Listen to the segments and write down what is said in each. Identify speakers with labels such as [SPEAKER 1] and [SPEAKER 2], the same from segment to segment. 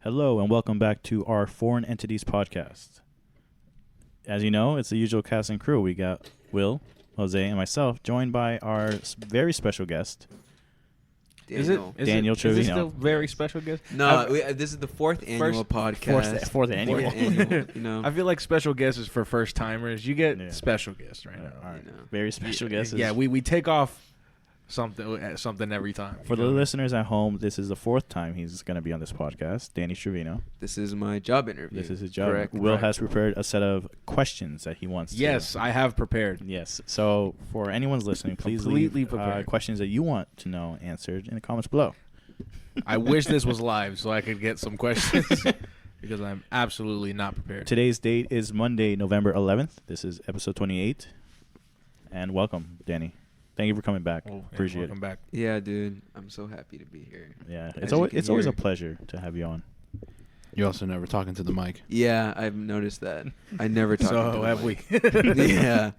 [SPEAKER 1] Hello and welcome back to our Foreign Entities podcast. As you know, it's the usual cast and crew. We got Will, Jose, and myself, joined by our very special guest,
[SPEAKER 2] Daniel.
[SPEAKER 1] Daniel Trevino.
[SPEAKER 3] Is this still very special guest?
[SPEAKER 2] No, this is the fourth annual podcast.
[SPEAKER 1] Fourth annual.
[SPEAKER 2] You know.
[SPEAKER 3] I feel like special guests is for first timers. You get special guests right now.
[SPEAKER 1] All right.
[SPEAKER 2] You know.
[SPEAKER 1] Very special guest.
[SPEAKER 3] Yeah, we take off something every time.
[SPEAKER 1] For the listeners at home, this is the fourth time he's going to be on this podcast. Danny Trevino.
[SPEAKER 2] This is my job interview.
[SPEAKER 1] This is his job.
[SPEAKER 2] Correct.
[SPEAKER 1] Will has prepared a set of questions that he wants to.
[SPEAKER 3] Yes, I have prepared.
[SPEAKER 1] Yes. So for anyone's listening, please
[SPEAKER 3] Completely
[SPEAKER 1] leave
[SPEAKER 3] prepared.
[SPEAKER 1] questions that you want to know answered in the comments below.
[SPEAKER 3] I wish this was live so I could get some questions because I'm absolutely not prepared.
[SPEAKER 1] Today's date is Monday, November 11th. This is episode 28. And welcome, Danny. Thank you for coming back. Appreciate
[SPEAKER 3] welcome back.
[SPEAKER 2] Yeah, dude. I'm so happy to be here.
[SPEAKER 1] it. Yeah,
[SPEAKER 2] As
[SPEAKER 1] it's
[SPEAKER 2] you
[SPEAKER 1] always
[SPEAKER 2] can
[SPEAKER 1] it's always a
[SPEAKER 2] hear.
[SPEAKER 1] pleasure to have you on.
[SPEAKER 4] You're also never talking to the mic.
[SPEAKER 2] Yeah, I've noticed that. I never talk
[SPEAKER 3] So
[SPEAKER 2] to
[SPEAKER 3] have we.
[SPEAKER 2] Yeah.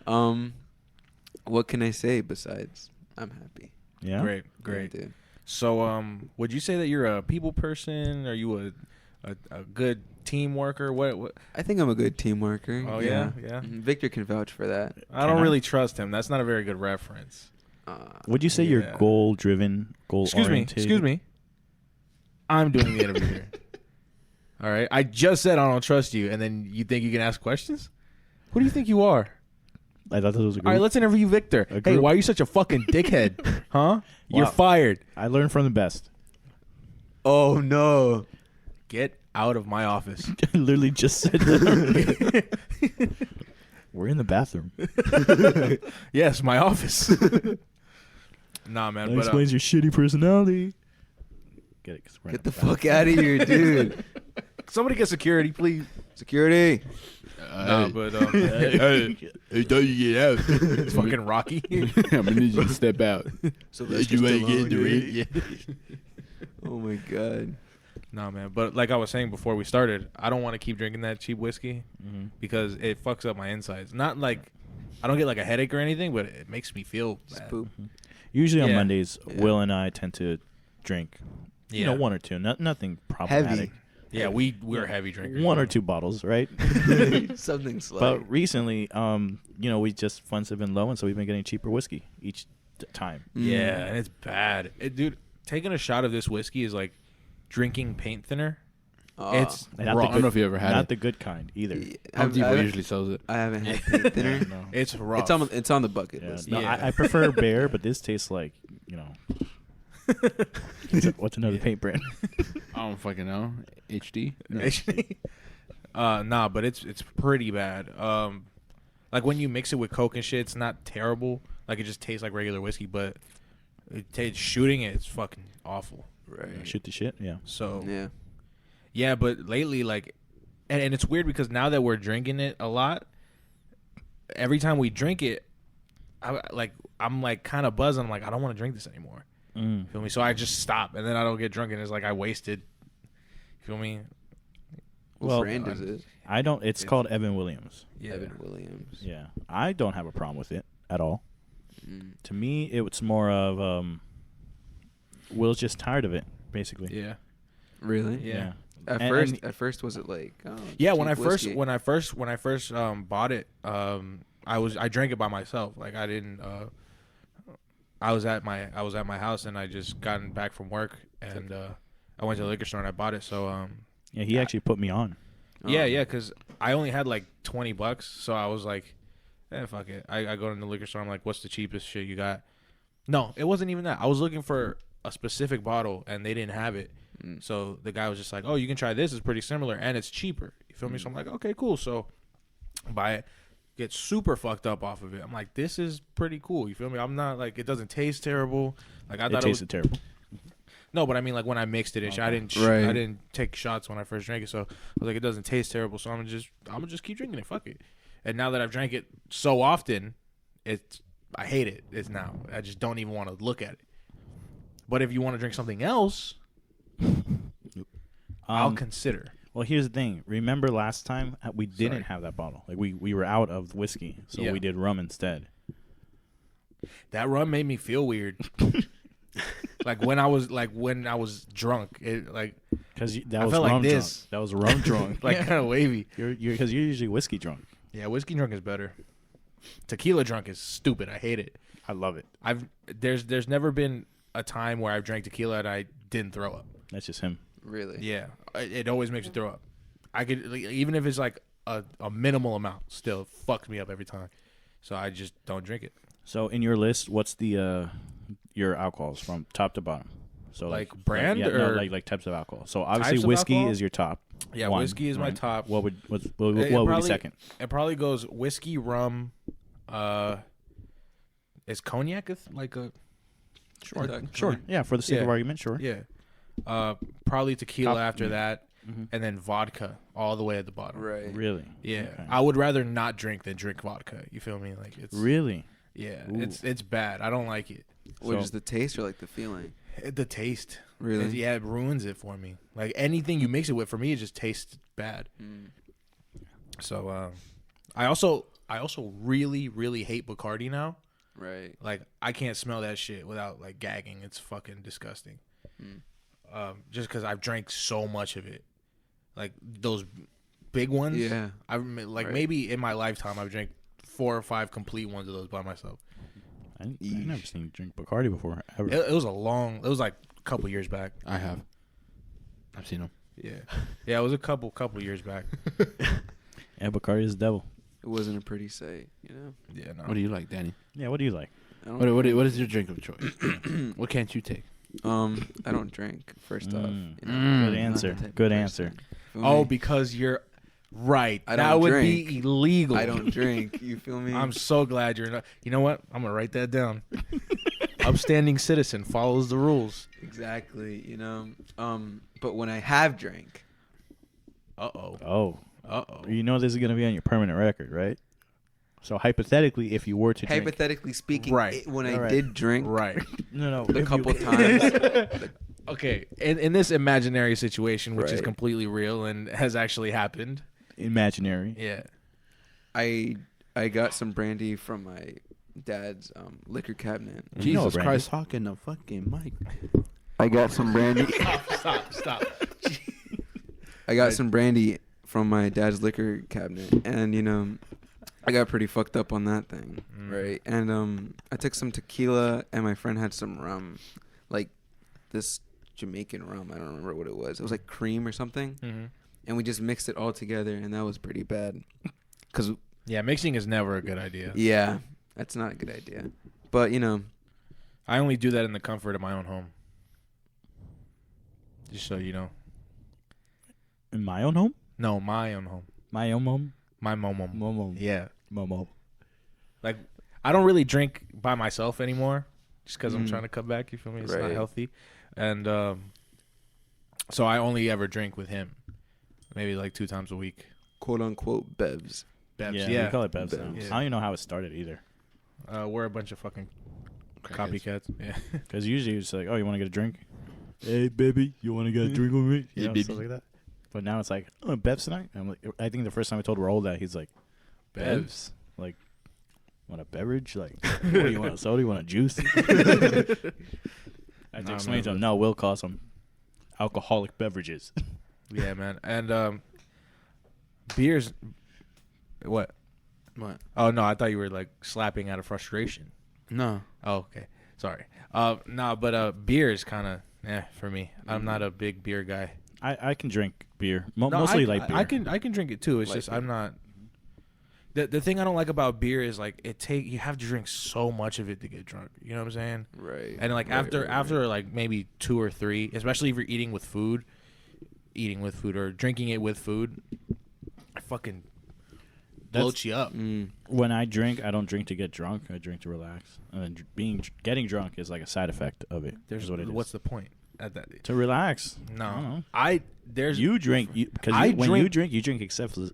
[SPEAKER 2] What can I say besides I'm happy?
[SPEAKER 1] Yeah.
[SPEAKER 3] Great.
[SPEAKER 2] Yeah, dude.
[SPEAKER 3] So, would you say that you're a people person? Are you a good team worker? What?
[SPEAKER 2] I think I'm a good team worker.
[SPEAKER 3] Oh yeah.
[SPEAKER 2] Victor can vouch for that.
[SPEAKER 3] I don't
[SPEAKER 1] Can I?
[SPEAKER 3] really trust him. That's not a very good reference.
[SPEAKER 1] Would you say you're
[SPEAKER 3] Yeah.
[SPEAKER 1] goal-driven, goal-oriented?
[SPEAKER 3] Excuse me. I'm doing the interview here. All right. I just said I don't trust you, and then you think you can ask questions? Who do you think you are?
[SPEAKER 1] I thought this was a group.
[SPEAKER 3] All right, let's interview Victor.
[SPEAKER 1] A
[SPEAKER 3] Hey,
[SPEAKER 1] group.
[SPEAKER 3] why are you such a fucking dickhead? Huh? You're
[SPEAKER 1] Wow.
[SPEAKER 3] fired.
[SPEAKER 1] I learned from the best.
[SPEAKER 2] Oh no.
[SPEAKER 3] Get out of my office.
[SPEAKER 1] I literally just said that. We're in the bathroom.
[SPEAKER 3] Yes, my office. Nah, man.
[SPEAKER 1] That
[SPEAKER 3] But,
[SPEAKER 1] explains your shitty personality. Get it? 'Cause we're in
[SPEAKER 2] Get the
[SPEAKER 1] bathroom.
[SPEAKER 2] fuck out of here, dude.
[SPEAKER 3] somebody get security, please.
[SPEAKER 2] Security.
[SPEAKER 3] Nah, but
[SPEAKER 4] Hey, don't you get out?
[SPEAKER 3] it's fucking Rocky.
[SPEAKER 4] I'm gonna need you to step out.
[SPEAKER 2] So
[SPEAKER 4] You ain't getting the ring.
[SPEAKER 2] Oh my god.
[SPEAKER 3] Nah, man. But like I was saying before we started, I don't want to keep drinking that cheap whiskey
[SPEAKER 1] Mhm.
[SPEAKER 3] because it fucks up my insides. Not like I don't get like a headache or anything, but it makes me feel bad.
[SPEAKER 2] Spoop.
[SPEAKER 1] Usually on
[SPEAKER 3] Yeah.
[SPEAKER 1] Mondays,
[SPEAKER 2] Yeah.
[SPEAKER 1] Will and I tend to drink,
[SPEAKER 3] Yeah.
[SPEAKER 1] one or two, nothing problematic.
[SPEAKER 3] Yeah, we're heavy drinkers.
[SPEAKER 1] One or two bottles, right?
[SPEAKER 2] Something slight.
[SPEAKER 1] But recently, we just funds have been low, and so we've been getting cheaper whiskey each time.
[SPEAKER 3] Yeah, and it's bad. Dude, taking a shot of this whiskey is like drinking paint thinner. It's
[SPEAKER 1] And not
[SPEAKER 4] Raw.
[SPEAKER 1] the
[SPEAKER 4] I don't know if you ever had
[SPEAKER 1] not
[SPEAKER 4] it.
[SPEAKER 1] the good kind either.
[SPEAKER 4] Home Depot usually sells it.
[SPEAKER 2] I haven't had paint thinner.
[SPEAKER 1] No.
[SPEAKER 3] it's rough.
[SPEAKER 2] It's on the bucket
[SPEAKER 1] Yeah,
[SPEAKER 2] list.
[SPEAKER 1] no,
[SPEAKER 3] Yeah.
[SPEAKER 1] I prefer Bear, but this tastes like what's another paint brand?
[SPEAKER 4] I don't fucking know. HD. No.
[SPEAKER 3] Nah, but it's pretty bad. Like when you mix it with Coke and shit, it's not terrible. Like it just tastes like regular whiskey, but shooting it, it's fucking awful.
[SPEAKER 2] Right.
[SPEAKER 1] Shoot the shit. Yeah.
[SPEAKER 3] So
[SPEAKER 2] Yeah.
[SPEAKER 3] yeah, but lately, like, and it's weird because now that we're drinking it a lot, every time we drink it, I'm like kind of buzzing. I'm like, I don't want to drink this anymore. Feel me? So I just stop, and then I don't get drunk, and it's like I wasted. Feel me?
[SPEAKER 2] What brand is it?
[SPEAKER 1] I don't. It's called Evan Williams.
[SPEAKER 3] Yeah.
[SPEAKER 2] Evan Williams.
[SPEAKER 1] Yeah, I don't have a problem with it at all.
[SPEAKER 2] Mm.
[SPEAKER 1] To me, it's more of Will's just tired of it, basically.
[SPEAKER 3] Yeah.
[SPEAKER 2] Really?
[SPEAKER 3] Yeah.
[SPEAKER 2] At
[SPEAKER 1] And-
[SPEAKER 2] first was it like? Oh,
[SPEAKER 3] Yeah,
[SPEAKER 2] cheap
[SPEAKER 3] when I first
[SPEAKER 2] whiskey?
[SPEAKER 3] bought it, I drank it by myself. Like I didn't. I was at my house and I just gotten back from work and I went to the liquor store and I bought it. So
[SPEAKER 1] Yeah, he actually put me on.
[SPEAKER 3] yeah, because I only had like $20, so I was like, fuck it. I go to the liquor store. I'm like, what's the cheapest shit you got? No, it wasn't even that. I was looking for a specific bottle and they didn't have it. So the guy was just like, oh, you can try this. It's pretty similar and it's cheaper. You feel me? So I'm like, okay, cool. So buy it. Get super fucked up off of it. I'm like, this is pretty cool. You feel me? I'm not like, it doesn't taste terrible. Like I
[SPEAKER 1] It
[SPEAKER 3] thought
[SPEAKER 1] tasted terrible.
[SPEAKER 3] No, but I mean like when I mixed it and shit, I didn't take shots when I first drank it. So I was like, it doesn't taste terrible. So I'm gonna just keep drinking it. Fuck it. And now that I've drank it so often, I hate it. It's now I just don't even want to look at it. But if you want to drink something else, I'll consider.
[SPEAKER 1] Well, here's the thing. Remember last time we didn't
[SPEAKER 3] Sorry.
[SPEAKER 1] have that bottle. Like we were out of whiskey, so
[SPEAKER 3] Yeah.
[SPEAKER 1] we did rum instead.
[SPEAKER 3] That rum made me feel weird. Like when I was drunk, it like
[SPEAKER 1] Because that
[SPEAKER 3] I
[SPEAKER 1] was
[SPEAKER 3] felt like
[SPEAKER 1] rum
[SPEAKER 3] this.
[SPEAKER 1] drunk. That was rum drunk.
[SPEAKER 3] Like kind of wavy.
[SPEAKER 1] Because you're usually whiskey drunk.
[SPEAKER 3] Yeah, whiskey drunk is better. Tequila drunk is stupid. I hate it.
[SPEAKER 1] I love it.
[SPEAKER 3] There's never been a time where I've drank tequila and I didn't throw up.
[SPEAKER 1] That's just him.
[SPEAKER 2] Really?
[SPEAKER 3] Yeah, it always makes me throw up. I could even if it's like a minimal amount, still fucks me up every time. So I just don't drink it.
[SPEAKER 1] So in your list, what's the your alcohols from top to bottom? So
[SPEAKER 3] Like brand
[SPEAKER 1] no,
[SPEAKER 3] or-
[SPEAKER 1] like types of alcohol. So obviously
[SPEAKER 3] Types of
[SPEAKER 1] whiskey
[SPEAKER 3] alcohol?
[SPEAKER 1] is your top.
[SPEAKER 3] Yeah,
[SPEAKER 1] one,
[SPEAKER 3] whiskey is my
[SPEAKER 1] right?
[SPEAKER 3] top.
[SPEAKER 1] What would
[SPEAKER 3] It
[SPEAKER 1] be second?
[SPEAKER 3] It probably goes whiskey, rum. Is cognac like a
[SPEAKER 1] Sure. Yeah, for the sake of
[SPEAKER 3] Yeah.
[SPEAKER 1] argument, sure.
[SPEAKER 3] yeah? Probably tequila
[SPEAKER 1] Top-
[SPEAKER 3] after
[SPEAKER 1] yeah.
[SPEAKER 3] that,
[SPEAKER 1] Mhm.
[SPEAKER 3] and then vodka all the way at the bottom.
[SPEAKER 2] Right.
[SPEAKER 1] Really?
[SPEAKER 3] Yeah,
[SPEAKER 1] Okay.
[SPEAKER 3] I would rather not drink than drink vodka. You feel me? Like it's
[SPEAKER 1] Really?
[SPEAKER 3] yeah,
[SPEAKER 1] Ooh.
[SPEAKER 3] it's bad. I don't like it.
[SPEAKER 2] What
[SPEAKER 1] So-
[SPEAKER 2] is the taste or like the feeling?
[SPEAKER 3] The taste.
[SPEAKER 2] Really?
[SPEAKER 3] Yeah, it ruins it for me. Like anything you mix it with, for me, it just tastes bad.
[SPEAKER 2] Mm.
[SPEAKER 3] So I also really hate Bacardi now.
[SPEAKER 2] Right.
[SPEAKER 3] Like I can't smell that shit without like gagging. It's fucking disgusting.
[SPEAKER 2] Mm.
[SPEAKER 3] Just because I've drank so much of it, like those big ones.
[SPEAKER 2] Yeah.
[SPEAKER 3] I've like
[SPEAKER 2] Right.
[SPEAKER 3] maybe in my lifetime I've drank 4 or 5 complete ones of those by myself.
[SPEAKER 1] I never seen you drink Bacardi before. Ever.
[SPEAKER 3] It was like a couple years back.
[SPEAKER 4] I have. I've seen them.
[SPEAKER 3] Yeah, it was a couple years back.
[SPEAKER 1] Yeah, Bacardi is the devil.
[SPEAKER 2] It wasn't a pretty sight, you know.
[SPEAKER 3] Yeah, no.
[SPEAKER 4] What do you like, Danny?
[SPEAKER 1] Yeah, what do you like?
[SPEAKER 2] I don't
[SPEAKER 4] What is your drink of choice? What can't you take?
[SPEAKER 2] I don't drink. First off,
[SPEAKER 1] Mm.
[SPEAKER 2] you know,
[SPEAKER 4] Mm.
[SPEAKER 1] Good
[SPEAKER 2] not
[SPEAKER 1] answer.
[SPEAKER 2] the type of
[SPEAKER 1] Good
[SPEAKER 2] person.
[SPEAKER 1] answer.
[SPEAKER 2] Feel
[SPEAKER 3] Oh,
[SPEAKER 2] me?
[SPEAKER 3] because you're right.
[SPEAKER 2] I
[SPEAKER 3] That
[SPEAKER 2] don't
[SPEAKER 3] would
[SPEAKER 2] drink.
[SPEAKER 3] be illegal.
[SPEAKER 2] I don't drink. You feel me?
[SPEAKER 3] I'm so glad you're not. You know what? I'm gonna write that down. Upstanding citizen follows the rules.
[SPEAKER 2] exactly. You know. But when I have drank,
[SPEAKER 1] Oh,
[SPEAKER 3] Uh-oh.
[SPEAKER 1] you know this is gonna be on your permanent record, right? So hypothetically, if you were to drink,
[SPEAKER 2] hypothetically speaking,
[SPEAKER 3] Right.
[SPEAKER 2] when I
[SPEAKER 1] Alright.
[SPEAKER 2] did drink
[SPEAKER 3] Right.
[SPEAKER 1] no,
[SPEAKER 2] the
[SPEAKER 1] if
[SPEAKER 2] couple
[SPEAKER 1] you,
[SPEAKER 2] times,
[SPEAKER 3] Okay. In this imaginary situation, which is
[SPEAKER 2] Right.
[SPEAKER 3] completely real and has actually happened.
[SPEAKER 1] imaginary.
[SPEAKER 3] Yeah.
[SPEAKER 2] I got some brandy from my dad's liquor cabinet.
[SPEAKER 1] You know,
[SPEAKER 4] Jesus
[SPEAKER 1] Brandy.
[SPEAKER 4] Christ, talking the fucking mic.
[SPEAKER 2] I got some brandy.
[SPEAKER 3] Stop.
[SPEAKER 2] I got some brandy from my dad's liquor cabinet, and you know, I got pretty fucked up on that thing, right? And I took some tequila, and my friend had some rum, like this Jamaican rum. I don't remember what it was. It was like cream or something,
[SPEAKER 3] Mm-hmm.
[SPEAKER 2] and we just mixed it all together, and that was pretty bad. Cause
[SPEAKER 3] Yeah, mixing is never a good idea.
[SPEAKER 2] yeah, that's not a good idea. But you know,
[SPEAKER 3] I only do that in the comfort of my own home. Just so you know.
[SPEAKER 1] In my own home,
[SPEAKER 3] No, my own home.
[SPEAKER 1] my own home,
[SPEAKER 3] My mom.
[SPEAKER 1] Momo,
[SPEAKER 3] Yeah.
[SPEAKER 1] Momo.
[SPEAKER 3] Like, I don't really drink by myself anymore just because I'm
[SPEAKER 2] Mm.
[SPEAKER 3] trying to cut back. You feel me? It's not
[SPEAKER 2] Right.
[SPEAKER 3] healthy. And so I only ever drink with him. Maybe like 2 times a week.
[SPEAKER 2] quote unquote bevs.
[SPEAKER 3] Bevs.
[SPEAKER 1] Yeah,
[SPEAKER 3] Yeah.
[SPEAKER 1] we call it Bevs.
[SPEAKER 2] Bevs.
[SPEAKER 1] Now.
[SPEAKER 3] Yeah.
[SPEAKER 1] I don't even know how it started either.
[SPEAKER 3] We're a bunch of fucking copycats. Yeah.
[SPEAKER 1] Because usually it's like, oh, you want to get a drink? Hey, baby, you want to get a drink with me?
[SPEAKER 4] Hey,
[SPEAKER 1] You know,
[SPEAKER 4] baby.
[SPEAKER 1] stuff like that. But now it's like, oh, Bevs tonight? I'm like, I think the first time I told Raul that, he's like, Bevs? Like, want a beverage? Like, what do you want, a soda? You want a juice? I had to
[SPEAKER 3] Nah,
[SPEAKER 1] explain
[SPEAKER 3] man,
[SPEAKER 1] to him, no, we'll call some alcoholic beverages.
[SPEAKER 3] Yeah, man. And beers. What?
[SPEAKER 4] What?
[SPEAKER 3] Oh, no. I thought you were like slapping out of frustration.
[SPEAKER 4] No.
[SPEAKER 3] Oh, okay. Sorry. No, but beer is kind of for me. I'm not a big beer guy.
[SPEAKER 1] I can drink beer. Mostly
[SPEAKER 3] I,
[SPEAKER 1] light beer.
[SPEAKER 3] I can drink it too. It's
[SPEAKER 2] Light
[SPEAKER 3] just
[SPEAKER 2] beer.
[SPEAKER 3] I'm not. The thing I don't like about beer is like you have to drink so much of it to get drunk. You know what I'm saying?
[SPEAKER 2] Right.
[SPEAKER 3] And like
[SPEAKER 2] Right,
[SPEAKER 3] after like maybe 2 or 3, especially if you're eating with food or drinking it with food, I fucking bloats you up.
[SPEAKER 1] When I drink, I don't drink to get drunk. I drink to relax. And then getting drunk is like a side effect of it.
[SPEAKER 3] There's
[SPEAKER 1] what it is.
[SPEAKER 3] what's the point at that?
[SPEAKER 1] To relax.
[SPEAKER 3] No,
[SPEAKER 1] I don't know.
[SPEAKER 3] there's
[SPEAKER 1] You drink because
[SPEAKER 3] I
[SPEAKER 1] when
[SPEAKER 3] drink-
[SPEAKER 1] you drink excessively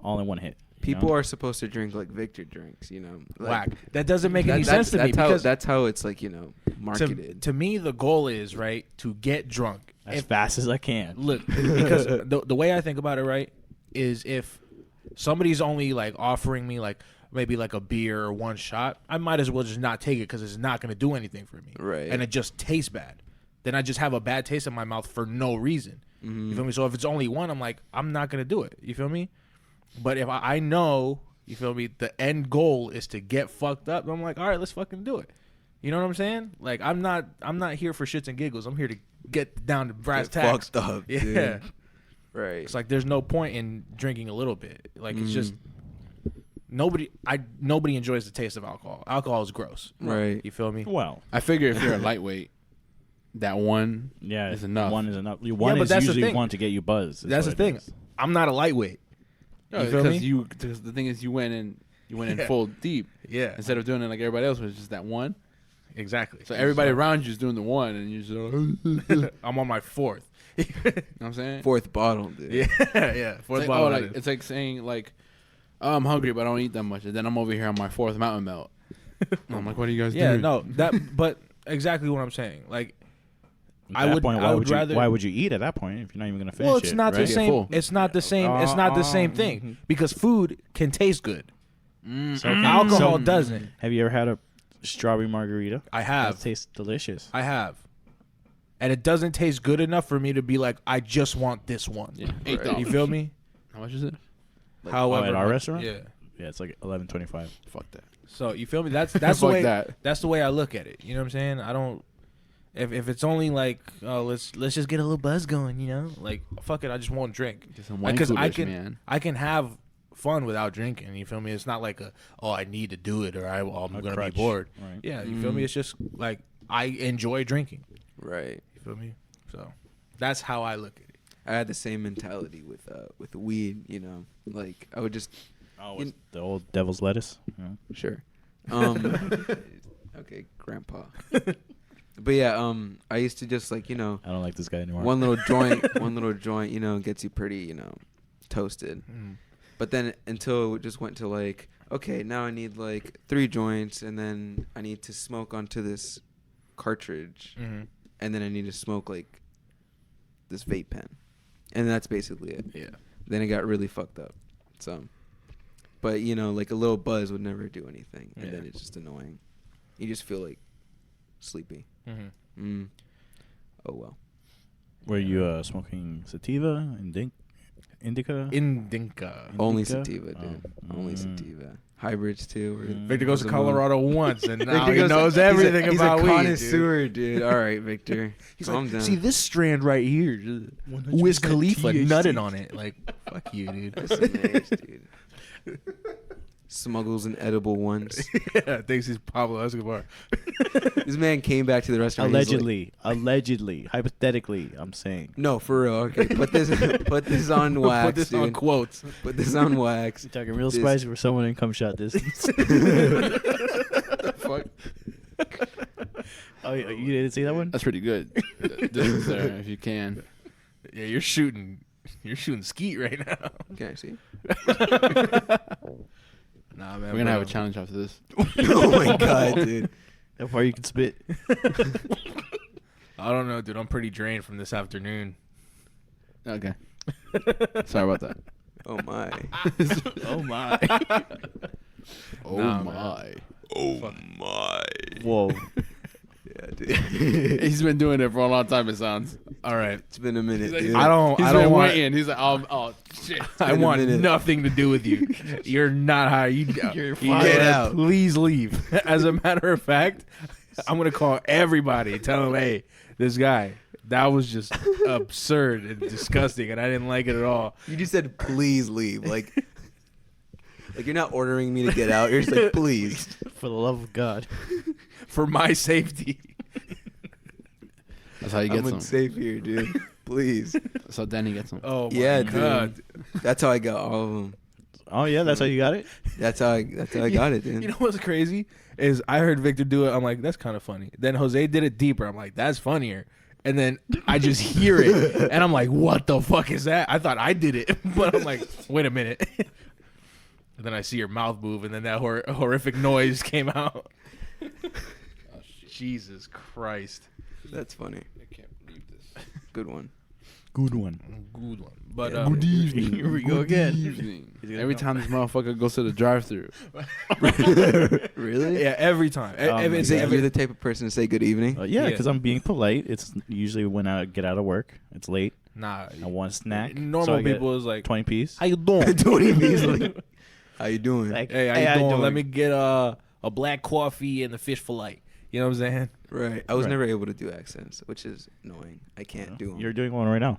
[SPEAKER 1] all in one hit. you
[SPEAKER 2] People
[SPEAKER 1] know?
[SPEAKER 2] are supposed to drink like Victor drinks, you know. Like,
[SPEAKER 3] whack. That doesn't make any sense to me
[SPEAKER 2] that's how,
[SPEAKER 3] because
[SPEAKER 2] that's how it's like, you know, marketed.
[SPEAKER 3] to me the goal is right to get drunk
[SPEAKER 1] as fast as I can.
[SPEAKER 3] Look, because the way I think about it, right, is if somebody's only like offering me like maybe like a beer or one shot, I might as well just not take it because it's not going to do anything for me.
[SPEAKER 2] Right.
[SPEAKER 3] And it just tastes bad. then I just have a bad taste in my mouth for no reason. You feel me? So if it's only one, I'm like, I'm not gonna do it. You feel me? But if I know, you feel me, the end goal is to get fucked up, I'm like, all right, let's fucking do it. You know what I'm saying? Like, I'm not here for shits and giggles. I'm here to get down to brass tacks.
[SPEAKER 2] Fucked up,
[SPEAKER 3] yeah.
[SPEAKER 2] dude. Right.
[SPEAKER 3] It's like there's no point in drinking a little bit. Like it's just nobody enjoys the taste of alcohol. Alcohol is gross.
[SPEAKER 2] Right.
[SPEAKER 3] You feel me?
[SPEAKER 1] Well,
[SPEAKER 4] I figure if you're a lightweight, that one
[SPEAKER 1] yeah,
[SPEAKER 4] is enough.
[SPEAKER 1] One is enough. One
[SPEAKER 3] but
[SPEAKER 1] is
[SPEAKER 3] that's the
[SPEAKER 1] usually
[SPEAKER 3] thing.
[SPEAKER 1] one to get you buzzed.
[SPEAKER 3] That's the thing. I'm not a lightweight.
[SPEAKER 4] No,
[SPEAKER 3] You feel me?
[SPEAKER 4] because the thing is you went in full deep.
[SPEAKER 3] Yeah.
[SPEAKER 4] Instead of doing it like everybody else, was just that one.
[SPEAKER 3] Exactly.
[SPEAKER 4] So everybody around you is doing the one, and you're just like,
[SPEAKER 3] I'm on my fourth.
[SPEAKER 4] you know what I'm saying?
[SPEAKER 2] Fourth bottle, dude.
[SPEAKER 3] Yeah.
[SPEAKER 4] It's
[SPEAKER 3] Fourth
[SPEAKER 4] like,
[SPEAKER 3] bottle.
[SPEAKER 4] it's like saying like, oh, I'm hungry, but I don't eat that much, and then I'm over here on my fourth mountain melt. And I'm like, what are you guys
[SPEAKER 3] yeah.
[SPEAKER 4] doing?
[SPEAKER 3] No. But exactly what I'm saying. Like,
[SPEAKER 1] At that point,
[SPEAKER 3] I would rather.
[SPEAKER 1] Why would you eat at that point if you're not even gonna finish
[SPEAKER 3] Well,
[SPEAKER 1] it?
[SPEAKER 3] it's not
[SPEAKER 1] right?
[SPEAKER 3] the same.
[SPEAKER 4] Full.
[SPEAKER 3] It's not the same. It's not the same thing because food can taste good.
[SPEAKER 1] So, okay,
[SPEAKER 3] Alcohol
[SPEAKER 1] so
[SPEAKER 3] doesn't.
[SPEAKER 1] Have you ever had a strawberry margarita?
[SPEAKER 3] I have.
[SPEAKER 1] It tastes delicious.
[SPEAKER 3] I have. And it doesn't taste good enough for me to be like, I just want this one.
[SPEAKER 4] Yeah, $8.
[SPEAKER 3] You feel me?
[SPEAKER 4] How much is it?
[SPEAKER 3] However,
[SPEAKER 1] at our restaurant?
[SPEAKER 3] Yeah.
[SPEAKER 1] Yeah, it's like $11.25.
[SPEAKER 4] Fuck that.
[SPEAKER 3] So you feel me? That's the
[SPEAKER 4] Fuck
[SPEAKER 3] way.
[SPEAKER 4] that.
[SPEAKER 3] That's the way I look at it. You know what I'm saying? I don't. If it's only like, oh, let's just get a little buzz going, you know? Like, fuck it, I just won't drink.
[SPEAKER 4] Just some wine
[SPEAKER 3] Because
[SPEAKER 4] man.
[SPEAKER 3] I can have fun without drinking. You feel me? It's not like I need to do it or I'm gonna
[SPEAKER 1] crutch.
[SPEAKER 3] be bored.
[SPEAKER 1] Right.
[SPEAKER 3] Yeah, you feel me? It's just like I enjoy drinking.
[SPEAKER 2] Right.
[SPEAKER 3] You feel me? So that's how I look at it.
[SPEAKER 2] I had the same mentality with weed. You know, like I would just
[SPEAKER 1] Oh, it's the old devil's lettuce. Yeah.
[SPEAKER 2] sure. Okay, Grandpa. But yeah, I used to just like
[SPEAKER 1] I don't like this guy anymore.
[SPEAKER 2] one little joint, gets you pretty, toasted. But then until it just went to like, okay, now I need like 3 joints, and then I need to smoke onto this cartridge, and then I need to smoke like this vape pen, and that's basically it.
[SPEAKER 3] Yeah.
[SPEAKER 2] Then it got really fucked up. So, but like a little buzz would never do anything, and then it's just annoying. You just feel like sleepy. Oh well.
[SPEAKER 1] Were you smoking sativa, indica?
[SPEAKER 3] Indica.
[SPEAKER 2] Only
[SPEAKER 1] Indica?
[SPEAKER 2] sativa, dude. Only sativa. Hybrids too.
[SPEAKER 3] Victor goes to Colorado once, and now
[SPEAKER 2] Victor
[SPEAKER 3] he
[SPEAKER 2] goes-
[SPEAKER 3] knows everything
[SPEAKER 2] he's
[SPEAKER 3] about
[SPEAKER 2] a
[SPEAKER 3] weed.
[SPEAKER 2] connoisseur, dude. All right, Victor.
[SPEAKER 3] He's
[SPEAKER 2] Calm
[SPEAKER 3] like,
[SPEAKER 2] down.
[SPEAKER 3] see this strand right here, Wiz Khalifa nutted on it. Like, fuck you, dude.
[SPEAKER 2] That's some nice, dude. Smuggles an edible ones.
[SPEAKER 3] Yeah, thinks he's Pablo Escobar.
[SPEAKER 2] This man came back to the restaurant. he's like,
[SPEAKER 1] Allegedly, hypothetically, I'm saying.
[SPEAKER 2] no, for real. Okay, put this on wax.
[SPEAKER 3] Put this
[SPEAKER 2] dude.
[SPEAKER 3] on quotes.
[SPEAKER 2] Put this on wax.
[SPEAKER 1] You're talking real
[SPEAKER 2] This-
[SPEAKER 1] spicy for someone in cum shot distance.
[SPEAKER 4] Fuck.
[SPEAKER 1] Oh, you didn't see that one?
[SPEAKER 4] That's pretty good. Distance there, if you can.
[SPEAKER 3] Yeah, you're shooting skeet right now.
[SPEAKER 2] Okay, see.
[SPEAKER 3] Nah, man.
[SPEAKER 4] We're gonna have a challenge after this.
[SPEAKER 2] Oh my god, dude.
[SPEAKER 1] How far you can spit?
[SPEAKER 3] I don't know, dude. I'm pretty drained from this afternoon.
[SPEAKER 4] Okay. Sorry about that.
[SPEAKER 2] Oh my.
[SPEAKER 1] Oh my!
[SPEAKER 4] Oh
[SPEAKER 3] Nah,
[SPEAKER 4] my.
[SPEAKER 2] Oh my.
[SPEAKER 1] Whoa!
[SPEAKER 2] Yeah, dude.
[SPEAKER 4] He's been doing it for a long time, it sounds.
[SPEAKER 3] All right.
[SPEAKER 2] It's been a minute,
[SPEAKER 4] He's
[SPEAKER 2] dude.
[SPEAKER 3] I
[SPEAKER 4] He's
[SPEAKER 3] don't
[SPEAKER 4] been
[SPEAKER 3] want.
[SPEAKER 4] waiting. He's like, oh shit.
[SPEAKER 3] I
[SPEAKER 2] been a
[SPEAKER 3] want
[SPEAKER 2] minute.
[SPEAKER 3] nothing to do with you. You're not hired.
[SPEAKER 1] You're
[SPEAKER 3] You
[SPEAKER 1] fired.
[SPEAKER 3] get
[SPEAKER 2] out.
[SPEAKER 3] Please leave. As a matter of fact, I'm gonna call everybody. Tell them, hey, this guy. That was just absurd and disgusting, and I didn't like it at all.
[SPEAKER 2] You just said please leave. Like you're not ordering me to get out. You're just like, please.
[SPEAKER 1] For the love of God!
[SPEAKER 3] For my safety.
[SPEAKER 4] That's how he
[SPEAKER 2] I'm
[SPEAKER 4] gets them.
[SPEAKER 2] unsafe here, dude. Please.
[SPEAKER 4] That's how Danny gets them.
[SPEAKER 3] Oh my
[SPEAKER 2] Yeah,
[SPEAKER 3] god.
[SPEAKER 2] That's how I got all of them.
[SPEAKER 1] Oh yeah, that's how you got it.
[SPEAKER 2] That's how I got it, dude.
[SPEAKER 3] You know what's crazy is I heard Victor do it. I'm like, that's kind of funny. Then Jose did it deeper. I'm like, that's funnier. And then I just hear it, and I'm like, what the fuck is that? I thought I did it, but I'm like, wait a minute. And then I see your mouth move, and then that horrific noise came out. Jesus Christ.
[SPEAKER 2] That's funny.
[SPEAKER 4] I can't believe this.
[SPEAKER 2] Good one.
[SPEAKER 1] Good one.
[SPEAKER 3] Good one. But
[SPEAKER 4] Good evening.
[SPEAKER 1] Here we go again.
[SPEAKER 4] Evening. Every time this motherfucker goes to the drive-thru.
[SPEAKER 2] Really?
[SPEAKER 3] yeah, every time.
[SPEAKER 2] Is it you're the type of person to say good evening?
[SPEAKER 1] Yeah,
[SPEAKER 3] Yeah.
[SPEAKER 1] because I'm being polite. It's usually when I get out of work. It's late.
[SPEAKER 3] Nah.
[SPEAKER 1] I want a snack.
[SPEAKER 3] Normal
[SPEAKER 1] so I get
[SPEAKER 3] people is like,
[SPEAKER 1] 20 piece.
[SPEAKER 3] how you doing?
[SPEAKER 2] 20 Beasley. How you doing?
[SPEAKER 1] Like,
[SPEAKER 3] Hey, how you doing? Let me get a black coffee and the fish fillet. You know what I'm saying?
[SPEAKER 2] Right. I was
[SPEAKER 1] Right.
[SPEAKER 2] never able to do accents, which is annoying. I can't do them.
[SPEAKER 1] You're doing one right now.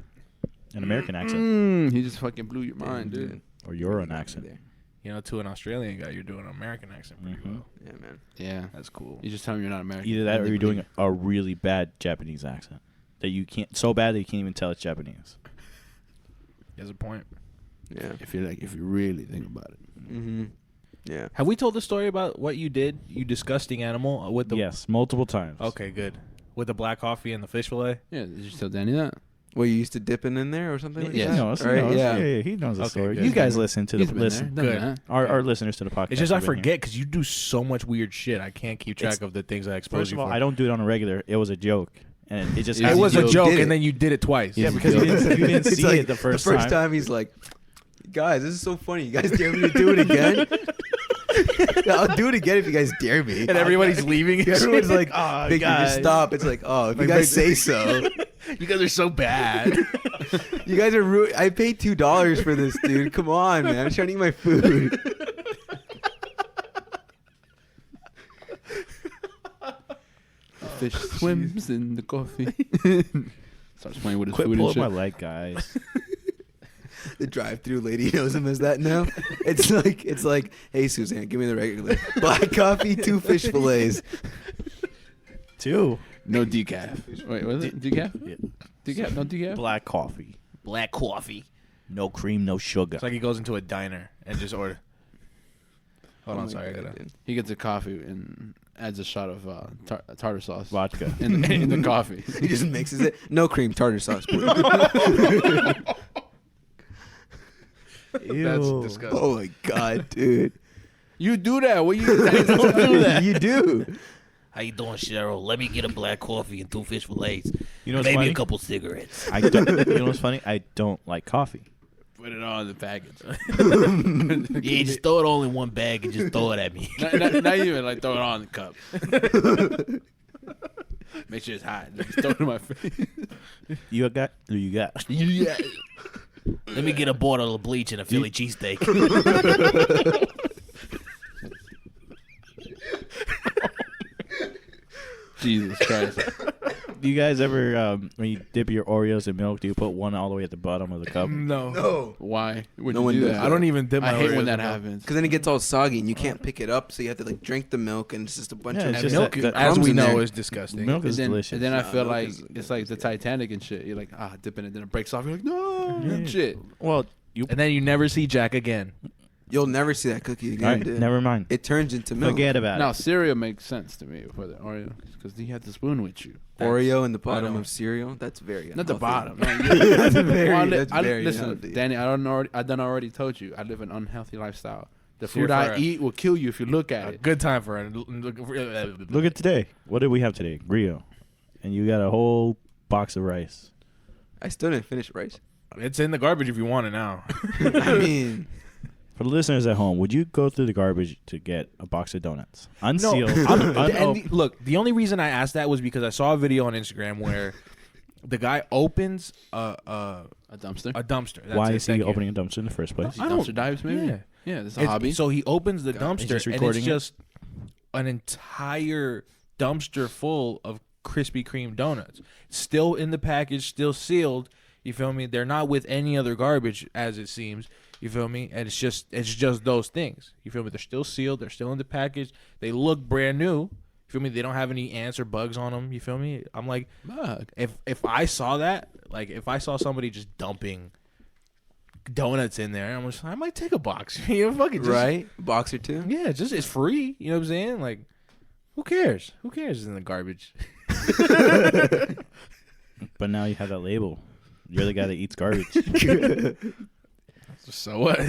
[SPEAKER 1] An American accent.
[SPEAKER 4] He just fucking blew your mind, dude.
[SPEAKER 1] Or you're an accent.
[SPEAKER 3] You know, to an Australian guy, you're doing an American accent pretty well.
[SPEAKER 2] Yeah, man.
[SPEAKER 4] Yeah.
[SPEAKER 3] That's cool.
[SPEAKER 4] You just tell him you're not American.
[SPEAKER 1] Either that or you're doing a really bad Japanese accent. That you can't, so bad that you can't even tell it's Japanese.
[SPEAKER 3] There's a point.
[SPEAKER 2] Yeah.
[SPEAKER 4] If you really think about it.
[SPEAKER 2] Mm-hmm. Yeah.
[SPEAKER 3] Have we told the story about what you did, you disgusting animal, with the...
[SPEAKER 1] Yes, multiple times.
[SPEAKER 3] Okay, good. With the black coffee and the fish fillet?
[SPEAKER 4] Yeah, did you tell Danny that?
[SPEAKER 2] Well, you used to dipping in there or something like
[SPEAKER 1] Yeah,
[SPEAKER 2] that?
[SPEAKER 1] he knows.
[SPEAKER 2] Right,
[SPEAKER 1] He knows.
[SPEAKER 2] yeah.
[SPEAKER 1] Yeah, he knows the
[SPEAKER 3] Okay,
[SPEAKER 1] story.
[SPEAKER 3] good.
[SPEAKER 1] You guys listen to
[SPEAKER 4] He's
[SPEAKER 1] the
[SPEAKER 4] been
[SPEAKER 1] listen.
[SPEAKER 4] there, done
[SPEAKER 3] Good.
[SPEAKER 4] that.
[SPEAKER 1] Our listeners to the podcast.
[SPEAKER 3] It's just I
[SPEAKER 1] have been here.
[SPEAKER 3] forget because you do so much weird shit. I can't keep track of the things I expose
[SPEAKER 1] First
[SPEAKER 3] you
[SPEAKER 1] of all,
[SPEAKER 3] for.
[SPEAKER 1] I don't do it on a regular. It was a joke, and it just
[SPEAKER 4] Yeah,
[SPEAKER 3] It was a
[SPEAKER 2] You
[SPEAKER 3] joke,
[SPEAKER 2] did it.
[SPEAKER 3] and then you did it twice.
[SPEAKER 1] Yeah, because you didn't
[SPEAKER 2] It's
[SPEAKER 1] see
[SPEAKER 2] like
[SPEAKER 1] it the first
[SPEAKER 2] time he's like, guys, this is so funny. You guys dare me to do it again? I'll do it again if you guys dare me.
[SPEAKER 3] And everybody's leaving. and
[SPEAKER 2] Everyone's
[SPEAKER 3] shit.
[SPEAKER 2] like,
[SPEAKER 1] "Oh,
[SPEAKER 2] Victor,
[SPEAKER 1] guys."
[SPEAKER 2] just stop. It's like, oh, if you guys say so.
[SPEAKER 3] you guys are so bad.
[SPEAKER 2] You guys are I paid $2 for this, dude. Come on, man. I'm trying to eat my food.
[SPEAKER 4] The fish swims in the coffee. Starts playing with his
[SPEAKER 1] Quit
[SPEAKER 4] food and
[SPEAKER 1] pulling
[SPEAKER 4] shit.
[SPEAKER 1] my leg, guys.
[SPEAKER 2] The drive-through lady knows him as that now. It's like, hey, Suzanne, give me the regular black coffee, 2 fish fillets.
[SPEAKER 1] 2
[SPEAKER 4] No decaf. Wait, was it decaf?
[SPEAKER 1] Yeah.
[SPEAKER 4] Decaf? No decaf?
[SPEAKER 1] Black coffee,
[SPEAKER 3] Black coffee.
[SPEAKER 1] no cream, no sugar.
[SPEAKER 3] It's like he goes into a diner and just order. Hold
[SPEAKER 2] Oh
[SPEAKER 3] on,
[SPEAKER 2] my
[SPEAKER 3] sorry. I
[SPEAKER 2] God,
[SPEAKER 3] gotta.
[SPEAKER 2] dude.
[SPEAKER 4] He gets a coffee and adds a shot of tartar sauce
[SPEAKER 1] Vodka.
[SPEAKER 4] in the coffee.
[SPEAKER 2] He just mixes it. No cream, tartar sauce, please.
[SPEAKER 3] That's disgusting.
[SPEAKER 2] Oh my God, dude.
[SPEAKER 4] You do that. What you
[SPEAKER 2] Don't do that. You do.
[SPEAKER 5] How you doing, Cheryl? Let me get a black coffee and 2 fish fillets.
[SPEAKER 1] You know what's
[SPEAKER 5] Maybe
[SPEAKER 1] funny?
[SPEAKER 5] a couple cigarettes.
[SPEAKER 1] I don't, you know what's funny? I don't like coffee.
[SPEAKER 4] Put it on the package.
[SPEAKER 5] Yeah, just throw it all in one bag and just throw it at me.
[SPEAKER 4] not even like throw it on the cup. Make sure it's hot. Just throw it in my face.
[SPEAKER 1] You got? You got?
[SPEAKER 5] Yeah. Let me get a bottle of bleach and a Philly cheesesteak.
[SPEAKER 4] Jesus Christ.
[SPEAKER 1] Do you guys ever, when you dip your Oreos in milk, do you put one all the way at the bottom of the cup?
[SPEAKER 3] No.
[SPEAKER 2] No.
[SPEAKER 4] Why would
[SPEAKER 2] No
[SPEAKER 4] you
[SPEAKER 2] one
[SPEAKER 4] do
[SPEAKER 2] does
[SPEAKER 4] that?
[SPEAKER 2] that.
[SPEAKER 3] I don't even dip my
[SPEAKER 4] I hate
[SPEAKER 3] Oreos
[SPEAKER 4] when that
[SPEAKER 3] in milk.
[SPEAKER 4] happens.
[SPEAKER 2] Because then it gets all soggy and you can't pick it up, so you have to like drink the milk and it's just a bunch
[SPEAKER 1] Yeah,
[SPEAKER 2] of
[SPEAKER 1] it's
[SPEAKER 3] And
[SPEAKER 1] just
[SPEAKER 3] milk,
[SPEAKER 1] that
[SPEAKER 3] as
[SPEAKER 2] crumbs
[SPEAKER 3] we
[SPEAKER 2] in
[SPEAKER 3] know,
[SPEAKER 2] there.
[SPEAKER 3] is disgusting.
[SPEAKER 1] Milk is
[SPEAKER 4] And then,
[SPEAKER 1] delicious.
[SPEAKER 4] and then I
[SPEAKER 2] Nah,
[SPEAKER 4] feel
[SPEAKER 2] milk
[SPEAKER 4] like
[SPEAKER 2] is
[SPEAKER 4] it's like the Titanic and shit. You're like, dipping it, then it breaks off. You're like, no,
[SPEAKER 1] Yeah.
[SPEAKER 4] shit.
[SPEAKER 1] Well, you.
[SPEAKER 3] And then you never see Jack again.
[SPEAKER 2] You'll never see that cookie again,
[SPEAKER 1] All right,
[SPEAKER 2] dude.
[SPEAKER 1] never mind.
[SPEAKER 2] It turns into milk.
[SPEAKER 1] Forget about
[SPEAKER 4] Now
[SPEAKER 1] it.
[SPEAKER 4] cereal makes sense to me for the Oreo because you have the spoon with you.
[SPEAKER 2] Oreo in the bottom
[SPEAKER 3] don't-
[SPEAKER 2] of cereal. That's very
[SPEAKER 4] Not the
[SPEAKER 2] unhealthy.
[SPEAKER 4] bottom.
[SPEAKER 2] That's very. That's very
[SPEAKER 4] listen,
[SPEAKER 2] unhealthy.
[SPEAKER 4] Danny. I done already told you. I live an unhealthy lifestyle. The
[SPEAKER 3] So you're
[SPEAKER 4] food I
[SPEAKER 3] for a-
[SPEAKER 4] eat will kill you if you look at
[SPEAKER 3] A
[SPEAKER 4] it.
[SPEAKER 3] good time for it.
[SPEAKER 1] Look at today. What did we have today? Rio. And you got a whole box of rice.
[SPEAKER 2] I still didn't finish rice.
[SPEAKER 3] It's in the garbage if you want it now.
[SPEAKER 2] I mean,
[SPEAKER 1] For the listeners at home, would you go through the garbage to get a box of donuts? Unsealed.
[SPEAKER 3] Look, the only reason I asked that was because I saw a video on Instagram where the guy opens
[SPEAKER 4] A dumpster.
[SPEAKER 3] a dumpster. That's
[SPEAKER 1] Why
[SPEAKER 3] it,
[SPEAKER 1] is he
[SPEAKER 3] thank you.
[SPEAKER 1] opening a dumpster in the first place?
[SPEAKER 3] I don't-
[SPEAKER 4] Dumpster dives, maybe.
[SPEAKER 3] Yeah.
[SPEAKER 4] Yeah, that's a
[SPEAKER 3] It's-
[SPEAKER 4] hobby.
[SPEAKER 3] So he opens the
[SPEAKER 1] He's
[SPEAKER 3] dumpster
[SPEAKER 1] just
[SPEAKER 3] and
[SPEAKER 1] recording
[SPEAKER 3] it's
[SPEAKER 1] it?
[SPEAKER 3] just an entire dumpster full of Krispy Kreme donuts. Still in the package, still sealed. You feel me? They're not with any other garbage, as it seems. You feel me? And it's just those things. You feel me? They're still sealed. They're still in the package. They look brand new. You feel me? They don't have any ants or bugs on them. You feel me? I'm like,
[SPEAKER 4] Fuck.
[SPEAKER 3] if I saw that, like if I saw somebody just dumping donuts in there, I might take a box. You know, fucking just,
[SPEAKER 2] right? Box or two.
[SPEAKER 3] Yeah, just it's free. You know what I'm saying? Like, who cares? Who cares? It's in the garbage.
[SPEAKER 1] But now you have that label. You're the guy that eats garbage.
[SPEAKER 3] So what?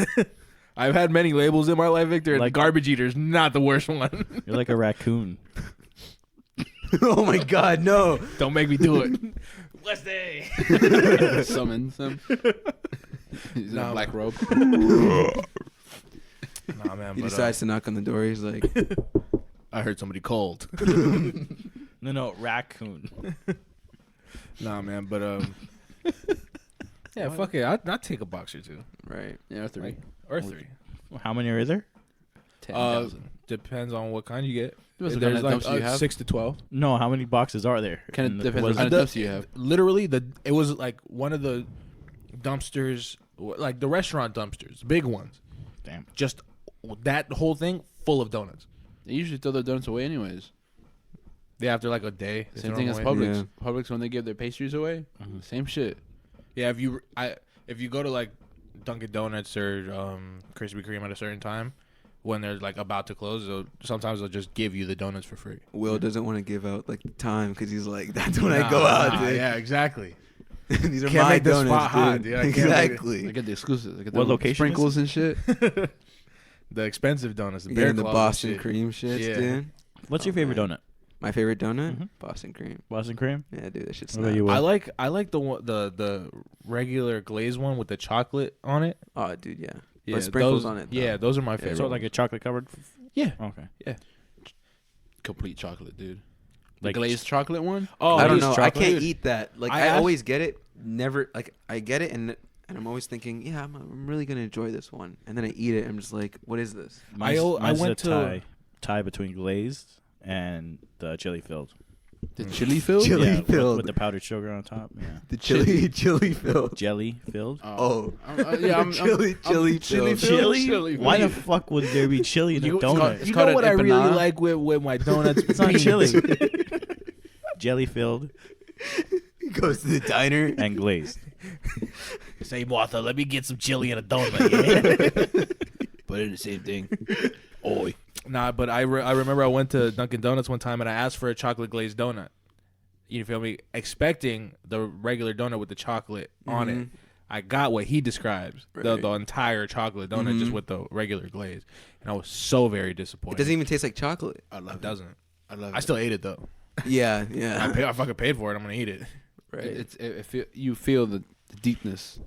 [SPEAKER 3] I've had many labels in my life, Victor. And
[SPEAKER 1] Like-
[SPEAKER 3] garbage eater is not the worst one.
[SPEAKER 1] You're like a raccoon.
[SPEAKER 2] Oh my God, no!
[SPEAKER 3] Don't make me do it. Wednesday.
[SPEAKER 4] Summons him. He's in a black robe.
[SPEAKER 3] Nah, man.
[SPEAKER 2] He
[SPEAKER 3] but,
[SPEAKER 2] decides to knock on the door. He's like,
[SPEAKER 3] I heard somebody called.
[SPEAKER 1] No, raccoon.
[SPEAKER 3] Nah, man. But yeah, fuck it. I'd take a box or two.
[SPEAKER 2] right.
[SPEAKER 4] Yeah, or 3.
[SPEAKER 3] Or 3.
[SPEAKER 1] How many are there?
[SPEAKER 4] 10,000.
[SPEAKER 3] Depends on what kind you get.
[SPEAKER 4] Depends what
[SPEAKER 3] There's
[SPEAKER 4] kind of
[SPEAKER 3] like
[SPEAKER 4] dumpster you have.
[SPEAKER 3] 6 to 12.
[SPEAKER 1] No, how many boxes are there?
[SPEAKER 4] Kind of depends
[SPEAKER 1] was
[SPEAKER 4] what kind
[SPEAKER 1] it-
[SPEAKER 4] of dumpster you have.
[SPEAKER 3] Literally, it was like one of the dumpsters, like the restaurant dumpsters, big ones.
[SPEAKER 1] Damn.
[SPEAKER 3] Just that whole thing full of donuts.
[SPEAKER 4] They usually throw their donuts away anyways.
[SPEAKER 3] Yeah, after like a day. they
[SPEAKER 4] Same
[SPEAKER 3] throw
[SPEAKER 4] thing
[SPEAKER 3] them
[SPEAKER 4] as
[SPEAKER 3] away.
[SPEAKER 4] Publix.
[SPEAKER 2] Yeah.
[SPEAKER 4] Publix, when they give their pastries away, same shit.
[SPEAKER 3] Yeah, if you go to like Dunkin' Donuts or Krispy Kreme at a certain time, when they're like about to close, sometimes they'll just give you the donuts for free.
[SPEAKER 2] Will doesn't want to give out like the time because he's like, that's when I go out, dude.
[SPEAKER 3] Yeah, exactly.
[SPEAKER 2] These are
[SPEAKER 3] Can't
[SPEAKER 2] my
[SPEAKER 3] make the
[SPEAKER 2] donuts,
[SPEAKER 3] spot hot,
[SPEAKER 2] dude.
[SPEAKER 3] dude. I can't make it.
[SPEAKER 4] I
[SPEAKER 2] Exactly.
[SPEAKER 4] get the exclusives. I get
[SPEAKER 1] What
[SPEAKER 4] the
[SPEAKER 1] location is
[SPEAKER 4] sprinkles and shit.
[SPEAKER 3] The expensive donuts, the
[SPEAKER 2] You
[SPEAKER 3] bear
[SPEAKER 2] getting the
[SPEAKER 3] claws
[SPEAKER 2] Boston
[SPEAKER 3] and shit.
[SPEAKER 2] cream shits,
[SPEAKER 3] Yeah.
[SPEAKER 2] dude.
[SPEAKER 1] What's your
[SPEAKER 2] Oh,
[SPEAKER 1] favorite
[SPEAKER 2] man.
[SPEAKER 1] donut?
[SPEAKER 2] My favorite donut?
[SPEAKER 1] Mhm.
[SPEAKER 2] Boston cream.
[SPEAKER 1] Boston cream?
[SPEAKER 2] Yeah, dude, that shit's
[SPEAKER 1] What about
[SPEAKER 2] not.
[SPEAKER 1] you, Will?
[SPEAKER 3] I like the regular glazed one with the chocolate on it.
[SPEAKER 2] Oh, dude, yeah.
[SPEAKER 3] Yeah,
[SPEAKER 2] But sprinkles
[SPEAKER 3] those,
[SPEAKER 2] on it, though.
[SPEAKER 3] Yeah, those are my favorite.
[SPEAKER 1] So like a chocolate covered?
[SPEAKER 3] yeah.
[SPEAKER 1] Okay.
[SPEAKER 4] Complete chocolate, dude.
[SPEAKER 1] Like
[SPEAKER 4] The glazed chocolate one?
[SPEAKER 3] Oh,
[SPEAKER 2] I don't
[SPEAKER 1] glazed
[SPEAKER 2] know. I
[SPEAKER 1] chocolate?
[SPEAKER 2] can't eat that. Like,
[SPEAKER 3] I
[SPEAKER 2] I
[SPEAKER 3] asked-
[SPEAKER 2] always get it. Never, like, I get it, and I'm always thinking, yeah, I'm really going to enjoy this one. And then I eat it, and I'm just like, what is this?
[SPEAKER 1] Mine's
[SPEAKER 3] I went
[SPEAKER 1] a tie between glazed and the chili filled.
[SPEAKER 4] The chili filled?
[SPEAKER 2] Chili
[SPEAKER 1] Yeah,
[SPEAKER 2] filled.
[SPEAKER 1] with the powdered sugar on top. Yeah.
[SPEAKER 2] The chili filled.
[SPEAKER 1] Jelly filled.
[SPEAKER 2] Oh.
[SPEAKER 4] Yeah, I'm
[SPEAKER 2] Chili
[SPEAKER 4] chili
[SPEAKER 2] filled.
[SPEAKER 4] filled.
[SPEAKER 1] Chili? Why the fuck would there be chili in a
[SPEAKER 3] You-
[SPEAKER 1] donut?
[SPEAKER 4] It's
[SPEAKER 3] You
[SPEAKER 4] called
[SPEAKER 3] know what
[SPEAKER 4] an
[SPEAKER 3] I really
[SPEAKER 4] empanada.
[SPEAKER 3] like with my donuts?
[SPEAKER 1] It's not
[SPEAKER 3] Beans.
[SPEAKER 1] chili. Jelly filled
[SPEAKER 2] He goes to the diner.
[SPEAKER 1] and glazed.
[SPEAKER 5] Say, Martha, let me get some chili and a donut. Yeah? But it's the same thing. Oi.
[SPEAKER 3] Nah, but I remember I went to Dunkin' Donuts one time and I asked for a chocolate glazed donut. You feel me? Expecting the regular donut with the chocolate on it. I got what he describes, the
[SPEAKER 2] Right.
[SPEAKER 3] entire chocolate donut just with the regular glaze, and I was so very
[SPEAKER 2] It
[SPEAKER 3] disappointed.
[SPEAKER 2] doesn't even taste like chocolate.
[SPEAKER 4] I love
[SPEAKER 3] It doesn't.
[SPEAKER 4] I love
[SPEAKER 3] I still ate it though.
[SPEAKER 2] Yeah, yeah.
[SPEAKER 3] I fucking paid for it. I'm gonna eat it.
[SPEAKER 2] Right.
[SPEAKER 4] You feel the deepness.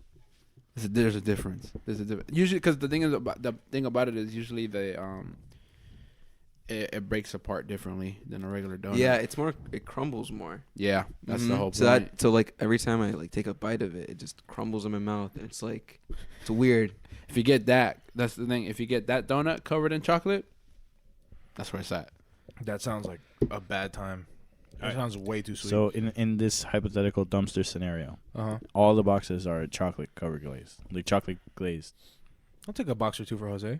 [SPEAKER 4] There's a difference. There's a difference. Usually, because the thing about it is usually it breaks apart differently than a regular donut.
[SPEAKER 2] Yeah, it crumbles more.
[SPEAKER 4] Yeah, that's the
[SPEAKER 2] Mhm.
[SPEAKER 4] whole point.
[SPEAKER 2] So like every time I like take a bite of it, it just crumbles in my mouth. And it's like, it's weird.
[SPEAKER 4] If you get that, that's the thing. If you get that donut covered in chocolate, that's where it's at.
[SPEAKER 3] That sounds like a bad time. That
[SPEAKER 1] Alright.
[SPEAKER 3] sounds way too sweet.
[SPEAKER 1] So in this hypothetical dumpster scenario,
[SPEAKER 3] uh-huh.
[SPEAKER 1] all the boxes are chocolate covered glazed, like chocolate glazed.
[SPEAKER 3] I'll take a box or two for Jose.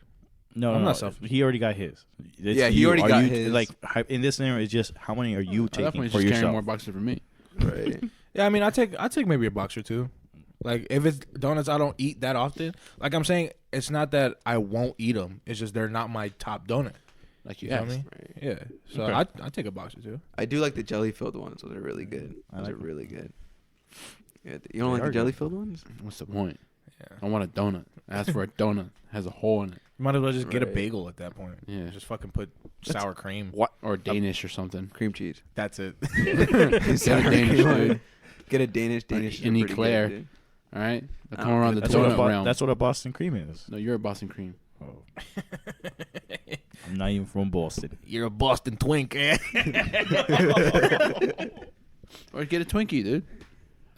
[SPEAKER 1] No,
[SPEAKER 3] I'm
[SPEAKER 1] no,
[SPEAKER 3] not selfish.
[SPEAKER 1] he already got his. It's
[SPEAKER 2] Yeah, he
[SPEAKER 1] you.
[SPEAKER 2] already
[SPEAKER 1] Are
[SPEAKER 2] got
[SPEAKER 1] you-
[SPEAKER 2] his.
[SPEAKER 1] Like in this scenario, it's just how many are you
[SPEAKER 4] At that
[SPEAKER 1] taking
[SPEAKER 4] point,
[SPEAKER 1] for
[SPEAKER 4] just carrying
[SPEAKER 1] yourself?
[SPEAKER 4] more boxes for me.
[SPEAKER 2] Right.
[SPEAKER 3] Yeah, I mean, I take maybe a box or two. Like if it's donuts, I don't eat that often. Like I'm saying, it's not that I won't eat them. It's just they're not my top donut.
[SPEAKER 4] Like you
[SPEAKER 3] You know
[SPEAKER 4] asked.
[SPEAKER 3] what I mean?
[SPEAKER 2] Right.
[SPEAKER 3] Yeah. So
[SPEAKER 1] Okay.
[SPEAKER 3] I take a box or two.
[SPEAKER 2] I do like the jelly filled ones. Those are really good.
[SPEAKER 1] I
[SPEAKER 2] Those
[SPEAKER 1] like
[SPEAKER 2] are
[SPEAKER 1] them.
[SPEAKER 2] really good. Yeah, you don't
[SPEAKER 1] They
[SPEAKER 2] like
[SPEAKER 1] are
[SPEAKER 2] the
[SPEAKER 1] good.
[SPEAKER 2] jelly filled ones?
[SPEAKER 4] What's the point?
[SPEAKER 3] Yeah.
[SPEAKER 4] I want a donut. I asked for a donut. It has a hole in it.
[SPEAKER 3] You might as well just get a
[SPEAKER 2] Right.
[SPEAKER 3] bagel at that point.
[SPEAKER 4] Yeah.
[SPEAKER 3] Just fucking put sour cream.
[SPEAKER 4] What? Or Danish or something.
[SPEAKER 2] Cream cheese.
[SPEAKER 3] That's it.
[SPEAKER 4] Get a Danish, dude.
[SPEAKER 2] Get a Danish. Danish.
[SPEAKER 4] An
[SPEAKER 2] are pretty
[SPEAKER 4] eclair.
[SPEAKER 2] good, dude.
[SPEAKER 4] All right? Now
[SPEAKER 2] I
[SPEAKER 4] come
[SPEAKER 2] don't
[SPEAKER 4] around
[SPEAKER 2] get
[SPEAKER 4] the
[SPEAKER 1] That's what,
[SPEAKER 4] donut realm.
[SPEAKER 1] that's what a Boston cream is.
[SPEAKER 4] No, you're a Boston cream.
[SPEAKER 1] Oh. I'm not even from Boston.
[SPEAKER 5] You're a Boston twink, eh?
[SPEAKER 4] Or get a Twinkie, dude.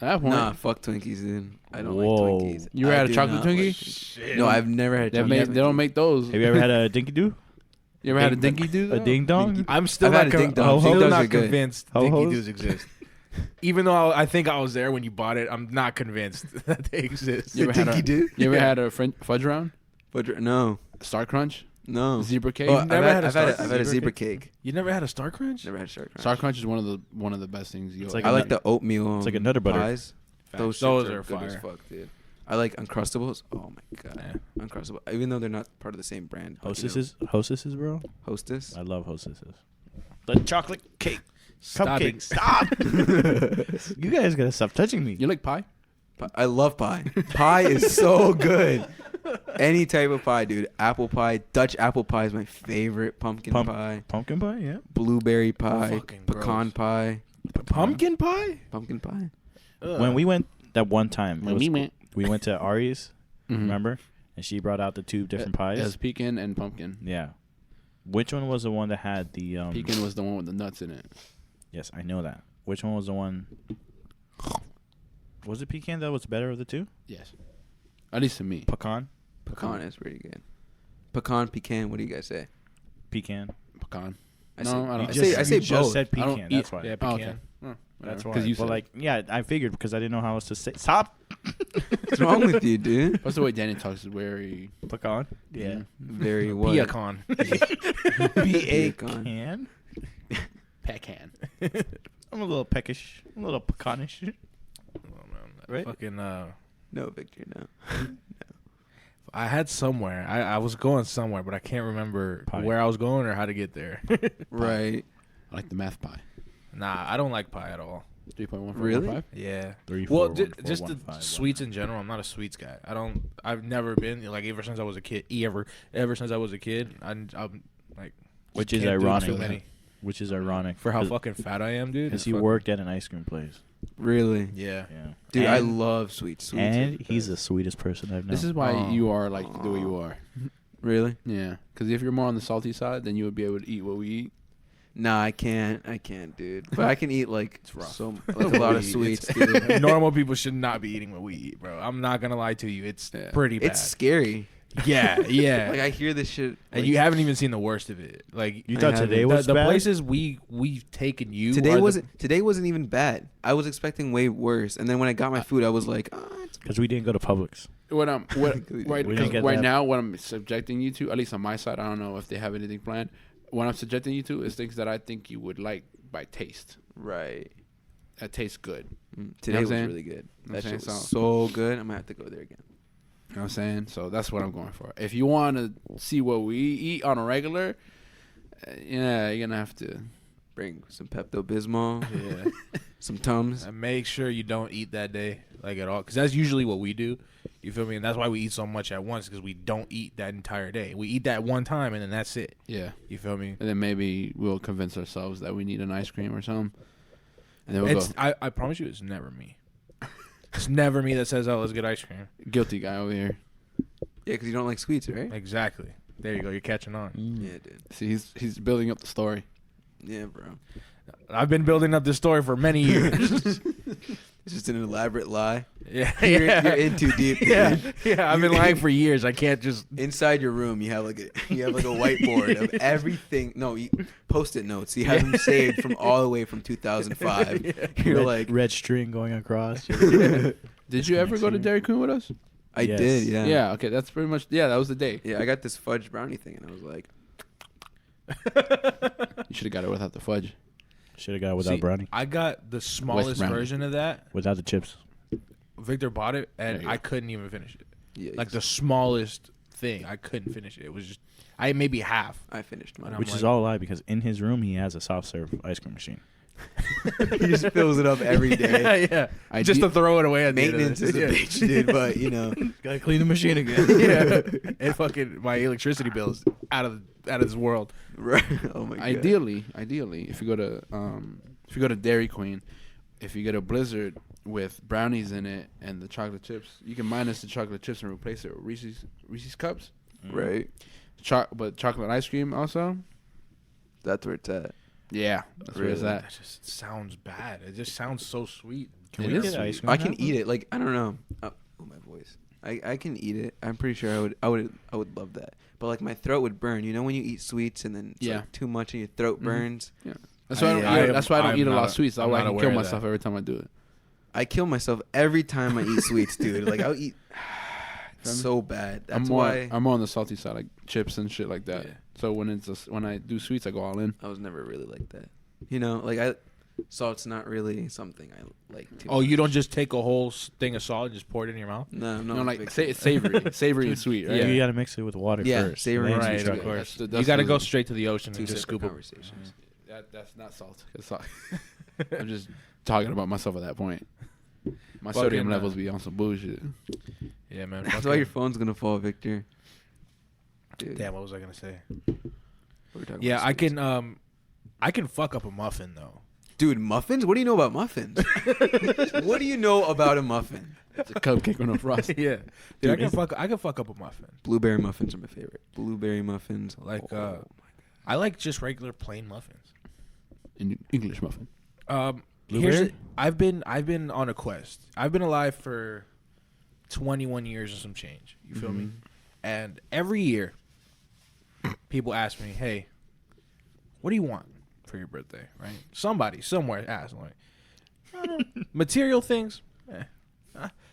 [SPEAKER 4] At that point.
[SPEAKER 2] Nah, fuck Twinkies, dude. I don't
[SPEAKER 1] Whoa.
[SPEAKER 2] like Twinkies.
[SPEAKER 4] You ever
[SPEAKER 2] I
[SPEAKER 4] had a
[SPEAKER 2] do
[SPEAKER 4] chocolate
[SPEAKER 2] not like
[SPEAKER 4] Twinkie?
[SPEAKER 2] Twinkies. No, I've never had a
[SPEAKER 4] They,
[SPEAKER 2] chocolate
[SPEAKER 4] they don't make those.
[SPEAKER 1] Have you ever had a dinky doo?
[SPEAKER 4] You ever had a dinky dude?
[SPEAKER 1] A ding dong?
[SPEAKER 3] I'm still
[SPEAKER 2] I've
[SPEAKER 3] not,
[SPEAKER 2] had a ding dong.
[SPEAKER 3] I'm
[SPEAKER 1] Ding
[SPEAKER 3] still
[SPEAKER 2] dongs
[SPEAKER 3] not
[SPEAKER 2] are good.
[SPEAKER 3] convinced
[SPEAKER 1] Ho-hos?
[SPEAKER 3] dinky doos exist. Even though I think I was there when you bought it, I'm not convinced that they exist.
[SPEAKER 4] You ever had
[SPEAKER 2] Dinky
[SPEAKER 4] a,
[SPEAKER 2] Doo?
[SPEAKER 4] you ever had a fudge round?
[SPEAKER 2] No,
[SPEAKER 4] Star Crunch?
[SPEAKER 2] no.
[SPEAKER 4] Zebra cake?
[SPEAKER 2] Oh, I've
[SPEAKER 3] never
[SPEAKER 2] had,
[SPEAKER 3] had a
[SPEAKER 2] I've had,
[SPEAKER 3] Star
[SPEAKER 2] I've had a
[SPEAKER 3] Zebra
[SPEAKER 2] zebra cake.
[SPEAKER 3] You never had a Star Crunch?
[SPEAKER 2] Never had Star Crunch.
[SPEAKER 4] Star Crunch is one of the best things.
[SPEAKER 1] It's like
[SPEAKER 2] I
[SPEAKER 1] a
[SPEAKER 2] like
[SPEAKER 1] nut-
[SPEAKER 2] the oatmeal.
[SPEAKER 1] It's like a Nutter Butter.
[SPEAKER 2] pies. Those
[SPEAKER 3] Those
[SPEAKER 2] shits
[SPEAKER 3] are
[SPEAKER 2] good as
[SPEAKER 3] fire.
[SPEAKER 2] fuck, dude. I like Uncrustables. Oh my god,
[SPEAKER 3] Yeah.
[SPEAKER 2] Uncrustable. Even though they're not part of the same brand. but, you know,
[SPEAKER 1] Hostesses, bro.
[SPEAKER 2] Hostess.
[SPEAKER 1] I love hostesses. The chocolate cake.
[SPEAKER 3] Stop
[SPEAKER 1] Cupcake.
[SPEAKER 3] it.
[SPEAKER 1] Stop. You guys gotta stop touching me.
[SPEAKER 4] You like pie?
[SPEAKER 2] I love pie. Pie is so good. Any type of pie, dude. Apple pie, Dutch apple pie is my favorite. Pumpkin
[SPEAKER 1] Pump-
[SPEAKER 2] pie,
[SPEAKER 1] Pumpkin pie, yeah.
[SPEAKER 2] blueberry pie,
[SPEAKER 3] Fucking
[SPEAKER 2] pecan
[SPEAKER 3] gross.
[SPEAKER 2] pie,
[SPEAKER 3] Pumpkin pie?
[SPEAKER 2] pumpkin pie.
[SPEAKER 1] When we went that one time,
[SPEAKER 4] When we went.
[SPEAKER 1] we went to Ari's,
[SPEAKER 4] Mhm.
[SPEAKER 1] remember? And she brought out the 2 different pies.
[SPEAKER 4] It was pecan and pumpkin.
[SPEAKER 1] Yeah. Which one was the one that had the
[SPEAKER 4] Pecan was the one with the nuts in it.
[SPEAKER 1] Yes, I know that. Which one was the one? Was it pecan that was better of the 2?
[SPEAKER 4] Yes. At least to me.
[SPEAKER 1] Pecan.
[SPEAKER 2] Pecan is pretty good. Pecan. What do you guys say?
[SPEAKER 1] Pecan.
[SPEAKER 4] Pecan.
[SPEAKER 2] I
[SPEAKER 4] No,
[SPEAKER 2] say,
[SPEAKER 4] I don't-
[SPEAKER 2] I say, I say
[SPEAKER 1] you just
[SPEAKER 2] both.
[SPEAKER 1] said
[SPEAKER 4] I don't
[SPEAKER 1] pecan.
[SPEAKER 4] eat-
[SPEAKER 1] That's why.
[SPEAKER 3] Yeah,
[SPEAKER 4] Oh,
[SPEAKER 3] pecan.
[SPEAKER 4] okay. Oh,
[SPEAKER 1] That's
[SPEAKER 4] whatever.
[SPEAKER 1] why.
[SPEAKER 4] 'Cause you
[SPEAKER 1] Well,
[SPEAKER 4] said
[SPEAKER 1] like, yeah, I figured because I didn't know how else to say. Stop.
[SPEAKER 2] What's wrong with you, dude?
[SPEAKER 4] What's the way Danny talks is very...
[SPEAKER 1] Pecan. Yeah.
[SPEAKER 2] Very what?
[SPEAKER 3] Pecan.
[SPEAKER 2] Pecan.
[SPEAKER 1] Can.
[SPEAKER 4] pecan.
[SPEAKER 1] I'm a little peckish. A little pecanish. Right?
[SPEAKER 3] Fucking,
[SPEAKER 2] No, Victor, no.
[SPEAKER 3] I had somewhere. I was going somewhere, but I can't remember
[SPEAKER 1] Pie.
[SPEAKER 3] where I was going or how to get there.
[SPEAKER 2] Right.
[SPEAKER 4] I like the math pie.
[SPEAKER 3] Nah, I don't like pie at all.
[SPEAKER 4] 3.1.
[SPEAKER 2] Really?
[SPEAKER 3] Yeah.
[SPEAKER 1] 3,
[SPEAKER 3] Well,
[SPEAKER 1] 4, 1, 4,
[SPEAKER 3] just
[SPEAKER 1] 1,
[SPEAKER 3] the
[SPEAKER 1] 5, 1.
[SPEAKER 3] sweets in general. I'm not a sweets guy. I've never been like ever since I was a kid. Ever since I was a kid. I'm like.
[SPEAKER 1] Which
[SPEAKER 3] just
[SPEAKER 1] is
[SPEAKER 3] can't do
[SPEAKER 1] ironic.
[SPEAKER 3] too many.
[SPEAKER 1] Which is ironic
[SPEAKER 3] For how fucking fat I am, dude.
[SPEAKER 1] Because
[SPEAKER 3] it's
[SPEAKER 1] he
[SPEAKER 3] fucking-
[SPEAKER 1] worked at an ice cream place.
[SPEAKER 2] Really?
[SPEAKER 3] Yeah.
[SPEAKER 1] Yeah.
[SPEAKER 2] Dude, I
[SPEAKER 1] And-
[SPEAKER 2] love sweets. Sweets
[SPEAKER 1] And
[SPEAKER 2] are
[SPEAKER 1] he's
[SPEAKER 2] the
[SPEAKER 1] the sweetest person I've known.
[SPEAKER 4] This is why
[SPEAKER 2] Oh.
[SPEAKER 4] you are like the way you are.
[SPEAKER 2] best. Really?
[SPEAKER 4] Yeah. Because if you're more on the salty side, then you would be able to eat what we eat.
[SPEAKER 2] Nah, I can't, dude. But I can eat like
[SPEAKER 3] rough.
[SPEAKER 2] so like a lot of
[SPEAKER 3] We eat.
[SPEAKER 2] sweets,
[SPEAKER 3] It's-
[SPEAKER 2] dude.
[SPEAKER 3] Normal people should not be eating what we eat, bro. I'm not gonna lie to you. It's
[SPEAKER 4] Yeah.
[SPEAKER 3] pretty bad.
[SPEAKER 2] It's scary.
[SPEAKER 3] Yeah, yeah.
[SPEAKER 2] Like I hear this shit.
[SPEAKER 3] and
[SPEAKER 2] like,
[SPEAKER 3] you haven't even seen the worst of it. Like
[SPEAKER 1] You
[SPEAKER 2] I
[SPEAKER 1] thought
[SPEAKER 2] haven't.
[SPEAKER 1] today
[SPEAKER 3] the,
[SPEAKER 1] was
[SPEAKER 3] the
[SPEAKER 1] bad?
[SPEAKER 3] places we've taken you.
[SPEAKER 2] today
[SPEAKER 3] are
[SPEAKER 2] wasn't even bad. I was expecting way worse, and then when I got my food, I was like, it's
[SPEAKER 1] Because we didn't go to Publix.
[SPEAKER 4] What I'm what
[SPEAKER 2] We
[SPEAKER 4] right,
[SPEAKER 1] didn't
[SPEAKER 4] 'cause
[SPEAKER 1] get
[SPEAKER 4] right
[SPEAKER 1] that.
[SPEAKER 4] now, what I'm subjecting you to, at least on my side, I don't know if they have anything planned. What I'm subjecting you to is things that I think you would like by taste.
[SPEAKER 2] right.
[SPEAKER 4] That tastes good.
[SPEAKER 2] Today
[SPEAKER 4] what
[SPEAKER 2] was
[SPEAKER 4] I'm saying?
[SPEAKER 2] really good.
[SPEAKER 4] I'm
[SPEAKER 2] That
[SPEAKER 4] saying
[SPEAKER 2] shit was
[SPEAKER 4] so.
[SPEAKER 2] so good. I'm gonna have to go there again.
[SPEAKER 4] You know what I'm saying? So that's what I'm going for. If you want to see what we eat on a regular, yeah, you're gonna have to.
[SPEAKER 2] Bring some Pepto Bismol,
[SPEAKER 3] Yeah.
[SPEAKER 2] some Tums.
[SPEAKER 3] And make sure you don't eat that day, like at all, because that's usually what we do. You feel me? And that's why we eat so much at once, because we don't eat that entire day. We eat that one time, and then that's it.
[SPEAKER 4] Yeah,
[SPEAKER 3] You feel me?
[SPEAKER 4] and then maybe we'll convince ourselves that we need an ice cream or something, and then we'll
[SPEAKER 3] It's,
[SPEAKER 4] go.
[SPEAKER 3] I promise you, it's never me. It's never me that says, "Oh, let's get ice cream."
[SPEAKER 4] Guilty guy over here.
[SPEAKER 2] Yeah, because you don't like sweets, right?
[SPEAKER 3] Exactly. There you go. You're catching on.
[SPEAKER 2] Yeah, dude.
[SPEAKER 4] See, he's building up the story.
[SPEAKER 2] Yeah, bro.
[SPEAKER 3] I've been building up this story for many years.
[SPEAKER 2] It's just an elaborate lie.
[SPEAKER 3] Yeah,
[SPEAKER 2] You're
[SPEAKER 3] yeah.
[SPEAKER 2] in too deep.
[SPEAKER 3] Yeah,
[SPEAKER 2] dude.
[SPEAKER 3] yeah. I've been lying for years. I can't just.
[SPEAKER 2] Inside your room, you have like a whiteboard of everything. No, Post-it notes. You have them saved from all the way from 2005. You're like,
[SPEAKER 1] red string going across.
[SPEAKER 4] Did you ever
[SPEAKER 1] next
[SPEAKER 4] go to
[SPEAKER 1] year.
[SPEAKER 4] Dairy Queen with us?
[SPEAKER 2] I
[SPEAKER 1] Yes.
[SPEAKER 2] did, yeah.
[SPEAKER 4] Yeah. Okay, that's pretty much. Yeah, that was the day.
[SPEAKER 2] Yeah, I got this fudge brownie thing, and I was like,
[SPEAKER 4] You should have got it without the fudge.
[SPEAKER 1] Should have got it without
[SPEAKER 3] See,
[SPEAKER 1] brownie.
[SPEAKER 3] I got the smallest
[SPEAKER 4] brownie.
[SPEAKER 3] version of that.
[SPEAKER 1] Without the chips.
[SPEAKER 3] Victor bought it,
[SPEAKER 4] There
[SPEAKER 3] and
[SPEAKER 4] you
[SPEAKER 3] I
[SPEAKER 4] go.
[SPEAKER 3] couldn't even finish it.
[SPEAKER 2] yeah.
[SPEAKER 3] Like the smallest thing, I couldn't finish it. It was just, I ate maybe half.
[SPEAKER 2] I finished mine.
[SPEAKER 3] I'm
[SPEAKER 1] Which is
[SPEAKER 3] like-
[SPEAKER 1] all a lie because in his room he has a soft serve ice cream machine.
[SPEAKER 2] He just fills it up every day.
[SPEAKER 3] yeah. Just to throw it away at
[SPEAKER 2] Maintenance
[SPEAKER 3] the
[SPEAKER 2] is
[SPEAKER 3] end
[SPEAKER 2] a
[SPEAKER 3] of it.
[SPEAKER 2] bitch, dude. But you know,
[SPEAKER 1] Gotta clean the machine again.
[SPEAKER 3] Yeah. And fucking my electricity bills out of this world.
[SPEAKER 2] right? Oh my god.
[SPEAKER 4] Ideally, if you go to Dairy Queen, if you get a Blizzard with brownies in it and the chocolate chips, you can minus the chocolate chips and replace it with Reese's cups.
[SPEAKER 2] Right.
[SPEAKER 4] But chocolate ice cream also.
[SPEAKER 2] That's where it's at.
[SPEAKER 4] Yeah, that's where it's
[SPEAKER 2] Really?
[SPEAKER 4] at.
[SPEAKER 3] That just sounds bad. It just sounds so sweet.
[SPEAKER 1] Can
[SPEAKER 4] It
[SPEAKER 1] we
[SPEAKER 4] is
[SPEAKER 1] get
[SPEAKER 4] sweet.
[SPEAKER 1] ice cream?
[SPEAKER 2] I can
[SPEAKER 1] now?
[SPEAKER 2] eat it. Like I don't know. Oh, my voice. I can eat it. I'm pretty sure I would love that. But like my throat would burn. You know when you eat sweets and then it's
[SPEAKER 4] Yeah.
[SPEAKER 2] like too much and your throat
[SPEAKER 4] Mhm.
[SPEAKER 2] burns.
[SPEAKER 4] That's why I don't,
[SPEAKER 3] I-
[SPEAKER 4] that's why I don't
[SPEAKER 3] I'm
[SPEAKER 4] eat a lot
[SPEAKER 3] not
[SPEAKER 4] of sweets. That
[SPEAKER 3] I'm
[SPEAKER 4] way I
[SPEAKER 3] not
[SPEAKER 4] can
[SPEAKER 3] aware
[SPEAKER 4] kill
[SPEAKER 3] of
[SPEAKER 4] myself
[SPEAKER 3] that.
[SPEAKER 4] every time I do it.
[SPEAKER 2] I kill myself every time I eat sweets, dude. Like I'll eat so bad. That's why
[SPEAKER 4] I'm more on the salty side, like chips and shit like that.
[SPEAKER 3] Yeah.
[SPEAKER 4] So when I do sweets, I go all in.
[SPEAKER 2] I was never really like that. You know, like salt's not really something I like too
[SPEAKER 3] Oh,
[SPEAKER 2] much.
[SPEAKER 3] you don't just take a whole thing of salt and just pour it in your mouth?
[SPEAKER 2] No,
[SPEAKER 4] No,
[SPEAKER 2] no.
[SPEAKER 4] like
[SPEAKER 2] big
[SPEAKER 4] say
[SPEAKER 2] fan.
[SPEAKER 4] it's savory and sweet, right?
[SPEAKER 1] Yeah. You gotta mix it with water
[SPEAKER 2] Yeah,
[SPEAKER 1] first.
[SPEAKER 2] savory
[SPEAKER 1] and then
[SPEAKER 3] Right,
[SPEAKER 1] you
[SPEAKER 3] of
[SPEAKER 1] try-
[SPEAKER 3] course.
[SPEAKER 4] That's
[SPEAKER 3] You got to
[SPEAKER 4] the-
[SPEAKER 3] go straight to the ocean
[SPEAKER 2] Two
[SPEAKER 3] and just
[SPEAKER 2] separate
[SPEAKER 3] scoop it.
[SPEAKER 2] conversations.
[SPEAKER 4] That's not salt. It's salt. I'm just talking about myself at that point. My
[SPEAKER 3] Fucking,
[SPEAKER 4] sodium levels be on some bullshit.
[SPEAKER 3] Yeah, man.
[SPEAKER 2] That's why your phone's gonna fall, Victor. Dude.
[SPEAKER 3] Damn, what was I gonna say?
[SPEAKER 2] We were talking
[SPEAKER 3] Yeah,
[SPEAKER 2] about
[SPEAKER 3] I can fuck up a muffin though.
[SPEAKER 2] Dude, muffins? What do you know about muffins? What do you know about a muffin?
[SPEAKER 4] It's a cupcake with no frosting.
[SPEAKER 3] Yeah, dude, I can fuck up a muffin.
[SPEAKER 2] Blueberry muffins are my favorite. Blueberry muffins.
[SPEAKER 3] Like,
[SPEAKER 2] oh.
[SPEAKER 3] I like just regular plain muffins.
[SPEAKER 4] In English muffin.
[SPEAKER 3] I've been on a quest. I've been alive for 21 years and some change. You feel me? And every year, people ask me, "Hey, what do you want for your birthday?" Right? Somebody somewhere asks, like, material things.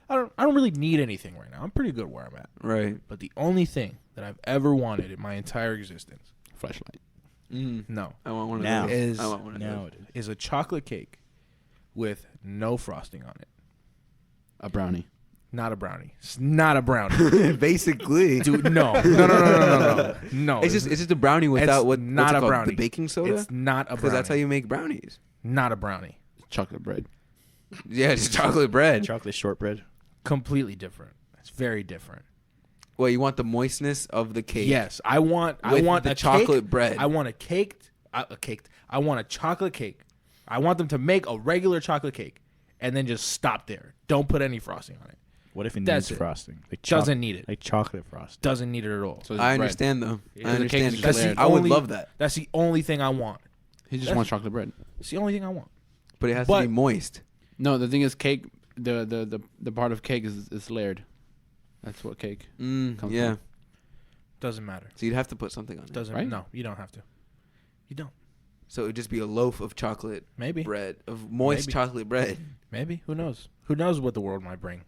[SPEAKER 3] I don't really need anything right now. I'm pretty good where I'm at.
[SPEAKER 2] Right.
[SPEAKER 3] But the only thing that I've ever wanted in my entire existence,
[SPEAKER 4] Flashlight.
[SPEAKER 3] no,
[SPEAKER 2] I want one of
[SPEAKER 1] Now.
[SPEAKER 2] those. I want one of
[SPEAKER 1] Now
[SPEAKER 2] those.
[SPEAKER 1] it is.
[SPEAKER 3] is a chocolate cake with no frosting on it.
[SPEAKER 4] A brownie.
[SPEAKER 3] Not a brownie. It's not a brownie.
[SPEAKER 2] Basically.
[SPEAKER 3] Dude, no.
[SPEAKER 2] It's just a brownie without
[SPEAKER 3] It's not
[SPEAKER 2] what's it
[SPEAKER 3] a
[SPEAKER 2] called?
[SPEAKER 3] brownie.
[SPEAKER 2] The baking soda?
[SPEAKER 3] It's not a brownie.
[SPEAKER 2] Because that's how you make brownies.
[SPEAKER 3] Not a brownie.
[SPEAKER 4] Chocolate bread.
[SPEAKER 2] Yeah, just chocolate bread.
[SPEAKER 1] Chocolate shortbread.
[SPEAKER 3] Completely different. It's very different.
[SPEAKER 2] Well, you want the moistness of the cake.
[SPEAKER 3] Yes, I want
[SPEAKER 2] the
[SPEAKER 3] a
[SPEAKER 2] chocolate
[SPEAKER 3] cake.
[SPEAKER 2] bread.
[SPEAKER 3] I want I want a chocolate cake. I want them to make a regular chocolate cake and then just stop there. Don't put any frosting on it.
[SPEAKER 1] What if it
[SPEAKER 3] That's
[SPEAKER 1] needs
[SPEAKER 3] it.
[SPEAKER 1] frosting? Like
[SPEAKER 3] Doesn't need it.
[SPEAKER 1] Like chocolate frosting.
[SPEAKER 3] Doesn't need it at all.
[SPEAKER 4] So it's
[SPEAKER 2] I
[SPEAKER 4] bread.
[SPEAKER 2] understand, though.
[SPEAKER 3] Yeah.
[SPEAKER 2] I
[SPEAKER 3] The
[SPEAKER 4] cake
[SPEAKER 2] understand.
[SPEAKER 4] is
[SPEAKER 2] That's
[SPEAKER 3] layered.
[SPEAKER 2] I would
[SPEAKER 3] Only-
[SPEAKER 2] love that.
[SPEAKER 3] That's the only thing I want.
[SPEAKER 4] He just
[SPEAKER 3] That's-
[SPEAKER 4] wants chocolate bread.
[SPEAKER 3] It's the only thing I want.
[SPEAKER 2] But it has
[SPEAKER 3] But-
[SPEAKER 2] to be moist.
[SPEAKER 4] No, the thing is, cake. The part of cake is layered. That's what cake. Comes
[SPEAKER 2] Yeah.
[SPEAKER 4] from.
[SPEAKER 3] Doesn't matter.
[SPEAKER 2] So you'd have to put something on it.
[SPEAKER 3] Doesn't
[SPEAKER 4] Right?
[SPEAKER 3] No, you don't have to. You don't.
[SPEAKER 2] So it would just be a loaf of chocolate
[SPEAKER 3] Maybe.
[SPEAKER 2] bread, of moist
[SPEAKER 3] Maybe.
[SPEAKER 2] chocolate bread.
[SPEAKER 3] Maybe. Who knows? Who knows what the world might bring?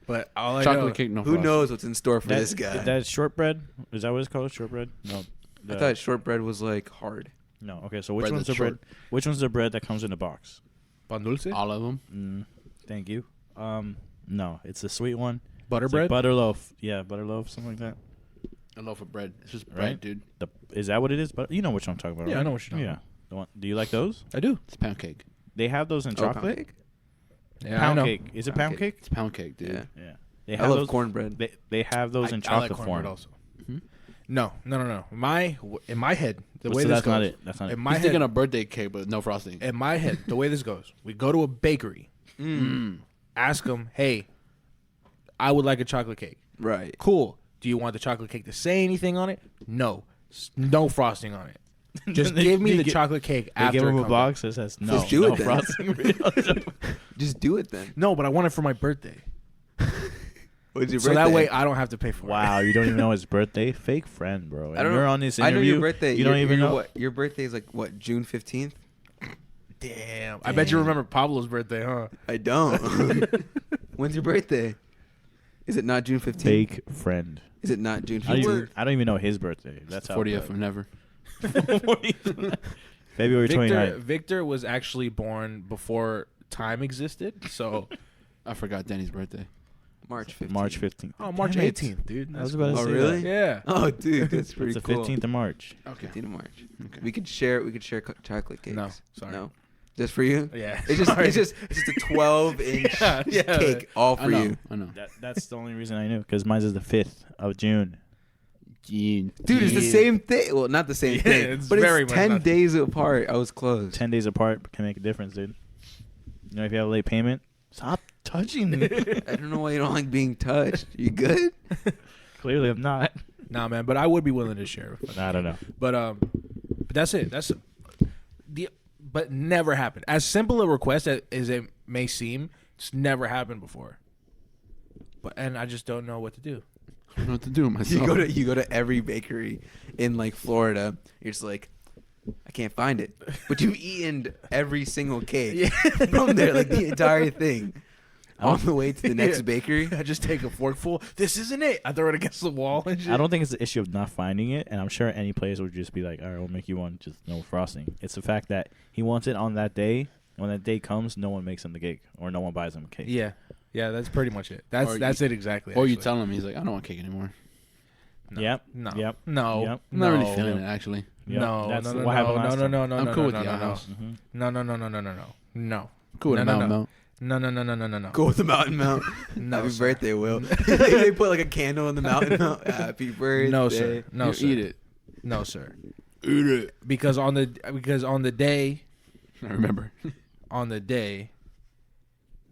[SPEAKER 3] But all I
[SPEAKER 4] Chocolate
[SPEAKER 3] know,
[SPEAKER 4] cake, no
[SPEAKER 2] Who
[SPEAKER 4] frosting.
[SPEAKER 2] knows what's in store for this guy?
[SPEAKER 1] That shortbread? Is that what it's called? Shortbread? No.
[SPEAKER 2] I thought shortbread was like hard.
[SPEAKER 1] No. Okay. So which
[SPEAKER 4] Bread
[SPEAKER 1] one's the
[SPEAKER 4] that's
[SPEAKER 1] bread?
[SPEAKER 4] short.
[SPEAKER 1] Which one's the bread that comes in a box?
[SPEAKER 3] pan dulce,
[SPEAKER 4] All of them.
[SPEAKER 1] Thank you. No, it's the sweet one.
[SPEAKER 3] butter
[SPEAKER 1] It's like
[SPEAKER 3] bread.
[SPEAKER 1] butter loaf. Yeah, butter loaf, something like that.
[SPEAKER 4] A loaf of bread. It's just bread,
[SPEAKER 1] Right?
[SPEAKER 4] dude.
[SPEAKER 1] Is that what it is? But you know what I'm talking about.
[SPEAKER 3] Yeah,
[SPEAKER 1] right?
[SPEAKER 3] I know what you're talking
[SPEAKER 1] Yeah.
[SPEAKER 3] about.
[SPEAKER 1] The one, do you like those?
[SPEAKER 3] I do.
[SPEAKER 4] It's pound cake.
[SPEAKER 1] They have those in
[SPEAKER 2] Oh, pound
[SPEAKER 1] chocolate.
[SPEAKER 2] cake?
[SPEAKER 3] Yeah, I
[SPEAKER 1] Pound
[SPEAKER 3] know.
[SPEAKER 1] cake. Is it
[SPEAKER 2] Pound
[SPEAKER 1] pound
[SPEAKER 2] cake.
[SPEAKER 1] cake?
[SPEAKER 4] It's pound cake, dude.
[SPEAKER 2] Yeah.
[SPEAKER 1] Yeah. They
[SPEAKER 2] I
[SPEAKER 1] have
[SPEAKER 2] love
[SPEAKER 1] those.
[SPEAKER 2] cornbread.
[SPEAKER 1] They have those in
[SPEAKER 3] I like
[SPEAKER 1] chocolate
[SPEAKER 3] cornbread
[SPEAKER 1] form.
[SPEAKER 3] also.
[SPEAKER 4] Hmm?
[SPEAKER 3] No. In my head, the way
[SPEAKER 1] So
[SPEAKER 3] this
[SPEAKER 1] that's not
[SPEAKER 3] goes.
[SPEAKER 1] it. That's not
[SPEAKER 3] In
[SPEAKER 1] it.
[SPEAKER 3] my
[SPEAKER 4] He's
[SPEAKER 3] head,
[SPEAKER 4] thinking a birthday cake, but no frosting.
[SPEAKER 3] in my head, the way this goes, we go to a bakery, ask them, "Hey, I would like a chocolate cake."
[SPEAKER 2] Right.
[SPEAKER 3] Cool. Do you want the chocolate cake to say anything on it? No. No frosting on it. Just give me
[SPEAKER 1] They
[SPEAKER 3] the
[SPEAKER 1] gi-
[SPEAKER 3] chocolate cake
[SPEAKER 1] They
[SPEAKER 3] after
[SPEAKER 1] give
[SPEAKER 3] it
[SPEAKER 1] him a
[SPEAKER 3] comes
[SPEAKER 1] box that says no.
[SPEAKER 2] Just do
[SPEAKER 1] no
[SPEAKER 2] it then.
[SPEAKER 1] frosting.
[SPEAKER 2] Just do it then.
[SPEAKER 3] No, but I want it for my birthday.
[SPEAKER 2] What's your
[SPEAKER 3] So
[SPEAKER 2] birthday?
[SPEAKER 3] that way I don't have to pay for
[SPEAKER 1] Wow, you don't even know his birthday? Fake friend, bro. And
[SPEAKER 2] I don't
[SPEAKER 1] you're
[SPEAKER 2] know.
[SPEAKER 1] on this
[SPEAKER 2] I know
[SPEAKER 1] interview.
[SPEAKER 2] your birthday.
[SPEAKER 1] You don't even know.
[SPEAKER 2] What, your birthday is like what? June 15th.
[SPEAKER 3] it. Damn. I bet you remember Pablo's birthday, huh?
[SPEAKER 2] I don't. When's your birthday? Is it not June 15th?
[SPEAKER 1] Fake friend.
[SPEAKER 2] Is it not June
[SPEAKER 1] I don't,
[SPEAKER 2] 15th?
[SPEAKER 1] even, I don't even know his birthday. That's how.
[SPEAKER 4] 40th of never.
[SPEAKER 1] February 29th.
[SPEAKER 3] Victor was actually born before time existed. So,
[SPEAKER 4] I forgot Danny's birthday.
[SPEAKER 2] March 15th.
[SPEAKER 1] March 15th.
[SPEAKER 3] oh, March
[SPEAKER 1] Damn it.
[SPEAKER 3] 18th, dude.
[SPEAKER 1] I was
[SPEAKER 3] That's
[SPEAKER 1] about to
[SPEAKER 2] Oh,
[SPEAKER 1] say
[SPEAKER 2] really?
[SPEAKER 1] that.
[SPEAKER 3] Yeah.
[SPEAKER 2] Oh, dude, that's pretty
[SPEAKER 1] It's the
[SPEAKER 2] cool.
[SPEAKER 1] 15th of March.
[SPEAKER 4] Okay.
[SPEAKER 2] 15th of March.
[SPEAKER 4] Okay.
[SPEAKER 2] We could share. Chocolate cakes.
[SPEAKER 3] No, sorry.
[SPEAKER 2] No. Just for you.
[SPEAKER 3] Yeah.
[SPEAKER 2] It's just.
[SPEAKER 3] Sorry.
[SPEAKER 2] It's just a 12-inch
[SPEAKER 3] Yeah.
[SPEAKER 2] cake, all for
[SPEAKER 4] I know.
[SPEAKER 2] you.
[SPEAKER 4] I know.
[SPEAKER 1] That's the only reason I knew, because mine is the 5th of June.
[SPEAKER 4] Gene.
[SPEAKER 2] Dude, it's the same thing. Well, not the same
[SPEAKER 3] Yeah,
[SPEAKER 2] thing,
[SPEAKER 3] it's
[SPEAKER 2] but
[SPEAKER 3] very
[SPEAKER 2] it's
[SPEAKER 3] much
[SPEAKER 2] 10
[SPEAKER 3] not-
[SPEAKER 2] days apart. I was close.
[SPEAKER 1] 10 days apart can make a difference, dude. You know, if you have a late payment, stop touching me.
[SPEAKER 2] I don't know why you don't like being touched. You good?
[SPEAKER 1] Clearly, I'm not.
[SPEAKER 3] Nah, man, but I would be willing to share.
[SPEAKER 1] I don't know.
[SPEAKER 3] But that's it. That's the. But never happened. As simple a request as it may seem, it's never happened before. And I just don't know what to do.
[SPEAKER 4] I don't know what to do with myself.
[SPEAKER 2] You go to every bakery in like Florida. You're just like, I can't find it. But you've eaten every single cake from there, like the entire thing. On the way to the next
[SPEAKER 3] Yeah.
[SPEAKER 2] bakery.
[SPEAKER 3] I just take a forkful. This isn't it. I throw it against the wall and shit.
[SPEAKER 1] I don't think it's the issue of not finding it, and I'm sure any place would just be like, all right, we'll make you one, just no frosting. It's the fact that he wants it on that day. When that day comes, no one makes him the cake, or no one buys him a cake.
[SPEAKER 3] Yeah. Yeah, that's pretty much it. That's it exactly.
[SPEAKER 4] Or you
[SPEAKER 3] actually.
[SPEAKER 4] tell him, he's like, I don't want cake anymore.
[SPEAKER 3] No.
[SPEAKER 1] Yep.
[SPEAKER 3] No.
[SPEAKER 1] Yep.
[SPEAKER 3] No.
[SPEAKER 1] Yep.
[SPEAKER 4] I'm not really
[SPEAKER 3] No.
[SPEAKER 4] feeling it, actually.
[SPEAKER 1] Yep.
[SPEAKER 3] No,
[SPEAKER 1] That's
[SPEAKER 3] no,
[SPEAKER 1] what happened last
[SPEAKER 3] no,
[SPEAKER 1] time.
[SPEAKER 3] no, no,
[SPEAKER 4] I'm
[SPEAKER 3] no,
[SPEAKER 4] cool
[SPEAKER 3] no,
[SPEAKER 4] with
[SPEAKER 3] no,
[SPEAKER 4] the
[SPEAKER 3] no,
[SPEAKER 4] house.
[SPEAKER 1] Mhm.
[SPEAKER 3] no, no, no, no, no, no, no, no.
[SPEAKER 4] Cool with
[SPEAKER 3] No,
[SPEAKER 4] a
[SPEAKER 3] no,
[SPEAKER 4] mountain
[SPEAKER 3] no.
[SPEAKER 4] melt.
[SPEAKER 3] No.
[SPEAKER 2] Go with the Mountain Mount.
[SPEAKER 3] No,
[SPEAKER 2] Happy
[SPEAKER 3] sir.
[SPEAKER 2] birthday, Will. They put like a candle in the Mountain Mount. Happy birthday.
[SPEAKER 3] No, sir. No,
[SPEAKER 4] You
[SPEAKER 3] sir.
[SPEAKER 4] eat it.
[SPEAKER 3] No, sir.
[SPEAKER 4] Eat it.
[SPEAKER 3] Because on the day,
[SPEAKER 4] I remember.
[SPEAKER 3] on the day,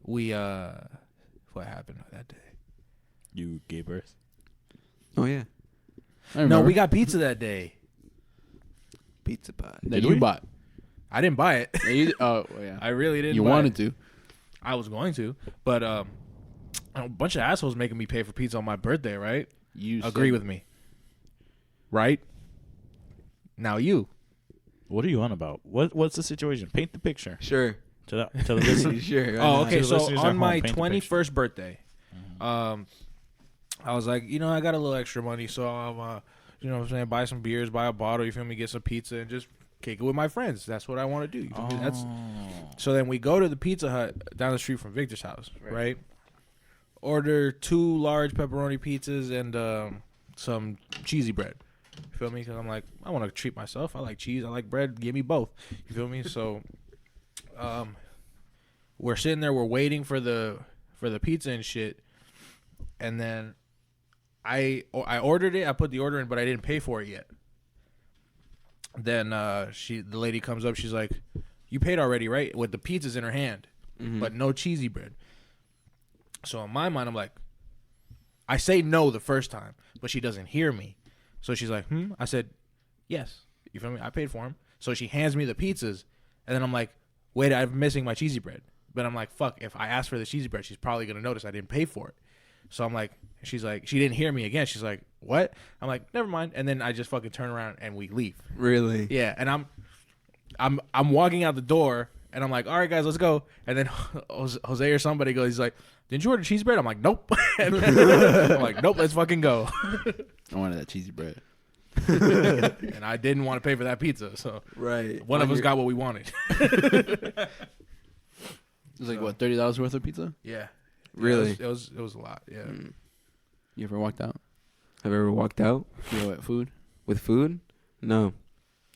[SPEAKER 3] we what happened that day?
[SPEAKER 1] You gave birth.
[SPEAKER 2] Oh yeah,
[SPEAKER 4] I
[SPEAKER 3] No,
[SPEAKER 4] remember.
[SPEAKER 3] we got pizza that day.
[SPEAKER 2] pizza pie.
[SPEAKER 4] that
[SPEAKER 1] Did
[SPEAKER 4] you
[SPEAKER 1] we?
[SPEAKER 4] bought.
[SPEAKER 3] I didn't buy it.
[SPEAKER 4] That you, oh yeah.
[SPEAKER 3] I really didn't.
[SPEAKER 4] You
[SPEAKER 3] buy
[SPEAKER 4] wanted
[SPEAKER 3] it.
[SPEAKER 4] to.
[SPEAKER 3] I was going to, but a bunch of assholes making me pay for pizza on my birthday. Right?
[SPEAKER 4] You
[SPEAKER 3] Agree
[SPEAKER 4] said-
[SPEAKER 3] with me. Right? Now you.
[SPEAKER 1] What are you on about? What's the situation? Paint the picture
[SPEAKER 2] Sure.
[SPEAKER 1] to the listeners.
[SPEAKER 2] Sure.
[SPEAKER 3] Oh, okay.
[SPEAKER 1] To the
[SPEAKER 3] So
[SPEAKER 1] listeners at
[SPEAKER 3] on
[SPEAKER 1] home,
[SPEAKER 3] my
[SPEAKER 1] paint the picture.
[SPEAKER 3] 21st birthday, I was like, I got a little extra money, so I'm, you know what I'm saying, buy some beers, buy a bottle, you feel me, get some pizza, and just kick it with my friends. That's what I want to do. You feel me? So then we go to the Pizza Hut down the street from Victor's house, right? Order 2 large pepperoni pizzas and some cheesy bread. You feel me? Because I'm like, I want to treat myself. I like cheese. I like bread. Give me both. You feel me? So, we're sitting there. We're waiting for the pizza and shit. And then I ordered it. I put the order in, but I didn't pay for it yet. Then the lady comes up. She's like, "You paid already, right?" With the pizzas in her hand, but no cheesy bread. So in my mind, I'm like, I say no the first time, but she doesn't hear me. So she's like, I said, yes. You feel me? I paid for them. So she hands me the pizzas, and then I'm like, wait, I'm missing my cheesy bread. But I'm like, fuck, if I ask for the cheesy bread, she's probably going to notice I didn't pay for it. So I'm like, she's like, she didn't hear me again. She's like, what? I'm like, never mind. And then I just fucking turn around and we leave.
[SPEAKER 2] Really?
[SPEAKER 3] Yeah, and I'm walking out the door, and I'm like, all right, guys, let's go. And then Jose or somebody goes, he's like, didn't you order cheese bread? I'm like, nope. And then, I'm like, nope, let's fucking go.
[SPEAKER 4] I wanted that cheesy bread.
[SPEAKER 3] And I didn't want to pay for that pizza, so
[SPEAKER 2] Right.
[SPEAKER 3] one of us got what we wanted.
[SPEAKER 4] It was like what, $30 worth of pizza?
[SPEAKER 3] Yeah,
[SPEAKER 2] Really?
[SPEAKER 3] It was a lot. Yeah.
[SPEAKER 4] You ever walked out?
[SPEAKER 2] Have you ever walked out
[SPEAKER 4] You know what, food?
[SPEAKER 2] with food? No.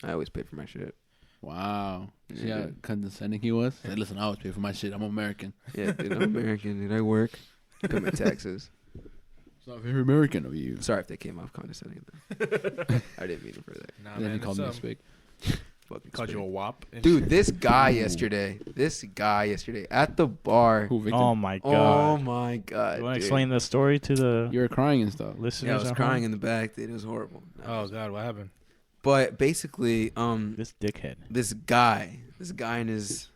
[SPEAKER 2] I always pay for my shit.
[SPEAKER 4] Wow. See
[SPEAKER 2] Yeah,
[SPEAKER 4] how
[SPEAKER 2] dude.
[SPEAKER 4] condescending he was? Hey, listen, I always pay for my shit. I'm American.
[SPEAKER 2] Yeah, dude. I'm American, dude. I work. Pay my taxes.
[SPEAKER 4] It's not very American of you.
[SPEAKER 2] Sorry if they came off condescending. Though. I didn't mean it for that.
[SPEAKER 3] Nah,
[SPEAKER 4] And then he
[SPEAKER 3] man,
[SPEAKER 4] called me a
[SPEAKER 3] it's,
[SPEAKER 4] spig.
[SPEAKER 2] Fucking
[SPEAKER 3] called you a
[SPEAKER 2] spit.
[SPEAKER 3] wop. and
[SPEAKER 2] Dude,
[SPEAKER 3] shit.
[SPEAKER 2] this guy yesterday at the bar.
[SPEAKER 4] Who, Victor?
[SPEAKER 1] Oh my
[SPEAKER 2] Oh
[SPEAKER 1] god!
[SPEAKER 2] my god.
[SPEAKER 1] You want to
[SPEAKER 2] dude.
[SPEAKER 1] explain the story to the
[SPEAKER 4] You were crying and stuff.
[SPEAKER 1] listeners?
[SPEAKER 2] Yeah, I was
[SPEAKER 1] at
[SPEAKER 2] crying
[SPEAKER 1] home?
[SPEAKER 2] in the back, dude. It was horrible.
[SPEAKER 3] Oh god, what happened?
[SPEAKER 2] But basically,
[SPEAKER 1] This dickhead.
[SPEAKER 2] this guy and his,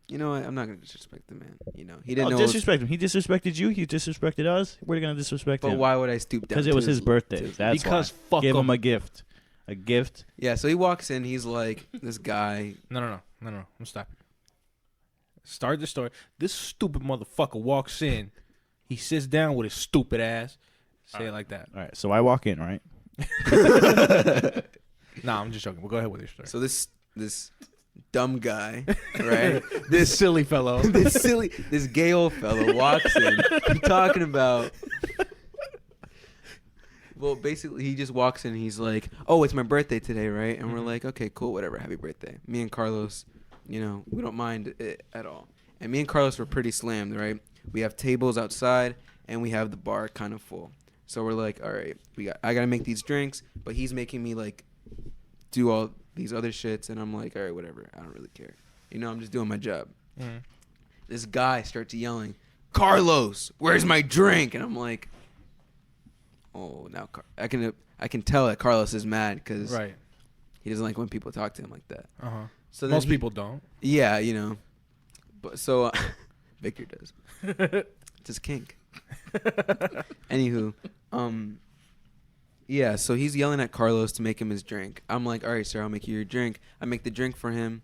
[SPEAKER 2] you know what? I'm not gonna disrespect the man. You know, he didn't know.
[SPEAKER 1] Disrespect him. He disrespected you. He disrespected us. We're gonna disrespect
[SPEAKER 2] But
[SPEAKER 1] him.
[SPEAKER 2] why would I stoop down?
[SPEAKER 1] Because it
[SPEAKER 2] to
[SPEAKER 1] was his birthday.
[SPEAKER 2] to his-
[SPEAKER 1] That's
[SPEAKER 3] Because
[SPEAKER 1] why.
[SPEAKER 3] fuck
[SPEAKER 1] Give him
[SPEAKER 3] him.
[SPEAKER 1] a gift. A gift.
[SPEAKER 2] Yeah. So he walks in. He's like, this guy.
[SPEAKER 3] No. I'm stopping. Start the story. This stupid motherfucker walks in. He sits down with his stupid ass. Say it like that.
[SPEAKER 1] All right. So I walk in. Right.
[SPEAKER 3] Nah, I'm just joking. But go ahead with your story.
[SPEAKER 2] So this dumb guy, right?
[SPEAKER 3] This silly fellow.
[SPEAKER 2] this gay old fellow walks in. Talking about. Well, basically, he just walks in. He's like, "Oh, it's my birthday today, right?" And we're like, "Okay, cool, whatever. Happy birthday." Me and Carlos, you know, we don't mind it at all. And me and Carlos were pretty slammed, right? We have tables outside, and we have the bar kind of full. So we're like, "All right, I gotta make these drinks," but he's making me like do all these other shits, and I'm like, "All right, whatever. I don't really care. You know, I'm just doing my job."
[SPEAKER 3] Mhm.
[SPEAKER 2] This guy starts yelling, "Carlos, where's my drink?" And I'm like, oh, now I can tell that Carlos is mad because
[SPEAKER 3] Right.
[SPEAKER 2] he doesn't like when people talk to him like that.
[SPEAKER 3] Uh-huh.
[SPEAKER 2] So then
[SPEAKER 3] Most people don't.
[SPEAKER 2] yeah, you know, but so Victor does. It's his kink. Anywho, yeah. So he's yelling at Carlos to make him his drink. I'm like, all right, sir, I'll make you your drink. I make the drink for him,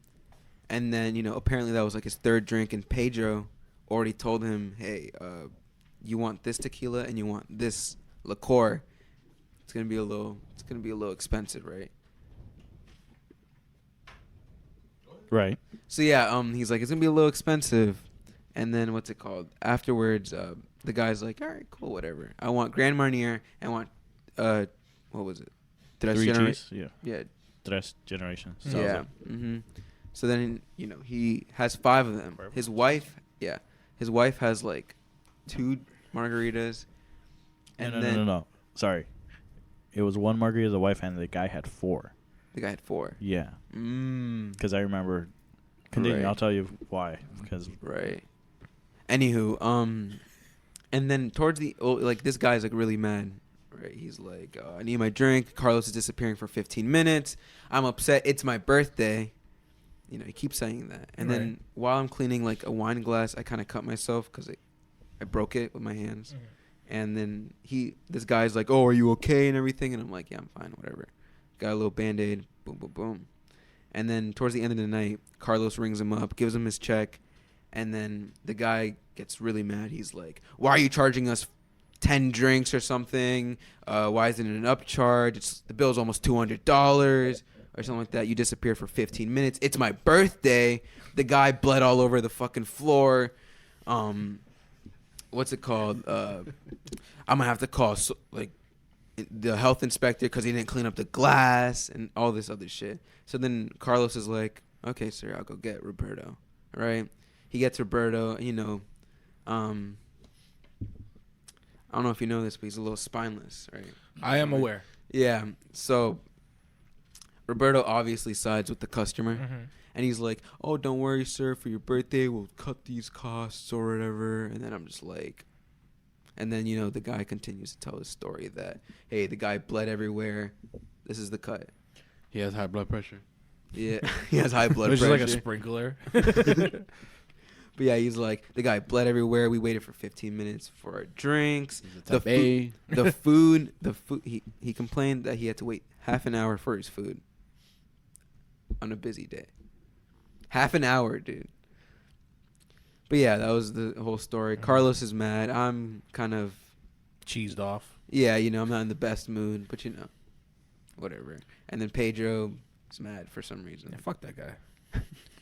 [SPEAKER 2] and then apparently that was like his third drink, and Pedro already told him, hey, you want this tequila and you want this liqueur. It's gonna be a little expensive, right?
[SPEAKER 1] Right.
[SPEAKER 2] So yeah, he's like, it's gonna be a little expensive, and then what's it called? Afterwards, the guy's like, all right, cool, whatever. I want Grand Marnier. I want, what was it? Tres
[SPEAKER 1] 3
[SPEAKER 2] Genera-
[SPEAKER 1] Gs. Yeah.
[SPEAKER 2] Yeah,
[SPEAKER 1] Tres generations.
[SPEAKER 2] yeah. So then he has 5 of them.
[SPEAKER 1] Perfect.
[SPEAKER 2] His wife Yeah, his wife has like 2 margaritas, and then
[SPEAKER 1] No. Sorry. It was 1 margarita the wife had, and the guy had 4.
[SPEAKER 2] the guy had 4.
[SPEAKER 1] Yeah.
[SPEAKER 2] Because
[SPEAKER 1] Because I remember. Continue.
[SPEAKER 2] Right.
[SPEAKER 1] I'll tell you why. Because
[SPEAKER 2] right. Anywho, and then towards the like this guy's like really mad. Right, he's like, I need my drink. Carlos is disappearing for 15 minutes. I'm upset. It's my birthday. You know, he keeps saying that. And then while I'm cleaning like a wine glass, I kind of cut myself because I broke it with my hands.
[SPEAKER 3] Mm-hmm.
[SPEAKER 2] And then this guy's like, oh, are you okay and everything? And I'm like, yeah, I'm fine, whatever. Got a little Band-Aid, boom, boom, boom. And then towards the end of the night, Carlos rings him up, gives him his check. And then the guy gets really mad. He's like, why are you charging us 10 drinks or something? Why isn't it an upcharge? The bill's almost $200 or something like that. You disappeared for 15 minutes. It's my birthday. The guy bled all over the fucking floor. What's it called? I'm gonna have to call the health inspector because he didn't clean up the glass and all this other shit. So then Carlos is like, okay, sir, I'll go get Roberto. All right. He gets Roberto, you know, I don't know if you know this, but he's a little spineless, right?
[SPEAKER 3] I am aware.
[SPEAKER 2] Yeah. So Roberto obviously sides with the customer.
[SPEAKER 3] Mm-hmm.
[SPEAKER 2] And he's like, oh, don't worry, sir. For your birthday, we'll cut these costs or whatever. And then I'm just like... And then, you know, the guy continues to tell his story that, hey, the guy bled everywhere. This is the cut.
[SPEAKER 4] He has high blood pressure.
[SPEAKER 2] Yeah. He has high blood
[SPEAKER 3] Which
[SPEAKER 2] pressure.
[SPEAKER 3] is like a sprinkler.
[SPEAKER 2] But yeah, he's like, the guy bled everywhere. We waited for 15 minutes for our drinks.
[SPEAKER 4] The
[SPEAKER 2] food, he complained that he had to wait half an hour for his food on a busy day. Half an hour, dude. But yeah, that was the whole story. Carlos is mad. I'm kind of
[SPEAKER 3] Cheesed off.
[SPEAKER 2] yeah, you know, I'm not in the best mood, but you know, whatever. And then Pedro is mad for some reason.
[SPEAKER 3] Yeah, fuck that guy.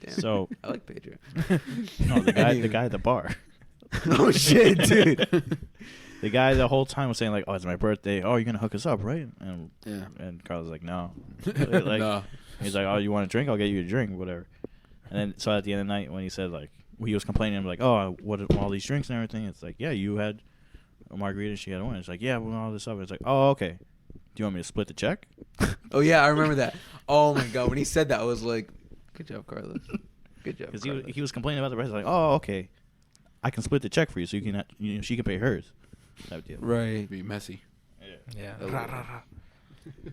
[SPEAKER 2] Damn.
[SPEAKER 1] So
[SPEAKER 2] I like Pedro.
[SPEAKER 1] no, the guy at the bar.
[SPEAKER 2] Oh shit, dude.
[SPEAKER 1] The guy the whole time was saying like, "Oh, it's my birthday. Oh, you're gonna hook us up, right?"
[SPEAKER 4] Yeah.
[SPEAKER 1] And Carlos was like, "No."
[SPEAKER 4] No.
[SPEAKER 1] He's like, "Oh, you want a drink? I'll get you a drink, whatever." And then so at the end of the night when he said like he was complaining, I'm like, "Oh, what all these drinks and everything?" It's like, "Yeah, you had a margarita, she had one." It's like, "Yeah, we all this up." It's like, "Oh, okay. Do you want me to split the check?"
[SPEAKER 2] Oh yeah, I remember that. Oh my god, when he said that, I was like, "Good job, Carlos. Good job."
[SPEAKER 1] Because
[SPEAKER 2] Carlos.
[SPEAKER 1] he was complaining about the price. Like, "Oh, okay, I can split the check for you, so you can she can pay hers." Type deal.
[SPEAKER 2] Right.
[SPEAKER 4] Be messy.
[SPEAKER 3] Yeah.
[SPEAKER 2] Oh, yeah.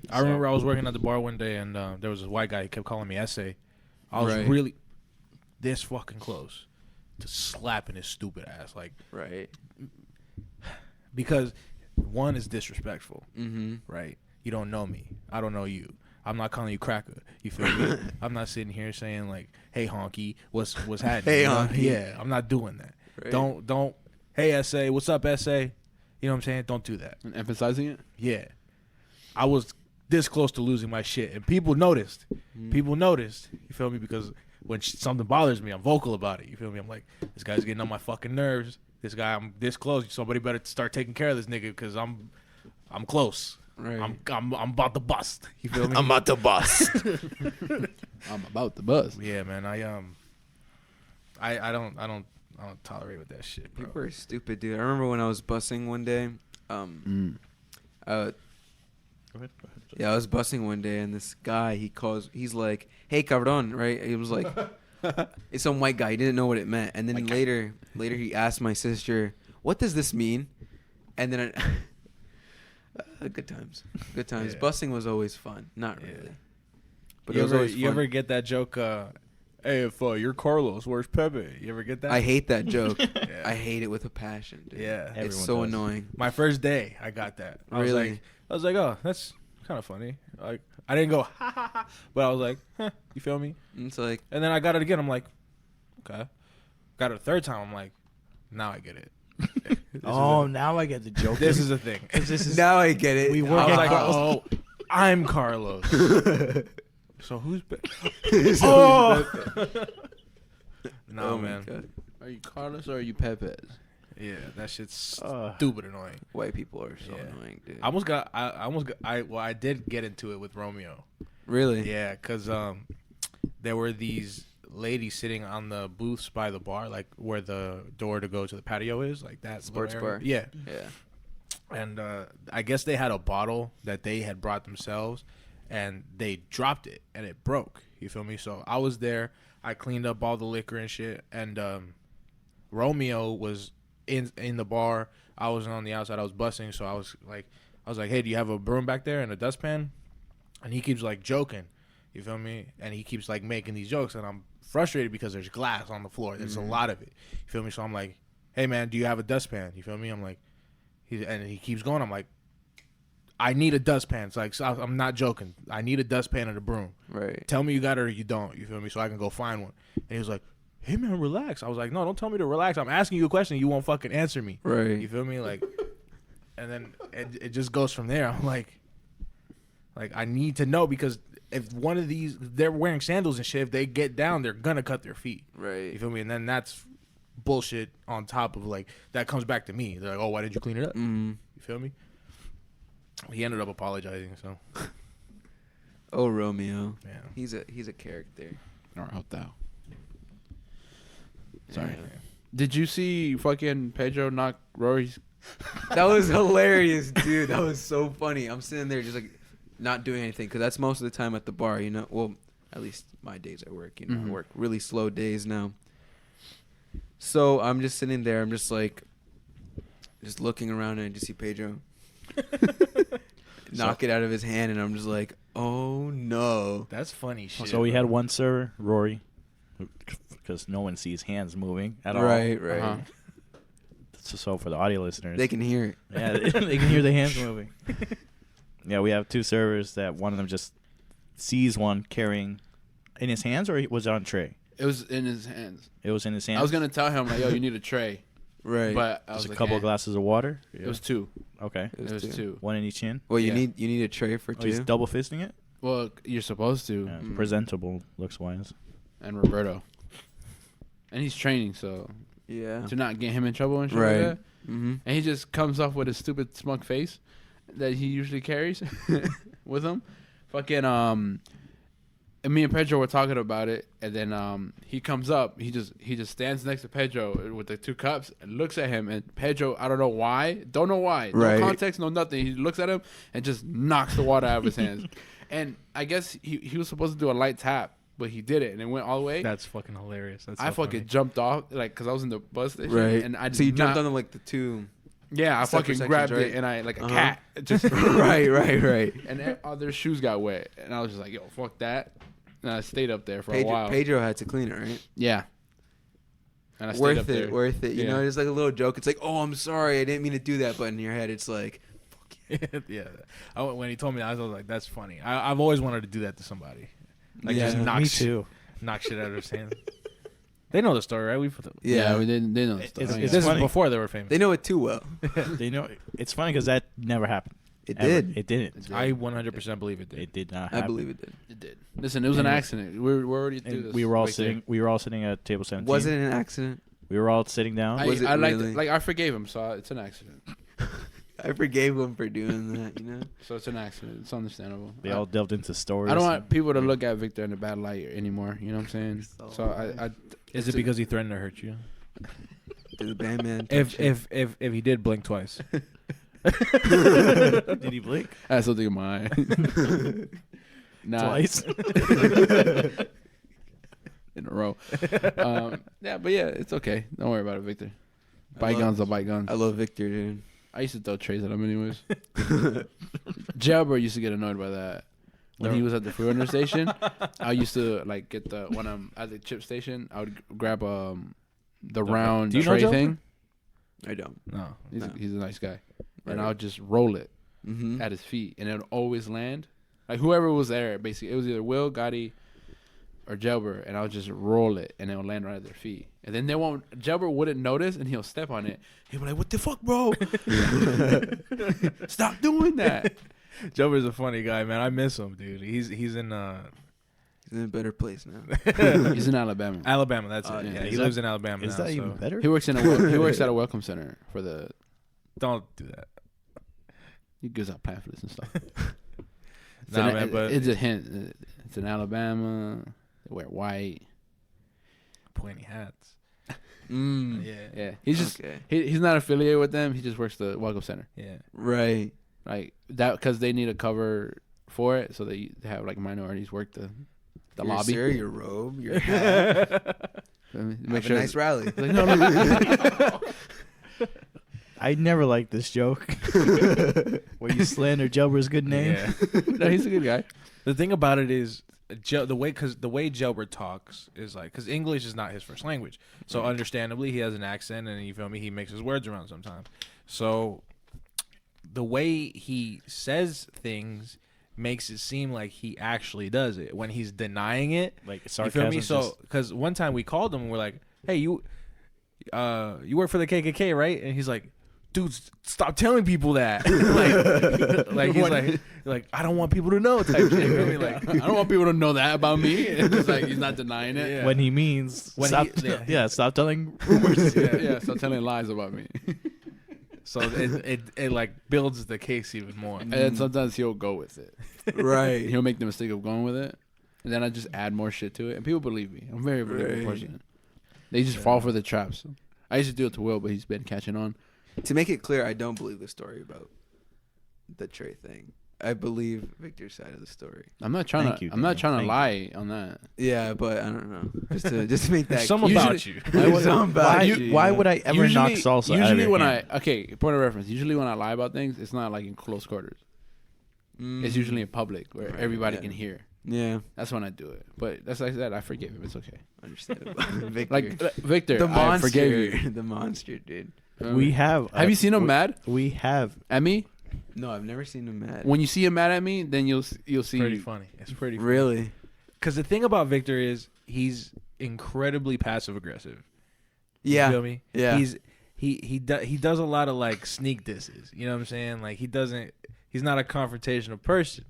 [SPEAKER 3] I remember I was working at the bar one day, and there was this white guy. He kept calling me essay. I was
[SPEAKER 2] Right.
[SPEAKER 3] really this fucking close to slapping his stupid ass, like,
[SPEAKER 2] Right.
[SPEAKER 3] because one is disrespectful,
[SPEAKER 2] Mm-hmm.
[SPEAKER 3] right? You don't know me. I don't know you. I'm not calling you cracker. You feel me? I'm not sitting here saying like, "Hey, honky, what's happening?"
[SPEAKER 2] Hey,
[SPEAKER 3] You know?
[SPEAKER 2] honky.
[SPEAKER 3] Yeah, I'm not doing that.
[SPEAKER 2] Right.
[SPEAKER 3] Don't. Hey, essay, what's up, essay? You know what I'm saying? Don't do that.
[SPEAKER 4] And emphasizing it?
[SPEAKER 3] Yeah. I was this close to losing my shit, and people noticed. People noticed. You feel me? Because when something bothers me, I'm vocal about it. You feel me? I'm like, this guy's getting on my fucking nerves. This guy, I'm this close. Somebody better start taking care of this nigga because I'm close.
[SPEAKER 2] Right.
[SPEAKER 3] I'm about to bust. You feel me?
[SPEAKER 2] I'm about to bust.
[SPEAKER 4] I'm about to buzz.
[SPEAKER 3] Yeah, man. I don't tolerate with that shit, bro.
[SPEAKER 2] People are stupid, dude. I remember when I was busing one day. Yeah, I was busing one day, and this guy, he's like, "Hey, cabron," right? He was like, it's some white guy. He didn't know what it meant. And then later he asked my sister, "What does this mean?" And then good times. Good times.
[SPEAKER 3] Yeah.
[SPEAKER 2] Busing was always fun. Not
[SPEAKER 3] Yeah.
[SPEAKER 2] really. But
[SPEAKER 3] You
[SPEAKER 2] it was
[SPEAKER 3] ever,
[SPEAKER 2] always
[SPEAKER 3] you
[SPEAKER 2] fun.
[SPEAKER 3] ever get that joke, hey, if you're Carlos, where's Pepe? You ever get that?
[SPEAKER 2] I hate that joke.
[SPEAKER 3] Yeah.
[SPEAKER 2] I hate it with a passion, dude.
[SPEAKER 3] Yeah.
[SPEAKER 2] It's
[SPEAKER 1] Everyone
[SPEAKER 2] so
[SPEAKER 1] does.
[SPEAKER 2] annoying.
[SPEAKER 3] My first day, I got that.
[SPEAKER 2] Really?
[SPEAKER 3] I was like, oh, that's kind of funny. Like, I didn't go, ha, ha, ha, but I was like, huh, you feel me?
[SPEAKER 2] And it's like,
[SPEAKER 3] And then I got it again. I'm like, okay. Got it a third time. I'm like, now I get it.
[SPEAKER 1] Now I get the joke.
[SPEAKER 3] This is a thing.
[SPEAKER 1] This is
[SPEAKER 2] now I get it.
[SPEAKER 1] We
[SPEAKER 3] I
[SPEAKER 1] work
[SPEAKER 3] was
[SPEAKER 1] at
[SPEAKER 3] like,
[SPEAKER 1] Carlos.
[SPEAKER 3] oh, I'm Carlos. So who's
[SPEAKER 2] Oh!
[SPEAKER 3] No,
[SPEAKER 2] Oh my
[SPEAKER 3] man.
[SPEAKER 2] God.
[SPEAKER 4] Are you Carlos or are you Pepez?
[SPEAKER 3] Yeah, that shit's
[SPEAKER 1] Uh.
[SPEAKER 3] stupid annoying.
[SPEAKER 2] White people are so
[SPEAKER 3] Yeah.
[SPEAKER 2] annoying, dude.
[SPEAKER 3] I did get into it with Romeo.
[SPEAKER 2] Really?
[SPEAKER 3] Yeah, because there were these lady sitting on the booths by the bar, like where the door to go to the patio is, like that
[SPEAKER 2] Sports
[SPEAKER 3] little area.
[SPEAKER 2] bar.
[SPEAKER 3] Yeah.
[SPEAKER 2] Yeah.
[SPEAKER 3] And I guess they had a bottle that they had brought themselves, and they dropped it, and it broke. You feel me? So I was there. I cleaned up all the liquor and shit, and Romeo was in the bar. I was on the outside. I was bussing, so I was like, hey, do you have a broom back there and a dustpan? And he keeps like joking. You feel me? And he keeps like making these jokes, and I'm frustrated because there's glass on the floor. There's a lot of it. You feel me? So I'm like, hey man, do you have a dustpan? You feel me? I'm like, and he keeps going. I'm like, I need a dustpan. It's like, so I'm not joking. I need a dustpan and a broom.
[SPEAKER 2] Right.
[SPEAKER 3] Tell me you got it or you don't. You feel me? So I can go find one. And he was like, hey man, relax. I was like, no, don't tell me to relax. I'm asking you a question. You won't fucking answer me.
[SPEAKER 2] Right.
[SPEAKER 3] You feel me? Like, and then it just goes from there. I'm like I need to know, because if one of these, they're wearing sandals and shit, if they get down, they're gonna cut their feet.
[SPEAKER 2] Right.
[SPEAKER 3] You feel me? And then that's bullshit on top of, like, that comes back to me. They're like, oh, why did you clean it up? You feel me? He ended up apologizing. So.
[SPEAKER 2] Oh, Romeo.
[SPEAKER 3] Yeah.
[SPEAKER 2] He's a character.
[SPEAKER 4] Or out thou. Sorry.
[SPEAKER 3] Yeah.
[SPEAKER 4] Did you see fucking Pedro knock Rory's?
[SPEAKER 2] That was hilarious, dude. That was so funny. I'm sitting there just like not doing anything, because that's most of the time at the bar, you know. Well, at least my days at work, you know. I work really slow days now. So I'm just sitting there. I'm just like, just looking around, and I just see Pedro knock it out of his hand, and I'm just like, oh no.
[SPEAKER 3] That's funny shit.
[SPEAKER 1] So we had one server, Rory, because no one sees hands moving at all.
[SPEAKER 2] Right.
[SPEAKER 4] Uh-huh.
[SPEAKER 1] So for the audio listeners,
[SPEAKER 2] They can hear it.
[SPEAKER 1] yeah, they can hear the hands moving. Yeah, we have two servers that one of them just sees one carrying in his hands, or was it on tray?
[SPEAKER 4] It was in his hands.
[SPEAKER 1] It was in his hands.
[SPEAKER 4] I was gonna tell him like, yo, you need a tray,
[SPEAKER 2] Right.
[SPEAKER 4] but I
[SPEAKER 1] Just
[SPEAKER 4] was
[SPEAKER 1] a
[SPEAKER 4] like,
[SPEAKER 1] couple of
[SPEAKER 4] eh.
[SPEAKER 1] glasses of water.
[SPEAKER 4] It was two.
[SPEAKER 1] Okay.
[SPEAKER 4] It was two.
[SPEAKER 1] One in each hand.
[SPEAKER 2] Well, you
[SPEAKER 4] Yeah.
[SPEAKER 2] need a tray for
[SPEAKER 1] Oh, he's
[SPEAKER 2] two.
[SPEAKER 1] double fisting it.
[SPEAKER 4] Well, you're supposed to.
[SPEAKER 1] Yeah, presentable looks wise.
[SPEAKER 4] And Roberto. And he's training, so
[SPEAKER 2] Yeah.
[SPEAKER 4] to not get him in trouble and shit
[SPEAKER 2] Right.
[SPEAKER 4] like that.
[SPEAKER 2] Mm-hmm.
[SPEAKER 4] And he just comes off with a stupid smug face that he usually carries with him. Fucking and me and Pedro were talking about it, and then he comes up. He just stands next to Pedro with the two cups and looks at him. And Pedro, I don't know why,
[SPEAKER 2] Right.
[SPEAKER 4] no context, no nothing. He looks at him and just knocks the water out of his hands. And I guess he was supposed to do a light tap, but he did it, and it went all the way.
[SPEAKER 3] That's fucking hilarious. That's
[SPEAKER 4] I fucking jumped off, like, because I was in the bus station.
[SPEAKER 2] Right.
[SPEAKER 4] And I did
[SPEAKER 2] So you jumped
[SPEAKER 4] not-
[SPEAKER 2] on like the two.
[SPEAKER 4] Yeah, I
[SPEAKER 2] separate
[SPEAKER 4] fucking grabbed
[SPEAKER 2] sections,
[SPEAKER 4] it,
[SPEAKER 2] right?
[SPEAKER 4] and I, like a
[SPEAKER 2] Uh-huh.
[SPEAKER 4] cat, just
[SPEAKER 2] right.
[SPEAKER 4] and all their shoes got wet. And I was just like, yo, fuck that. And I stayed up there for a while.
[SPEAKER 2] Pedro had to clean it, right?
[SPEAKER 4] Yeah. And I stayed up there.
[SPEAKER 2] Worth it. You
[SPEAKER 4] Yeah.
[SPEAKER 2] know, it's like a little joke. It's like, oh, I'm sorry, I didn't mean to do that. But in your head, it's like,
[SPEAKER 3] Yeah. When he told me that, I was like, that's funny. I've always wanted to do that to somebody. Like,
[SPEAKER 2] Yeah,
[SPEAKER 3] just
[SPEAKER 2] me
[SPEAKER 3] knock
[SPEAKER 1] too.
[SPEAKER 3] knock shit out of his hand. They know the story, right?
[SPEAKER 4] Yeah,
[SPEAKER 2] yeah,
[SPEAKER 4] they know the stuff.
[SPEAKER 1] It's
[SPEAKER 3] This is
[SPEAKER 1] funny.
[SPEAKER 3] before they were famous.
[SPEAKER 2] they know it too well.
[SPEAKER 1] They know it's funny because that never happened.
[SPEAKER 2] It
[SPEAKER 1] Ever.
[SPEAKER 2] did.
[SPEAKER 1] It didn't.
[SPEAKER 3] I 100% believe it did.
[SPEAKER 1] It did not
[SPEAKER 2] I
[SPEAKER 1] happen.
[SPEAKER 2] believe it did.
[SPEAKER 4] It did. Listen, it was an
[SPEAKER 1] And-
[SPEAKER 4] accident. We're already through
[SPEAKER 1] And
[SPEAKER 4] this.
[SPEAKER 1] we were all
[SPEAKER 4] right
[SPEAKER 1] sitting.
[SPEAKER 4] there.
[SPEAKER 1] We were all sitting at table 17.
[SPEAKER 2] Was it an accident?
[SPEAKER 1] We were all sitting down.
[SPEAKER 2] Was it
[SPEAKER 4] I
[SPEAKER 2] really?
[SPEAKER 4] like I forgave him, so it's an accident.
[SPEAKER 2] I forgave him for doing that. You know.
[SPEAKER 4] So it's an accident. It's understandable.
[SPEAKER 1] They all delved into stories.
[SPEAKER 4] I don't want people to look at Victor in a bad light anymore. You know what I'm saying? So I
[SPEAKER 3] Is it because he threatened to hurt you?
[SPEAKER 2] Did the Bandman?
[SPEAKER 3] If
[SPEAKER 2] touch it?
[SPEAKER 3] if he did blink twice.
[SPEAKER 1] Did he blink
[SPEAKER 4] I had something in my eye. Nah,
[SPEAKER 1] twice?
[SPEAKER 4] in a row. Yeah, but yeah, it's okay. Don't worry about it, Victor. Bygones are bygones.
[SPEAKER 2] I love Victor, dude.
[SPEAKER 4] I used to throw trays at him anyways. Jailbird used to get annoyed by that. When he was at the food vendor station, I used to like get the when I'm at the chip station, I would grab the round
[SPEAKER 3] Do you know
[SPEAKER 4] tray
[SPEAKER 3] Jailbird?
[SPEAKER 4] thing.
[SPEAKER 2] I don't.
[SPEAKER 3] No.
[SPEAKER 4] He's a nice guy, and
[SPEAKER 2] Right.
[SPEAKER 4] I would just roll it
[SPEAKER 2] Mm-hmm.
[SPEAKER 4] at his feet, and it would always land. Like whoever was there, basically, it was either Will, Gotti, or Jailbird, and I would just roll it, and it would land right at their feet. And then Jailbird wouldn't notice, and he'll step on it. He'll be like, "What the fuck, bro? Stop doing that."
[SPEAKER 3] Jover's a funny guy, man. I miss him, dude. He's in
[SPEAKER 2] He's in a better place now.
[SPEAKER 4] He's in Alabama.
[SPEAKER 3] Alabama. That's
[SPEAKER 2] Oh,
[SPEAKER 3] it.
[SPEAKER 2] yeah.
[SPEAKER 3] Yeah,
[SPEAKER 1] Is
[SPEAKER 3] he
[SPEAKER 1] that-
[SPEAKER 3] lives in Alabama.
[SPEAKER 1] Is
[SPEAKER 3] now,
[SPEAKER 1] that even
[SPEAKER 3] so
[SPEAKER 1] better?
[SPEAKER 4] He works at a welcome center for the.
[SPEAKER 3] Don't do that.
[SPEAKER 4] He gives out pamphlets and stuff.
[SPEAKER 3] Nah, man, but
[SPEAKER 4] it's a hint. It's in Alabama. They wear white.
[SPEAKER 3] pointy hats.
[SPEAKER 2] Mm.
[SPEAKER 3] Yeah.
[SPEAKER 4] He's just
[SPEAKER 2] Okay.
[SPEAKER 4] he's not affiliated with them. He just works the welcome center.
[SPEAKER 3] Yeah.
[SPEAKER 2] Right.
[SPEAKER 4] Like that because they need a cover for it, so they have like minorities work the
[SPEAKER 2] Your
[SPEAKER 4] lobby.
[SPEAKER 2] Sir, your robe, your hat.
[SPEAKER 4] Make
[SPEAKER 2] Have a nice rally.
[SPEAKER 4] Like, no.
[SPEAKER 1] I never liked this joke. Where you slander Jelber's good name.
[SPEAKER 3] Yeah.
[SPEAKER 4] No, he's a good guy.
[SPEAKER 3] The thing about it is, the way Jelber talks is like, because English is not his first language, so understandably he has an accent, and you feel me, he makes his words around sometimes. So the way he says things makes it seem like he actually does it when he's denying it.
[SPEAKER 1] Like
[SPEAKER 3] You
[SPEAKER 1] sarcasm.
[SPEAKER 3] feel me? So because one time we called him and we're like, "Hey, you work for the KKK, right?" And he's like, "Dude, stop telling people that." like he's like I don't want people to know type shit. You feel me? Like,
[SPEAKER 4] I don't want people to know that about me. It's like he's not denying it.
[SPEAKER 3] Yeah.
[SPEAKER 1] when he means
[SPEAKER 3] When
[SPEAKER 1] stop,
[SPEAKER 3] he-
[SPEAKER 1] stop telling rumors.
[SPEAKER 4] Yeah, stop telling lies about me.
[SPEAKER 3] so it like builds the case even more.
[SPEAKER 4] And then sometimes he'll go with it.
[SPEAKER 2] Right.
[SPEAKER 4] He'll make the mistake of going with it, and then I just add more shit to it, and people believe me. I'm very, very
[SPEAKER 2] Right.
[SPEAKER 4] fortunate. They just fall for the traps. I used to do it to Will, but he's been catching on.
[SPEAKER 2] To make it clear, I don't believe the story about the Trey thing. I believe Victor's side of the story.
[SPEAKER 4] I'm not trying
[SPEAKER 1] Thank
[SPEAKER 4] to.
[SPEAKER 1] you,
[SPEAKER 4] I'm not
[SPEAKER 1] Daniel.
[SPEAKER 4] trying to lie on that.
[SPEAKER 2] Yeah, but I don't know. Just to make that
[SPEAKER 3] Some
[SPEAKER 2] clear.
[SPEAKER 3] about you.
[SPEAKER 2] There's some about
[SPEAKER 1] Why,
[SPEAKER 2] you.
[SPEAKER 1] why would I ever knock salsa out of
[SPEAKER 4] Usually
[SPEAKER 1] your
[SPEAKER 4] when
[SPEAKER 1] hand?
[SPEAKER 4] point of reference. Usually when I lie about things, it's not like in close quarters.
[SPEAKER 2] Mm.
[SPEAKER 4] It's usually in public where
[SPEAKER 2] Right,
[SPEAKER 4] everybody
[SPEAKER 2] yeah.
[SPEAKER 4] can hear.
[SPEAKER 2] Yeah,
[SPEAKER 4] That's when I do it. But that's like that. I forgive him. It's okay.
[SPEAKER 2] understandable. Victor,
[SPEAKER 4] Like Victor,
[SPEAKER 2] the
[SPEAKER 4] I
[SPEAKER 2] monster,
[SPEAKER 4] forgave you.
[SPEAKER 2] the monster, dude.
[SPEAKER 1] We have.
[SPEAKER 4] Have you seen him mad
[SPEAKER 1] We have.
[SPEAKER 4] at me?
[SPEAKER 2] No, I've never seen him mad.
[SPEAKER 4] When you see him mad at me, then you'll see.
[SPEAKER 3] Pretty funny. It's pretty funny.
[SPEAKER 2] Really?
[SPEAKER 3] Because the thing about Victor is he's incredibly passive aggressive.
[SPEAKER 2] Yeah.
[SPEAKER 3] You feel me?
[SPEAKER 2] Yeah.
[SPEAKER 3] He does a lot of like sneak disses. You know what I'm saying? Like he's not a confrontational person.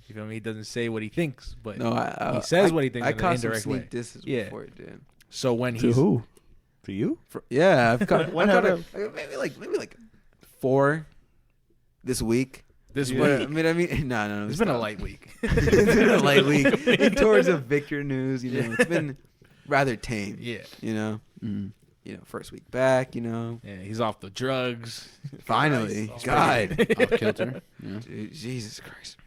[SPEAKER 3] You feel me? He doesn't say what he thinks, but
[SPEAKER 2] No,
[SPEAKER 3] he says what he thinks
[SPEAKER 2] I
[SPEAKER 3] in an
[SPEAKER 2] caught some
[SPEAKER 3] indirect
[SPEAKER 2] sneak
[SPEAKER 3] way.
[SPEAKER 2] disses
[SPEAKER 3] Yeah.
[SPEAKER 2] before, dude.
[SPEAKER 3] So when
[SPEAKER 1] To
[SPEAKER 3] he's
[SPEAKER 1] who? To you?
[SPEAKER 2] Yeah, I've caught.
[SPEAKER 1] What
[SPEAKER 2] I've caught
[SPEAKER 1] happened?
[SPEAKER 2] maybe like 4 this week.
[SPEAKER 3] this
[SPEAKER 2] But,
[SPEAKER 3] week,
[SPEAKER 2] no.
[SPEAKER 3] it's been a light week.
[SPEAKER 2] It's been a light week. In towards of Victor news, it's been rather tame.
[SPEAKER 3] Yeah.
[SPEAKER 4] Mm.
[SPEAKER 2] First week back,
[SPEAKER 3] Yeah, he's off the drugs.
[SPEAKER 2] finally,
[SPEAKER 3] Christ.
[SPEAKER 2] God,
[SPEAKER 4] Off kilter. Yeah.
[SPEAKER 2] Dude, Jesus Christ,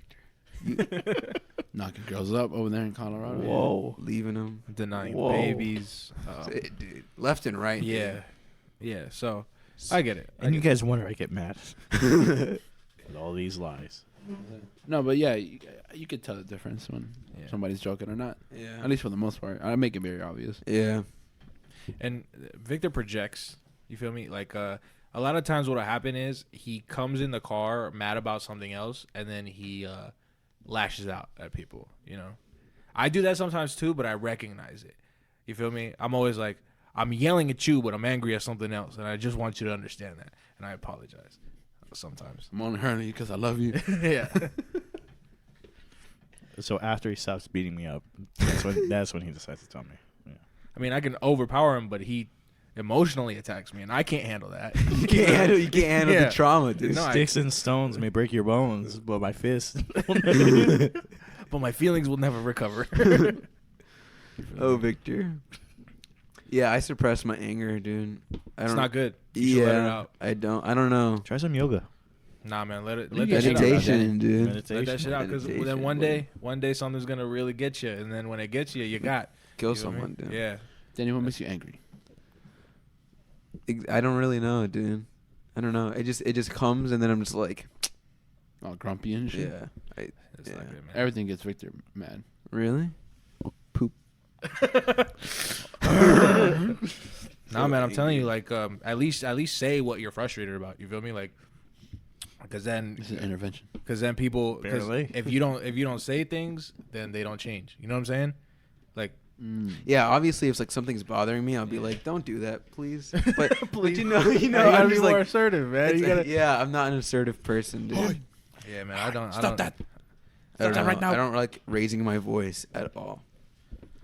[SPEAKER 4] Knocking girls up over there in Colorado.
[SPEAKER 1] Whoa.
[SPEAKER 2] leaving him,
[SPEAKER 3] Denying
[SPEAKER 1] Whoa.
[SPEAKER 3] babies.
[SPEAKER 2] dude, left and right.
[SPEAKER 3] Yeah. Yeah. So I get it.
[SPEAKER 1] And you guys wonder I get mad. With all these lies.
[SPEAKER 4] No, but yeah, you could tell the difference when
[SPEAKER 3] Yeah.
[SPEAKER 4] somebody's joking or not.
[SPEAKER 2] yeah,
[SPEAKER 4] At least for the most part. I make it very obvious.
[SPEAKER 2] yeah.
[SPEAKER 3] And Victor projects. You feel me? Like a lot of times what'll happen is he comes in the car mad about something else, and then he lashes out at people. I do that sometimes too, but I recognize it. You feel me? I'm always like, I'm yelling at you, but I'm angry at something else, and I just want you to understand that, and I apologize sometimes.
[SPEAKER 4] I'm only hurting you because I love you.
[SPEAKER 3] Yeah.
[SPEAKER 1] So after he stops beating me up, that's when he decides to tell me. Yeah.
[SPEAKER 3] I mean, I can overpower him, but he emotionally attacks me, and I can't handle that.
[SPEAKER 2] You can't handle
[SPEAKER 3] Yeah.
[SPEAKER 2] the trauma, dude.
[SPEAKER 3] No,
[SPEAKER 1] Sticks and stones may break your bones, but my fist.
[SPEAKER 3] But my feelings will never recover.
[SPEAKER 2] Oh, Victor. Yeah, I suppress my anger, dude.
[SPEAKER 3] It's not good. You should let it out.
[SPEAKER 2] I don't know.
[SPEAKER 1] Try some yoga.
[SPEAKER 3] Nah, man, let
[SPEAKER 4] You
[SPEAKER 3] that
[SPEAKER 4] get
[SPEAKER 3] shit out.
[SPEAKER 2] Meditation, dude.
[SPEAKER 1] Meditation.
[SPEAKER 3] Let that shit out, because
[SPEAKER 2] Meditation,
[SPEAKER 3] then one day something's gonna really get you, and then when it gets you, you got
[SPEAKER 2] Kill
[SPEAKER 3] you know what I
[SPEAKER 2] someone,
[SPEAKER 3] mean?
[SPEAKER 2] dude.
[SPEAKER 3] Yeah.
[SPEAKER 4] Then what makes you angry?
[SPEAKER 2] I don't really know, dude. I don't know. It just comes, and then I'm just like,
[SPEAKER 4] Oh, grumpy and shit.
[SPEAKER 2] yeah.
[SPEAKER 3] It's
[SPEAKER 2] Yeah.
[SPEAKER 3] not good, man.
[SPEAKER 4] Everything gets Victor mad.
[SPEAKER 2] Really? Poop.
[SPEAKER 3] Nah, man, I'm telling you, like, at least say what you're frustrated about. You feel me? Like, because then
[SPEAKER 4] This is an intervention.
[SPEAKER 3] people, because
[SPEAKER 1] Barely.
[SPEAKER 3] if you don't say things, then they don't change. You know what I'm saying? Like,
[SPEAKER 2] Yeah, obviously, if like something's bothering me, I'll be like, "Don't do that, please." But
[SPEAKER 3] Please.
[SPEAKER 2] you know,
[SPEAKER 3] you gotta
[SPEAKER 2] I'm
[SPEAKER 3] be
[SPEAKER 2] just
[SPEAKER 3] more
[SPEAKER 2] like,
[SPEAKER 3] assertive, man. You gotta,
[SPEAKER 2] yeah, I'm not an assertive person, dude.
[SPEAKER 3] yeah, man. I don't.
[SPEAKER 4] Stop that.
[SPEAKER 2] I don't
[SPEAKER 4] that
[SPEAKER 2] know.
[SPEAKER 4] right now.
[SPEAKER 2] I don't like raising my voice at all.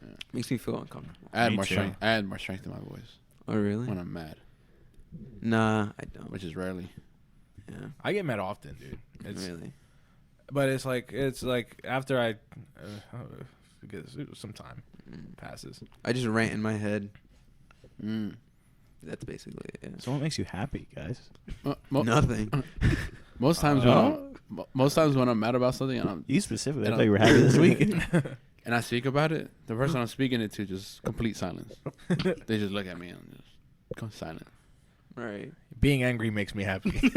[SPEAKER 4] Yeah.
[SPEAKER 2] Makes me feel uncomfortable.
[SPEAKER 4] I add
[SPEAKER 1] Me
[SPEAKER 4] more
[SPEAKER 1] too.
[SPEAKER 4] strength. I add more strength to my voice
[SPEAKER 2] Oh, really?
[SPEAKER 4] when I'm mad,
[SPEAKER 2] Nah, I don't.
[SPEAKER 4] which is rarely.
[SPEAKER 2] Yeah,
[SPEAKER 3] I get mad often, dude. It's
[SPEAKER 2] really.
[SPEAKER 3] But it's like after I because some time passes.
[SPEAKER 2] I just rant in my head.
[SPEAKER 4] Mm.
[SPEAKER 2] That's basically it. Yeah.
[SPEAKER 1] So what makes you happy, guys?
[SPEAKER 2] Nothing.
[SPEAKER 4] Most times when I'm mad about something and
[SPEAKER 1] You specifically. I
[SPEAKER 4] And
[SPEAKER 1] thought you were happy this week.
[SPEAKER 4] and I speak about it, the person I'm speaking it to just complete silence. They just look at me and just go silent.
[SPEAKER 2] Right.
[SPEAKER 3] Being angry makes me happy.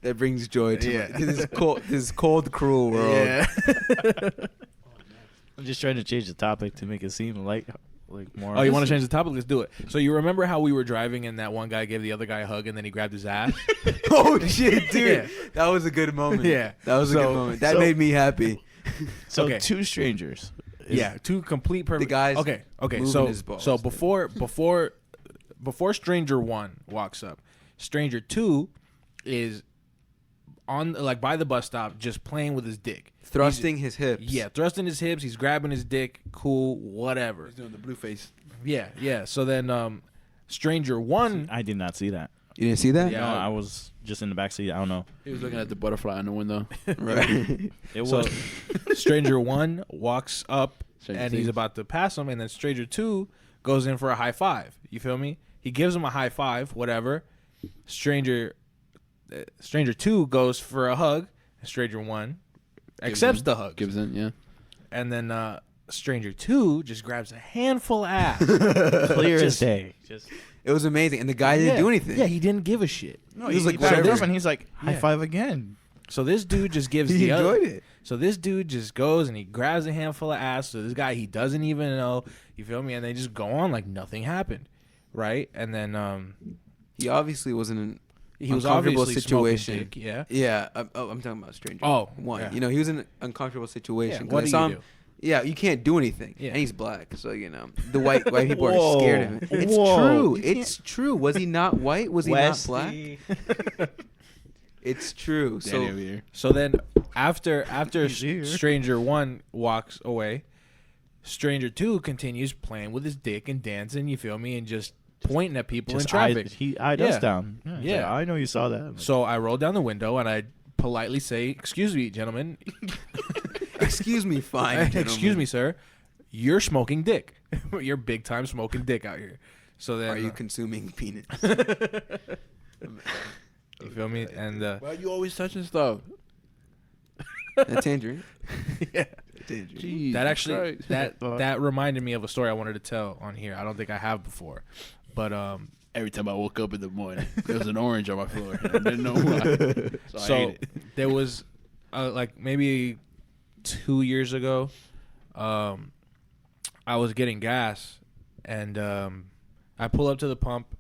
[SPEAKER 2] That brings joy to
[SPEAKER 3] Yeah.
[SPEAKER 2] this cold, cruel world.
[SPEAKER 3] Yeah.
[SPEAKER 1] I'm just trying to change the topic to make it seem like more.
[SPEAKER 3] Oh, you want to change the topic? Let's do it. So you remember how we were driving and that one guy gave the other guy a hug and then he grabbed his ass?
[SPEAKER 2] Oh shit, dude!
[SPEAKER 3] Yeah.
[SPEAKER 2] That was a good moment.
[SPEAKER 3] Yeah.
[SPEAKER 2] that was a good moment. That made me happy.
[SPEAKER 1] So
[SPEAKER 3] Okay.
[SPEAKER 1] two strangers.
[SPEAKER 3] Yeah, two complete perfect.
[SPEAKER 2] The guys
[SPEAKER 3] Okay.
[SPEAKER 2] moving
[SPEAKER 3] So
[SPEAKER 2] his balls,
[SPEAKER 3] so
[SPEAKER 2] dude.
[SPEAKER 3] before stranger 1 walks up, stranger 2 is on by the bus stop just playing with his dick.
[SPEAKER 2] Thrusting his hips.
[SPEAKER 3] Yeah, thrusting his hips. He's grabbing his dick. Cool, whatever.
[SPEAKER 4] He's doing the blue face.
[SPEAKER 3] Yeah. So then, stranger 1.
[SPEAKER 1] I did not see that.
[SPEAKER 2] You didn't see that?
[SPEAKER 3] Yeah.
[SPEAKER 1] No, I was just in the backseat. I don't know.
[SPEAKER 4] He was looking at the butterfly on the window.
[SPEAKER 2] Right.
[SPEAKER 1] It
[SPEAKER 3] So
[SPEAKER 1] was.
[SPEAKER 3] stranger 1 walks up
[SPEAKER 4] Stranger
[SPEAKER 3] and he's
[SPEAKER 4] things.
[SPEAKER 3] about to pass him, and then stranger 2 goes in for a high five. You feel me? He gives him a high five, whatever. Stranger 2 goes for a hug. Stranger 1 accepts the hug.
[SPEAKER 4] Gibson, yeah.
[SPEAKER 3] And then stranger 2 just grabs a handful of ass.
[SPEAKER 1] Clear as
[SPEAKER 3] Just-
[SPEAKER 1] day. Just
[SPEAKER 2] It was amazing, and the guy didn't do anything.
[SPEAKER 3] Yeah, he didn't give a shit.
[SPEAKER 1] no,
[SPEAKER 2] He was like,
[SPEAKER 1] backed
[SPEAKER 2] whatever.
[SPEAKER 1] up and he's like, high
[SPEAKER 3] Yeah.
[SPEAKER 1] five again.
[SPEAKER 3] So this dude just gives
[SPEAKER 2] He
[SPEAKER 3] the other.
[SPEAKER 2] enjoyed it.
[SPEAKER 3] So this dude just goes and he grabs a handful of ass. So this guy he doesn't even know. You feel me? And they just go on like nothing happened, right? And then
[SPEAKER 2] He obviously was in an
[SPEAKER 3] he was
[SPEAKER 2] uncomfortable
[SPEAKER 3] obviously
[SPEAKER 2] situation.
[SPEAKER 3] smoking dick, yeah.
[SPEAKER 2] Yeah, I'm talking about stranger.
[SPEAKER 3] Oh,
[SPEAKER 2] one.
[SPEAKER 3] yeah.
[SPEAKER 2] You know, he was in an uncomfortable situation.
[SPEAKER 3] Yeah,
[SPEAKER 2] 'cause
[SPEAKER 3] what
[SPEAKER 2] I
[SPEAKER 3] do
[SPEAKER 2] saw
[SPEAKER 3] you
[SPEAKER 2] him.
[SPEAKER 3] do?
[SPEAKER 2] Yeah, you can't do anything,
[SPEAKER 3] Yeah.
[SPEAKER 2] and he's black, so you know the white people are scared of him. It's
[SPEAKER 1] Whoa.
[SPEAKER 2] true.
[SPEAKER 1] You
[SPEAKER 2] It's true. Was he not white? Was he not black? It's true.
[SPEAKER 4] Danny
[SPEAKER 2] So
[SPEAKER 4] over here.
[SPEAKER 3] So then after
[SPEAKER 1] He's here.
[SPEAKER 3] stranger 1 walks away, stranger 2 continues playing with his dick and dancing. You feel me? And just pointing at people in
[SPEAKER 1] Just
[SPEAKER 3] traffic.
[SPEAKER 1] he eyed us
[SPEAKER 3] Yeah.
[SPEAKER 1] down. Yeah, he's
[SPEAKER 3] Yeah.
[SPEAKER 1] like, I know you saw that. I'm like,
[SPEAKER 3] So I roll down the window and I politely say, "Excuse me, gentlemen.
[SPEAKER 2] excuse me, fine.
[SPEAKER 3] Excuse
[SPEAKER 2] gentlemen.
[SPEAKER 3] me, sir. You're smoking dick. You're big time smoking dick out here." So then,
[SPEAKER 2] Are you consuming penis?
[SPEAKER 3] you feel me? And
[SPEAKER 4] Why are you always touching stuff?
[SPEAKER 2] That tangerine.
[SPEAKER 3] yeah,
[SPEAKER 2] Tangerine.
[SPEAKER 4] Jeez,
[SPEAKER 3] that actually
[SPEAKER 4] Christ.
[SPEAKER 3] that reminded me of a story I wanted to tell on here. I don't think I have before, but
[SPEAKER 4] Every time I woke up in the morning, there was an orange on my floor. And I didn't know why. So, I
[SPEAKER 3] so
[SPEAKER 4] ate it.
[SPEAKER 3] there was like maybe 2 years ago, I was getting gas, and I pull up to the pump,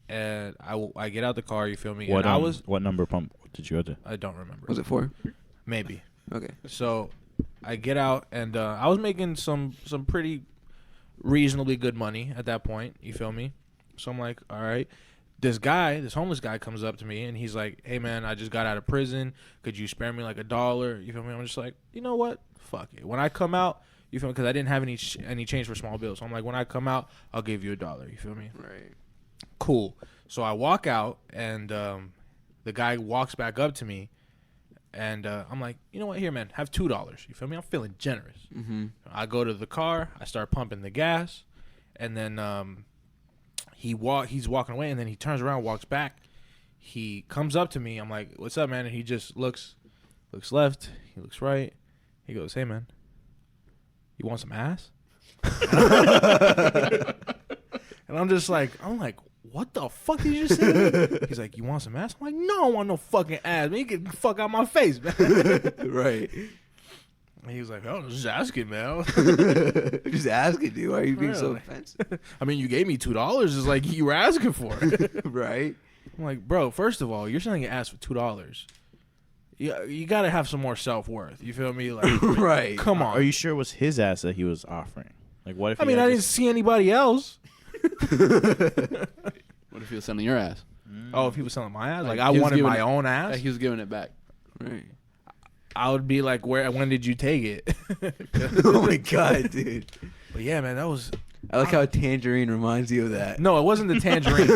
[SPEAKER 3] and I get out the car. You feel me?
[SPEAKER 1] what
[SPEAKER 3] And
[SPEAKER 1] what number pump did you go to?
[SPEAKER 3] I don't remember.
[SPEAKER 2] Was it 4?
[SPEAKER 3] Maybe.
[SPEAKER 2] Okay.
[SPEAKER 3] So I get out, and I was making some pretty reasonably good money at that point. You feel me? So I'm like, all right. This homeless guy comes up to me, and he's like, "Hey, man, I just got out of prison. Could you spare me like $1? You feel me? I'm just like, you know what? Fuck it. When I come out, you feel me? Because I didn't have any change for small bills. So I'm like, when I come out, I'll give you $1. You feel me?
[SPEAKER 2] Right.
[SPEAKER 3] Cool. So I walk out, and the guy walks back up to me, and I'm like, you know what? Here, man, have $2. You feel me? I'm feeling generous.
[SPEAKER 2] Mm-hmm.
[SPEAKER 3] I go to the car, I start pumping the gas, and then he's walking away, and then he turns around, walks back. He comes up to me. I'm like, "What's up, man?" And he just looks left, he looks right. He goes, "Hey, man, you want some ass?" And I'm like, "What the fuck did you just say?" He's like, "You want some ass?" I'm like, "No, I don't want no fucking ass, man. You get the fuck out my face, man."
[SPEAKER 2] Right.
[SPEAKER 3] And he was like, "Oh, I was just asking, man."
[SPEAKER 2] Just asking, dude. Why are you being so
[SPEAKER 3] Really?
[SPEAKER 2] offensive?
[SPEAKER 3] I mean, you gave me $2. It's like you were asking for it.
[SPEAKER 2] Right.
[SPEAKER 3] I'm like, bro, first of all, you're selling your ass for $2. You got to have some more self-worth. You feel me? Like,
[SPEAKER 2] Right.
[SPEAKER 3] come on.
[SPEAKER 1] Are you sure it was his ass that he was offering? Like, what if?
[SPEAKER 3] I mean, I didn't see anybody else.
[SPEAKER 4] What if he was selling your ass?
[SPEAKER 3] Oh, if he was selling my ass? Like,
[SPEAKER 4] Like,
[SPEAKER 3] I
[SPEAKER 4] he was
[SPEAKER 3] wanted
[SPEAKER 4] giving
[SPEAKER 3] my
[SPEAKER 4] it-
[SPEAKER 3] own ass?
[SPEAKER 4] Like he was giving it back.
[SPEAKER 2] Right.
[SPEAKER 3] I would be like, when did you take it?
[SPEAKER 2] Oh my god, dude.
[SPEAKER 3] But yeah, man, that was...
[SPEAKER 2] I like how tangerine reminds you of that.
[SPEAKER 3] No, it wasn't the tangerine.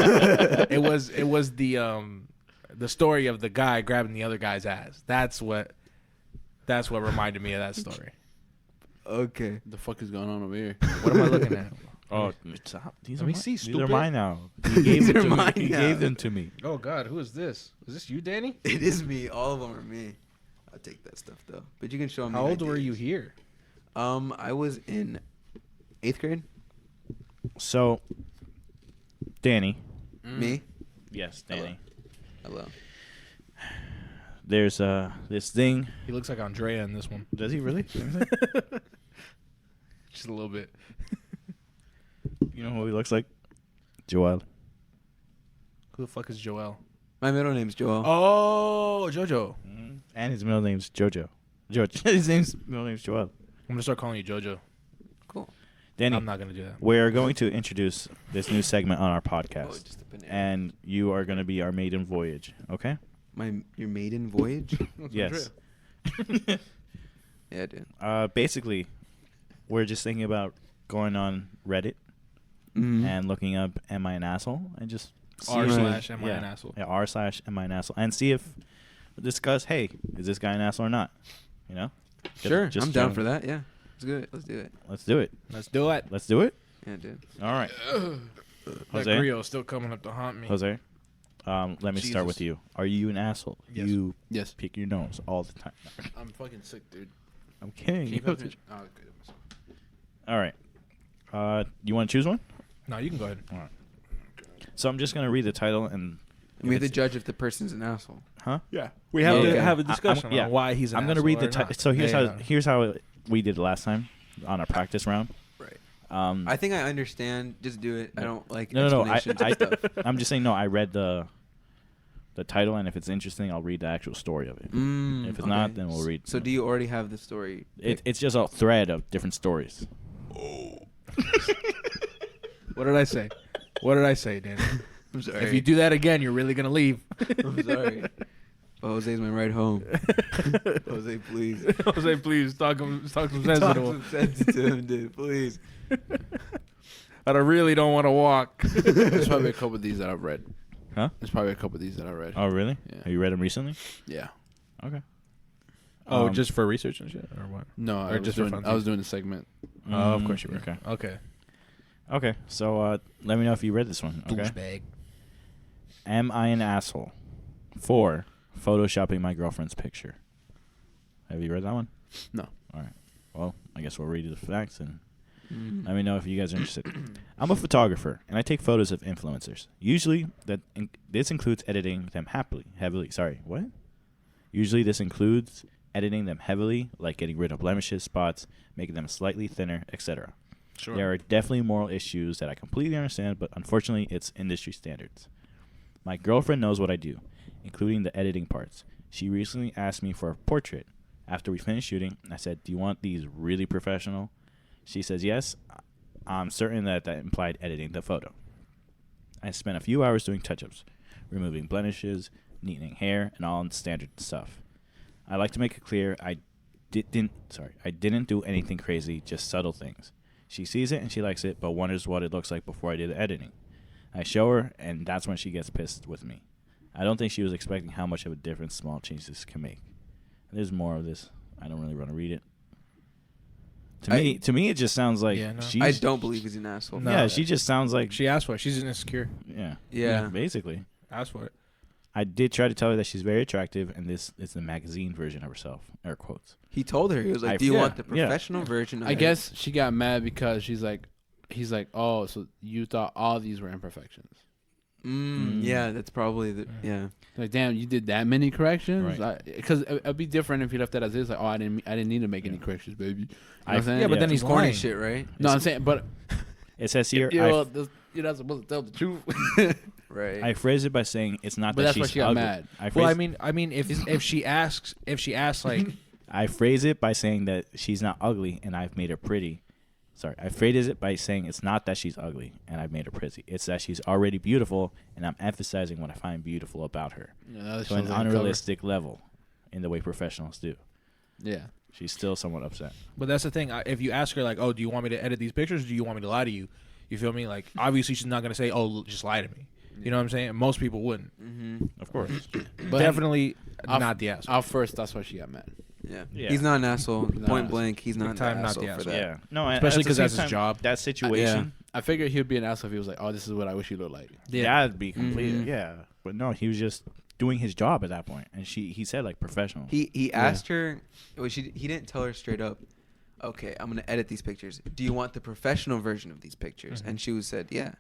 [SPEAKER 3] it was the story of the guy grabbing the other guy's ass. That's what reminded me of that story.
[SPEAKER 2] Okay.
[SPEAKER 4] The fuck is going on over here?
[SPEAKER 3] What am I looking at?
[SPEAKER 1] Oh, stop. These
[SPEAKER 3] Let
[SPEAKER 1] are
[SPEAKER 3] me
[SPEAKER 1] mine.
[SPEAKER 3] see,
[SPEAKER 1] These are
[SPEAKER 3] stupid.
[SPEAKER 1] mine now. He gave,
[SPEAKER 2] These
[SPEAKER 1] them
[SPEAKER 2] are
[SPEAKER 1] to me.
[SPEAKER 2] mine
[SPEAKER 1] He
[SPEAKER 2] now.
[SPEAKER 1] gave them to me.
[SPEAKER 3] Oh God, who is this? Is this you, Danny?
[SPEAKER 2] It is me. All of them are me. I'll take that stuff though. But you can show me.
[SPEAKER 3] How old were you here?
[SPEAKER 2] I was in 8th grade.
[SPEAKER 1] So, Danny.
[SPEAKER 2] Me.
[SPEAKER 1] Yes, Danny.
[SPEAKER 2] Hello.
[SPEAKER 1] There's this thing.
[SPEAKER 3] He looks like Andrea in this one.
[SPEAKER 1] Does he really?
[SPEAKER 3] Just a little bit.
[SPEAKER 1] You know who he looks like? Joel.
[SPEAKER 3] Who the fuck is Joel?
[SPEAKER 2] My middle name's Joel.
[SPEAKER 3] Oh, Jojo.
[SPEAKER 1] And his middle name's Jojo. His middle name's Joel.
[SPEAKER 3] I'm gonna start calling you Jojo.
[SPEAKER 2] Cool.
[SPEAKER 1] Danny,
[SPEAKER 3] I'm not gonna do that.
[SPEAKER 1] we're going to introduce this new segment on our
[SPEAKER 2] Oh,
[SPEAKER 1] podcast.
[SPEAKER 2] just a banana.
[SPEAKER 1] And you are going to be our maiden voyage, okay?
[SPEAKER 2] Your maiden voyage?
[SPEAKER 1] Yes.
[SPEAKER 2] Yeah, dude.
[SPEAKER 1] Basically, we're just thinking about going on Reddit
[SPEAKER 2] Mm-hmm.
[SPEAKER 1] and looking up "Am I an asshole?" and just
[SPEAKER 3] R
[SPEAKER 1] see-
[SPEAKER 3] slash am I an asshole?
[SPEAKER 1] Yeah, r/am I an asshole, and see if discuss. Hey, is this guy an asshole or not? You know?
[SPEAKER 2] Sure,
[SPEAKER 1] Just
[SPEAKER 2] I'm down
[SPEAKER 1] generally.
[SPEAKER 2] for that. Yeah, let's do it. Let's do it.
[SPEAKER 1] Let's do it.
[SPEAKER 3] Let's do it.
[SPEAKER 1] Let's do it.
[SPEAKER 2] Yeah, dude.
[SPEAKER 1] All right,
[SPEAKER 3] That
[SPEAKER 1] Jose.
[SPEAKER 3] Grio's still coming up to haunt me.
[SPEAKER 1] Jose. Let me start with
[SPEAKER 3] Jesus.
[SPEAKER 1] you. Are you an asshole?
[SPEAKER 3] Yes.
[SPEAKER 1] You
[SPEAKER 4] Yes.
[SPEAKER 1] pick your nose all the time.
[SPEAKER 4] I'm fucking sick, dude.
[SPEAKER 1] I'm kidding.
[SPEAKER 4] Keep it. Oh, okay.
[SPEAKER 1] All right. You want to choose one?
[SPEAKER 3] No, you can go ahead.
[SPEAKER 1] All right. So I'm just gonna read the title and.
[SPEAKER 2] We have to
[SPEAKER 1] it's-
[SPEAKER 2] judge if the person's an asshole.
[SPEAKER 1] Huh?
[SPEAKER 3] Yeah, we have
[SPEAKER 2] Okay.
[SPEAKER 3] to have a
[SPEAKER 1] I'm-
[SPEAKER 3] discussion
[SPEAKER 1] yeah.
[SPEAKER 3] on why he's an
[SPEAKER 1] I'm gonna
[SPEAKER 3] asshole
[SPEAKER 1] read the
[SPEAKER 3] or
[SPEAKER 1] title.
[SPEAKER 3] not.
[SPEAKER 1] So here's
[SPEAKER 3] Yeah.
[SPEAKER 1] here's how we did it last time on our practice round.
[SPEAKER 2] Right.
[SPEAKER 1] I
[SPEAKER 2] I think I understand. Just do it. I don't like
[SPEAKER 1] no.
[SPEAKER 2] explanations and stuff.
[SPEAKER 1] I'm just saying no. I read the title, and if it's interesting, I'll read the actual story of it. If it's not, then we'll read.
[SPEAKER 2] So do you already have the story?
[SPEAKER 1] It's just a thread of different stories.
[SPEAKER 3] What did I say? What did I say, Danny?
[SPEAKER 2] I'm sorry.
[SPEAKER 3] If you do that again, you're really gonna leave.
[SPEAKER 2] I'm sorry. But Jose's my ride home. Jose, please.
[SPEAKER 3] Jose, please talk some
[SPEAKER 2] Talk
[SPEAKER 3] sensible.
[SPEAKER 2] some sense to him, dude. Please.
[SPEAKER 3] I really don't want to walk.
[SPEAKER 4] There's probably a couple of these that I've read.
[SPEAKER 1] Huh?
[SPEAKER 4] There's probably a couple of these that I read.
[SPEAKER 1] Oh, really?
[SPEAKER 4] Yeah.
[SPEAKER 1] Have you read them recently?
[SPEAKER 4] Yeah.
[SPEAKER 1] Okay.
[SPEAKER 3] Oh,
[SPEAKER 1] Um,
[SPEAKER 3] just for research and shit, or what?
[SPEAKER 4] No,
[SPEAKER 3] Or just for fun.
[SPEAKER 4] I was doing a segment.
[SPEAKER 3] Oh, of course you were.
[SPEAKER 1] Okay.
[SPEAKER 3] Okay.
[SPEAKER 1] Okay. So let me know if you read this one. Okay.
[SPEAKER 3] Douchebag.
[SPEAKER 1] Am I an asshole for photoshopping my girlfriend's picture? Have you read that one?
[SPEAKER 4] No.
[SPEAKER 1] All right. Well, I guess we'll read the facts and
[SPEAKER 2] Mm.
[SPEAKER 1] let me know if you guys are interested. I'm a photographer and I take photos of influencers. Usually, this includes editing them heavily. Sorry, what? Usually, this includes editing them heavily, like getting rid of blemishes, spots, making them slightly thinner, etc.
[SPEAKER 3] Sure.
[SPEAKER 1] There are definitely moral issues that I completely understand, but unfortunately, it's industry standards. My girlfriend knows what I do, including the editing parts. She recently asked me for a portrait. After we finished shooting, I said, "Do you want these really professional?" She says, "Yes." I'm certain that implied editing the photo. I spent a few hours doing touch-ups, removing blemishes, neatening hair, and all standard stuff. I like to make it clear I didn't do anything crazy, just subtle things. She sees it and she likes it, but wonders what it looks like before I do the editing. I show her, and that's when she gets pissed with me. I don't think she was expecting how much of a difference small changes can make. There's more of this. I don't really want to read it. To me, it just sounds like
[SPEAKER 3] Yeah, no.
[SPEAKER 1] she's.
[SPEAKER 2] I don't believe he's an asshole.
[SPEAKER 3] No.
[SPEAKER 1] Yeah, she just sounds like.
[SPEAKER 3] She asked for it. She's insecure.
[SPEAKER 1] Yeah.
[SPEAKER 2] Yeah.
[SPEAKER 1] Basically.
[SPEAKER 3] Asked for it.
[SPEAKER 1] I did try to tell her that she's very attractive, and this is the magazine version of herself. Air quotes.
[SPEAKER 2] He told her, he was like, "Do you
[SPEAKER 1] yeah,
[SPEAKER 2] want the
[SPEAKER 1] yeah.
[SPEAKER 2] professional version of
[SPEAKER 4] I
[SPEAKER 2] it?"
[SPEAKER 4] guess she got mad because he's like, oh, so you thought all these were imperfections.
[SPEAKER 2] Yeah, that's probably the yeah.
[SPEAKER 4] Like, damn, you did that many corrections?
[SPEAKER 1] Right.
[SPEAKER 4] Because it'd be different if he left it as is. Like, oh, I didn't need to make any corrections, baby. You know what I'm saying?
[SPEAKER 3] Yeah, but
[SPEAKER 1] Yeah.
[SPEAKER 3] then he's
[SPEAKER 2] Corny
[SPEAKER 3] lying.
[SPEAKER 2] shit, right?
[SPEAKER 4] No, I'm saying, but
[SPEAKER 1] It says here,
[SPEAKER 4] you're not supposed to tell the truth.
[SPEAKER 2] Right.
[SPEAKER 1] I phrase it by saying it's not
[SPEAKER 4] But
[SPEAKER 1] that
[SPEAKER 4] that's why
[SPEAKER 1] she's
[SPEAKER 4] she got
[SPEAKER 1] ugly.
[SPEAKER 4] mad.
[SPEAKER 3] Well, I mean, if she asks like,
[SPEAKER 1] I phrase it by saying that she's not ugly and I've made her pretty. Sorry, I phrase it by saying it's not that she's ugly and I've made her pretty. It's that she's already beautiful and I'm emphasizing what I find beautiful about her to an unrealistic level in the way professionals do.
[SPEAKER 4] Yeah.
[SPEAKER 1] She's still somewhat upset.
[SPEAKER 3] but that's the thing. If you ask her like, oh, do you want me to edit these pictures? Or do you want me to lie to you? You feel me? Like, obviously she's not gonna say, oh, just lie to me. You know what I'm saying? Most people wouldn't.
[SPEAKER 1] Of course.
[SPEAKER 4] But
[SPEAKER 3] Definitely
[SPEAKER 4] I'll-
[SPEAKER 3] not the asshole.
[SPEAKER 4] First, that's why she got mad.
[SPEAKER 1] Yeah.
[SPEAKER 2] He's not an asshole.
[SPEAKER 4] Not
[SPEAKER 2] Point
[SPEAKER 4] an
[SPEAKER 2] blank, he's not,
[SPEAKER 3] time,
[SPEAKER 2] the
[SPEAKER 3] not
[SPEAKER 2] asshole
[SPEAKER 3] the
[SPEAKER 2] for
[SPEAKER 3] asshole.
[SPEAKER 2] that.
[SPEAKER 1] Yeah. No, and
[SPEAKER 3] Especially
[SPEAKER 1] at the
[SPEAKER 3] 'cause that's
[SPEAKER 1] same
[SPEAKER 3] his
[SPEAKER 1] time,
[SPEAKER 3] job.
[SPEAKER 1] That situation.
[SPEAKER 4] I figured he'd be an asshole if he was like, "Oh, this is what I wish you looked like."
[SPEAKER 1] Yeah, that'd be completely.
[SPEAKER 2] Mhm.
[SPEAKER 1] Yeah, but no, he was just doing his job at that point, and he said like professional.
[SPEAKER 2] He asked her. Well, he didn't tell her straight up. Okay, I'm gonna edit these pictures. Do you want the professional version of these pictures?
[SPEAKER 3] Mhm.
[SPEAKER 2] And she said, yeah.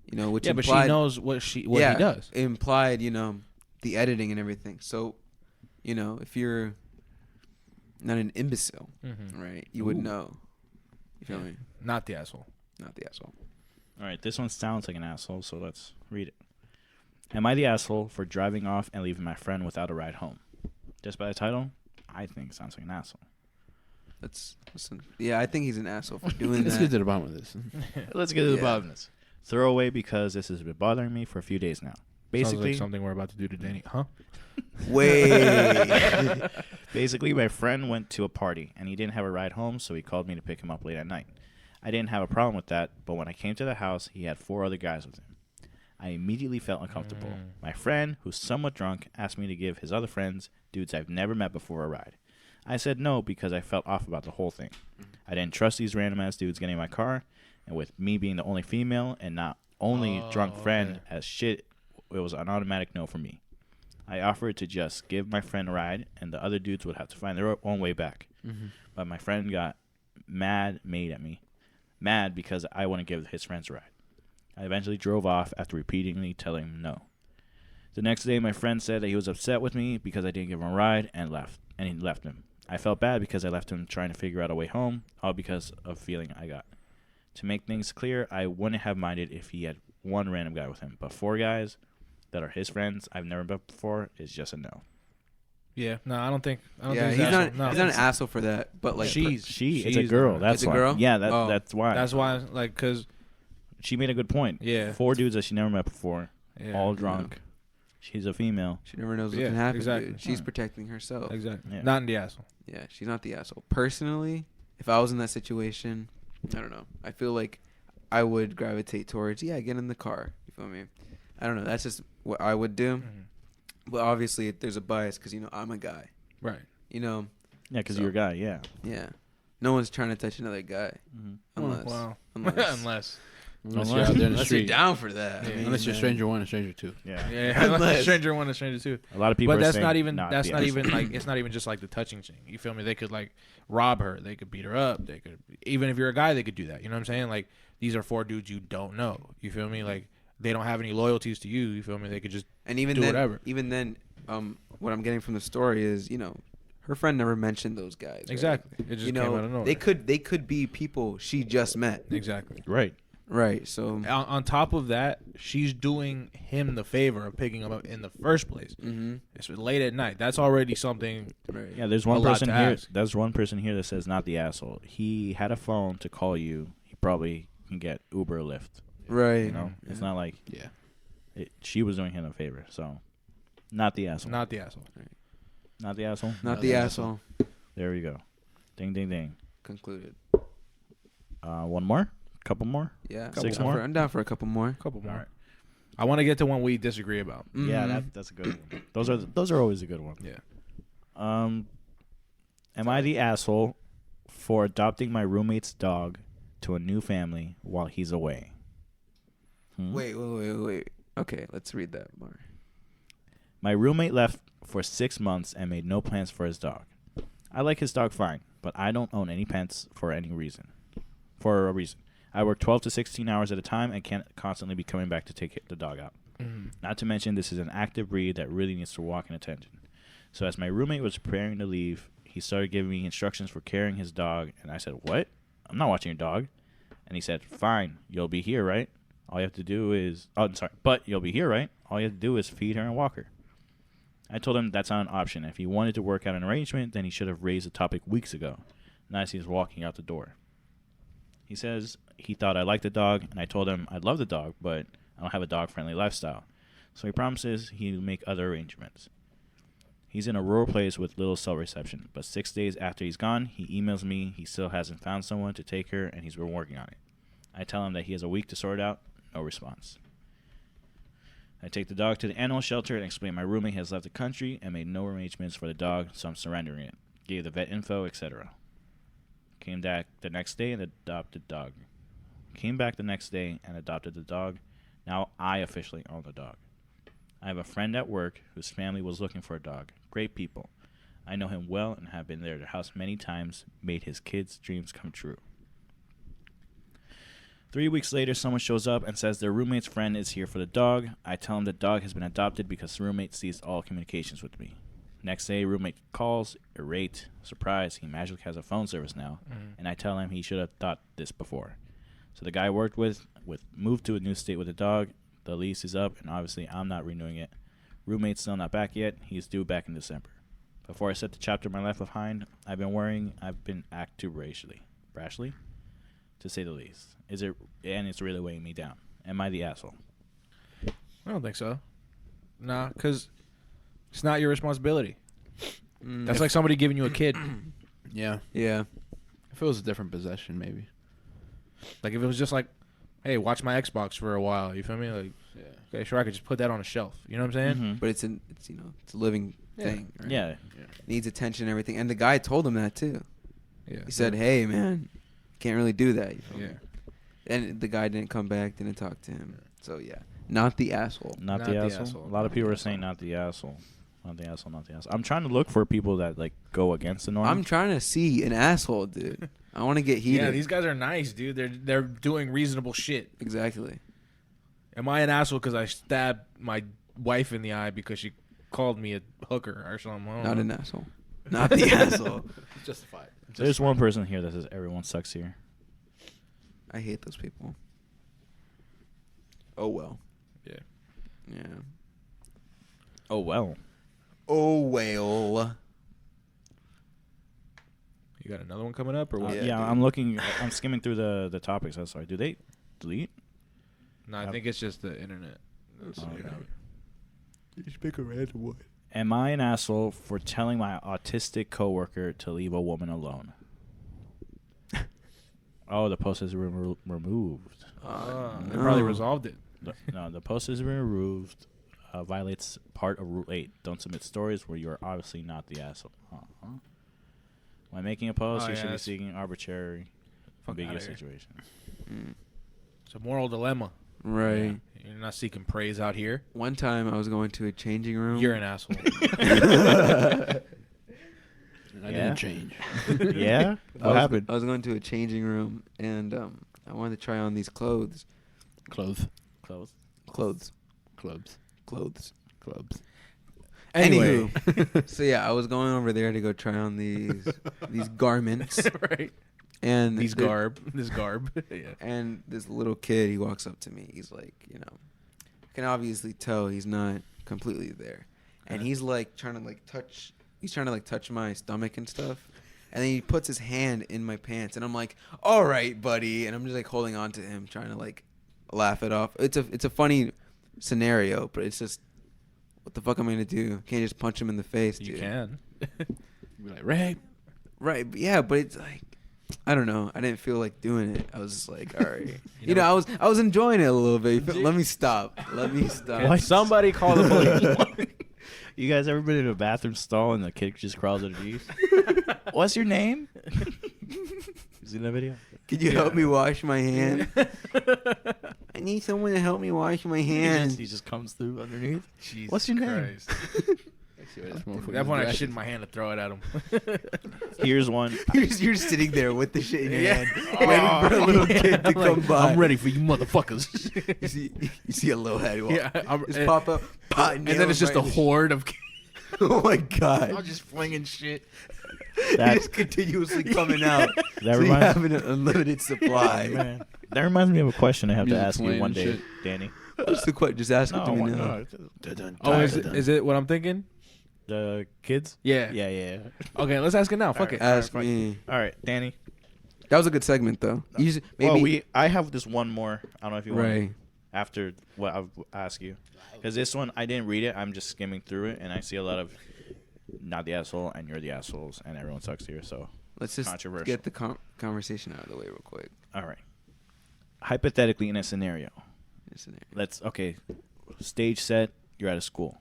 [SPEAKER 2] You know, which
[SPEAKER 3] Yeah, but
[SPEAKER 2] implied,
[SPEAKER 3] she knows what he does.
[SPEAKER 2] Implied, the editing and everything. So, if you're not an imbecile,
[SPEAKER 3] Mm-hmm.
[SPEAKER 2] right, you would know. You feel me?
[SPEAKER 3] Not the asshole.
[SPEAKER 2] Not the asshole.
[SPEAKER 1] All right, this one sounds like an asshole, so let's read it. Am I the asshole for driving off and leaving my friend without a ride home? Just by the title, I think it sounds like an asshole.
[SPEAKER 2] Listen. Yeah, I think he's an asshole for doing
[SPEAKER 4] Let's
[SPEAKER 2] that.
[SPEAKER 4] get to the bottom of this.
[SPEAKER 1] Let's get to the
[SPEAKER 2] Yeah.
[SPEAKER 1] bottom of this. Throwaway because this has been bothering me for a few days now.
[SPEAKER 3] Basically,
[SPEAKER 1] Basically,
[SPEAKER 3] something we're about to do to Danny, huh?
[SPEAKER 2] Wait.
[SPEAKER 1] basically, my friend went to a party and he didn't have a ride home, so he called me to pick him up late at night. I didn't have a problem with that, but when I came to the house, he had 4 other guys with him. I immediately felt uncomfortable. My friend, who's somewhat drunk, asked me to give his other friends, dudes I've never met before, a ride. I said no because I felt off about the whole thing. I didn't trust these random ass dudes getting in my car, and with me being the only female and not only drunk friend as shit, it was an automatic no for me. I offered to just give my friend a ride, and the other dudes would have to find their own way back. But my friend got mad because I wouldn't give his friends a ride. I eventually drove off after repeatedly telling him no. The next day, my friend said that he was upset with me because I didn't give him a ride and he left him. I felt bad because I left him trying to figure out a way home, all because of feeling I got. To make things clear, I wouldn't have minded if he had one random guy with him, but 4 guys that are his friends I've never met before is just a no.
[SPEAKER 3] Yeah, no, I don't think.
[SPEAKER 2] Yeah, he's not an asshole for that. But like,
[SPEAKER 3] She's
[SPEAKER 1] It's a girl. That's
[SPEAKER 2] It's a
[SPEAKER 1] why.
[SPEAKER 2] girl?
[SPEAKER 1] Yeah,
[SPEAKER 2] Oh.
[SPEAKER 1] that's why.
[SPEAKER 3] That's why, like, cause
[SPEAKER 1] She made a good point.
[SPEAKER 3] Yeah.
[SPEAKER 1] 4 dudes that she never met before,
[SPEAKER 3] yeah,
[SPEAKER 1] all drunk. She's a female.
[SPEAKER 2] she never knows what
[SPEAKER 3] Yeah,
[SPEAKER 2] can happen.
[SPEAKER 3] exactly.
[SPEAKER 2] Dude. She's protecting herself.
[SPEAKER 3] exactly.
[SPEAKER 1] Yeah.
[SPEAKER 3] Not in the asshole.
[SPEAKER 2] Yeah, she's not the asshole. Personally, if I was in that situation, I don't know. I feel like I would gravitate towards, get in the car. You feel me? I don't know. That's just what I would do. But obviously, there's a bias because, I'm a guy.
[SPEAKER 3] Right.
[SPEAKER 1] Yeah, because
[SPEAKER 2] So-
[SPEAKER 1] you're a guy, yeah.
[SPEAKER 2] Yeah. No one's trying to touch another guy.
[SPEAKER 1] Mhm.
[SPEAKER 2] Unless.
[SPEAKER 3] Wow.
[SPEAKER 2] Unless.
[SPEAKER 4] Unless you're out there in the
[SPEAKER 2] unless you're
[SPEAKER 4] street.
[SPEAKER 2] down for that.
[SPEAKER 3] Yeah.
[SPEAKER 2] I mean,
[SPEAKER 4] Unless you're stranger 1 and stranger 2.
[SPEAKER 1] Yeah.
[SPEAKER 3] Yeah.
[SPEAKER 2] Unless-
[SPEAKER 3] stranger 1 and stranger 2.
[SPEAKER 1] A lot of people
[SPEAKER 3] But
[SPEAKER 1] are
[SPEAKER 3] that's
[SPEAKER 1] saying
[SPEAKER 3] not even. That's
[SPEAKER 1] the
[SPEAKER 3] not
[SPEAKER 1] asshole.
[SPEAKER 3] even like. It's not even just like the touching thing. You feel me? They could like rob her. They could beat her up. They could. Even if you're a guy, they could do that. You know what I'm saying? Like these are 4 dudes you don't know. You feel me? Like they don't have any loyalties to you. You feel me? They could just.
[SPEAKER 2] And even
[SPEAKER 3] do
[SPEAKER 2] then,
[SPEAKER 3] whatever.
[SPEAKER 2] what I'm getting from the story is, her friend never mentioned those guys. Right?
[SPEAKER 3] Exactly. It just came out of nowhere.
[SPEAKER 2] they could be people she just met.
[SPEAKER 3] Exactly.
[SPEAKER 1] Right.
[SPEAKER 2] Right. So.
[SPEAKER 3] On top of that, she's doing him the favor of picking him up in the first place.
[SPEAKER 2] Mm-hmm.
[SPEAKER 3] It's late at night. That's already something.
[SPEAKER 2] Right.
[SPEAKER 1] Yeah, there's
[SPEAKER 3] A
[SPEAKER 1] one
[SPEAKER 3] lot
[SPEAKER 1] person
[SPEAKER 3] to
[SPEAKER 1] here.
[SPEAKER 3] ask.
[SPEAKER 1] There's one person here that says not the asshole. He had a phone to call you. He probably can get Uber or Lyft.
[SPEAKER 2] Right.
[SPEAKER 1] You know, it's not like
[SPEAKER 4] Yeah.
[SPEAKER 1] she was doing him a favor. So, not the asshole.
[SPEAKER 3] Not the asshole.
[SPEAKER 1] Not the asshole.
[SPEAKER 2] Not the asshole.
[SPEAKER 1] There we go. Ding, ding, ding.
[SPEAKER 2] Concluded.
[SPEAKER 1] One more. Couple more.
[SPEAKER 2] Yeah.
[SPEAKER 1] Six
[SPEAKER 2] I'm
[SPEAKER 1] more?
[SPEAKER 2] I'm down for a couple more.
[SPEAKER 3] Couple more.
[SPEAKER 1] All right.
[SPEAKER 3] I want to get to one we disagree about.
[SPEAKER 1] Yeah,
[SPEAKER 2] Mhm.
[SPEAKER 1] that's a good one. Those are always a good one.
[SPEAKER 3] Yeah.
[SPEAKER 1] Am I the asshole for adopting my roommate's dog to a new family while he's away?
[SPEAKER 2] Wait. Okay, let's read that more.
[SPEAKER 1] My roommate left for 6 months and made no plans for his dog. I like his dog fine, but I don't own any pets for a reason. I work 12 to 16 hours at a time and can't constantly be coming back to take the dog out. Not to mention this is an active breed that really needs to walk and attention. So as my roommate was preparing to leave, he started giving me instructions for carrying his dog, and I said, "What? I'm not watching your dog." And he said, "Fine, you'll be here, right? All you have to do is... Oh, I'm sorry. But you'll be here, right? All you have to do is feed her and walk her." I told him that's not an option. If he wanted to work out an arrangement, then he should have raised the topic weeks ago, not as he was walking out the door. He says he thought I liked the dog, and I told him I love the dog, but I don't have a dog-friendly lifestyle. So he promises he'll make other arrangements. He's in a rural place with little cell reception, but 6 days after he's gone, he emails me he still hasn't found someone to take her, and he's been working on it. I tell him that he has a week to sort it out. No response. I take the dog to the animal shelter and explain my roommate has left the country and made no arrangements for the dog, so I'm surrendering it. Gave the vet info, etc. Came back the next day and adopted dog. Came back the next day and adopted the dog. Now I officially own the dog. I have a friend at work whose family was looking for a dog. Great people. I know him well and have been there at their house many times, made his kids' dreams come true. 3 weeks later, someone shows up and says their roommate's friend is here for the dog. I tell him the dog has been adopted because the roommate ceased all communications with me. Next day, roommate calls, irate, surprised. He magically has a phone service now, and I tell him he should have thought this before. So the guy I worked with moved to a new state with the dog. The lease is up, and obviously I'm not renewing it. Roommate's still not back yet. He's due back in December. Before I set the chapter of my life behind, I've been worrying. I've been act too brashly, to say the least. And it's really weighing me down. Am I the asshole?
[SPEAKER 3] I don't think so. Nah, because it's not your responsibility. That's like somebody giving you a kid.
[SPEAKER 4] Yeah.
[SPEAKER 2] Yeah.
[SPEAKER 4] If it was a different possession, maybe.
[SPEAKER 3] Like if it was just like, hey, watch my Xbox for a while. You feel me? Like,
[SPEAKER 4] Yeah.
[SPEAKER 3] okay, sure, I could just put that on a shelf. You know what I'm saying?
[SPEAKER 1] Mm-hmm.
[SPEAKER 2] But it's a living thing. Right?
[SPEAKER 1] Yeah.
[SPEAKER 2] Needs attention and everything. And the guy told him that too.
[SPEAKER 3] Yeah.
[SPEAKER 2] He said, "Hey, man, can't really do that." You feel
[SPEAKER 3] Yeah.
[SPEAKER 2] me? And the guy didn't come back, didn't talk to him. So yeah, not the asshole.
[SPEAKER 1] Not the asshole. A lot of people are saying not the asshole. Not the asshole, not the asshole. I'm trying to look for people that like go against the norm.
[SPEAKER 2] I'm trying to see an asshole, dude. I want to get heated.
[SPEAKER 3] Yeah, these guys are nice, dude. They're doing reasonable shit.
[SPEAKER 2] Exactly.
[SPEAKER 3] Am I an asshole because I stabbed my wife in the eye because she called me a hooker or something? I don't
[SPEAKER 2] Not
[SPEAKER 3] know.
[SPEAKER 2] an asshole. Not the asshole.
[SPEAKER 4] Justified.
[SPEAKER 1] There's one person here that says everyone sucks here.
[SPEAKER 2] I hate those people. Oh well.
[SPEAKER 3] Yeah.
[SPEAKER 2] Yeah.
[SPEAKER 1] Oh well.
[SPEAKER 2] Oh well.
[SPEAKER 3] You got another one coming up or what?
[SPEAKER 2] Yeah,
[SPEAKER 1] Yeah,
[SPEAKER 2] dude.
[SPEAKER 1] I'm looking. I'm skimming through the topics. I'm sorry. Do they delete?
[SPEAKER 3] No, I think it's just the internet.
[SPEAKER 1] Okay.
[SPEAKER 2] Just pick a random one.
[SPEAKER 1] Am I an asshole for telling my autistic coworker to leave a woman alone? Oh, the post is removed.
[SPEAKER 3] They probably resolved it.
[SPEAKER 1] No, the post is removed. Violates part of Rule 8. Don't submit stories where you are obviously not the asshole. Uh-huh. When making a post,
[SPEAKER 3] Oh,
[SPEAKER 1] you
[SPEAKER 3] yeah,
[SPEAKER 1] should be
[SPEAKER 3] that's-
[SPEAKER 1] seeking arbitrary,
[SPEAKER 3] Fuck
[SPEAKER 1] ambiguous
[SPEAKER 3] outta here.
[SPEAKER 1] situations.
[SPEAKER 3] It's a moral dilemma.
[SPEAKER 2] Right.
[SPEAKER 3] You're not seeking praise out here.
[SPEAKER 2] One time I was going to a changing room.
[SPEAKER 3] You're an asshole.
[SPEAKER 4] I
[SPEAKER 1] Yeah.
[SPEAKER 4] didn't change.
[SPEAKER 1] Yeah? What happened?
[SPEAKER 2] I was going to a changing room and I wanted to try on these clothes.
[SPEAKER 4] Clothes.
[SPEAKER 1] Close.
[SPEAKER 2] Clothes.
[SPEAKER 4] Clubs.
[SPEAKER 2] Clothes.
[SPEAKER 4] Clubs.
[SPEAKER 2] Anyway, so yeah, I was going over there to go try on these garments
[SPEAKER 3] Right.
[SPEAKER 2] and
[SPEAKER 3] This
[SPEAKER 2] there-
[SPEAKER 3] garb. Yeah.
[SPEAKER 2] And this little kid, he walks up to me. He's like, you know, I can obviously tell he's not completely there, and he's like trying to like touch. He's trying to like touch my stomach and stuff, and then he puts his hand in my pants, and I'm like, all right, buddy, and I'm just like holding on to him, trying to like laugh it off. It's a funny scenario, but it's just, what the fuck am I gonna do? Can't just punch him in the face, dude.
[SPEAKER 3] You can.
[SPEAKER 4] Be like, rape.
[SPEAKER 2] Right, but yeah, but it's like, I don't know. I didn't feel like doing it. I was just like, all right. You know, I was enjoying it a little bit. Let me stop. Let me stop.
[SPEAKER 1] What?
[SPEAKER 3] Somebody call the police.
[SPEAKER 1] You guys ever been in a bathroom stall and the kid just crawls underneath? What's your name? You seen that video?
[SPEAKER 2] Could you help me wash my hand? I need someone to help me wash my hands.
[SPEAKER 1] He just comes through underneath.
[SPEAKER 3] Jesus
[SPEAKER 1] What's your name?
[SPEAKER 3] Christ.
[SPEAKER 4] At
[SPEAKER 3] That point, I shit in my hand to throw it at him.
[SPEAKER 1] Here's one.
[SPEAKER 2] You're sitting there with the shit in your
[SPEAKER 3] Yeah.
[SPEAKER 2] hand, waiting for a little kid to
[SPEAKER 3] I'm
[SPEAKER 2] come
[SPEAKER 3] like,
[SPEAKER 2] by.
[SPEAKER 3] I'm ready for you motherfuckers.
[SPEAKER 2] You see a little head walk.
[SPEAKER 3] Yeah,
[SPEAKER 2] just pop up, pot,
[SPEAKER 3] and then it's just a horde of
[SPEAKER 2] Oh my god!
[SPEAKER 3] I'm just flinging shit.
[SPEAKER 1] That,
[SPEAKER 2] It's continuously coming out.
[SPEAKER 1] that
[SPEAKER 2] so you
[SPEAKER 1] reminds
[SPEAKER 2] have an unlimited supply.
[SPEAKER 1] man. That reminds me of a question I have to
[SPEAKER 4] Music
[SPEAKER 1] ask you
[SPEAKER 4] playing
[SPEAKER 1] one
[SPEAKER 4] and
[SPEAKER 1] day,
[SPEAKER 4] shit.
[SPEAKER 1] Danny.
[SPEAKER 2] What's the question? Just ask it to me now.
[SPEAKER 3] Oh, is it what I'm thinking?
[SPEAKER 1] The kids?
[SPEAKER 3] Yeah.
[SPEAKER 1] Yeah.
[SPEAKER 3] Okay, let's ask it now. Fuck
[SPEAKER 1] Alright.
[SPEAKER 3] it.
[SPEAKER 2] Ask
[SPEAKER 1] Alright,
[SPEAKER 2] me.
[SPEAKER 1] All right, Danny.
[SPEAKER 2] That was a good segment, though. You just, maybe
[SPEAKER 1] Well, I have this one more. I don't know if you want
[SPEAKER 2] right.
[SPEAKER 1] after what I'll ask you. Because this one, I didn't read it. I'm just skimming through it, and I see a lot of not the asshole, and you're the assholes, and everyone sucks here. So,
[SPEAKER 2] Let's just
[SPEAKER 1] controversial.
[SPEAKER 2] get the conversation out of the way real quick.
[SPEAKER 1] all right. Hypothetically, in a scenario, okay, stage set, you're at a school.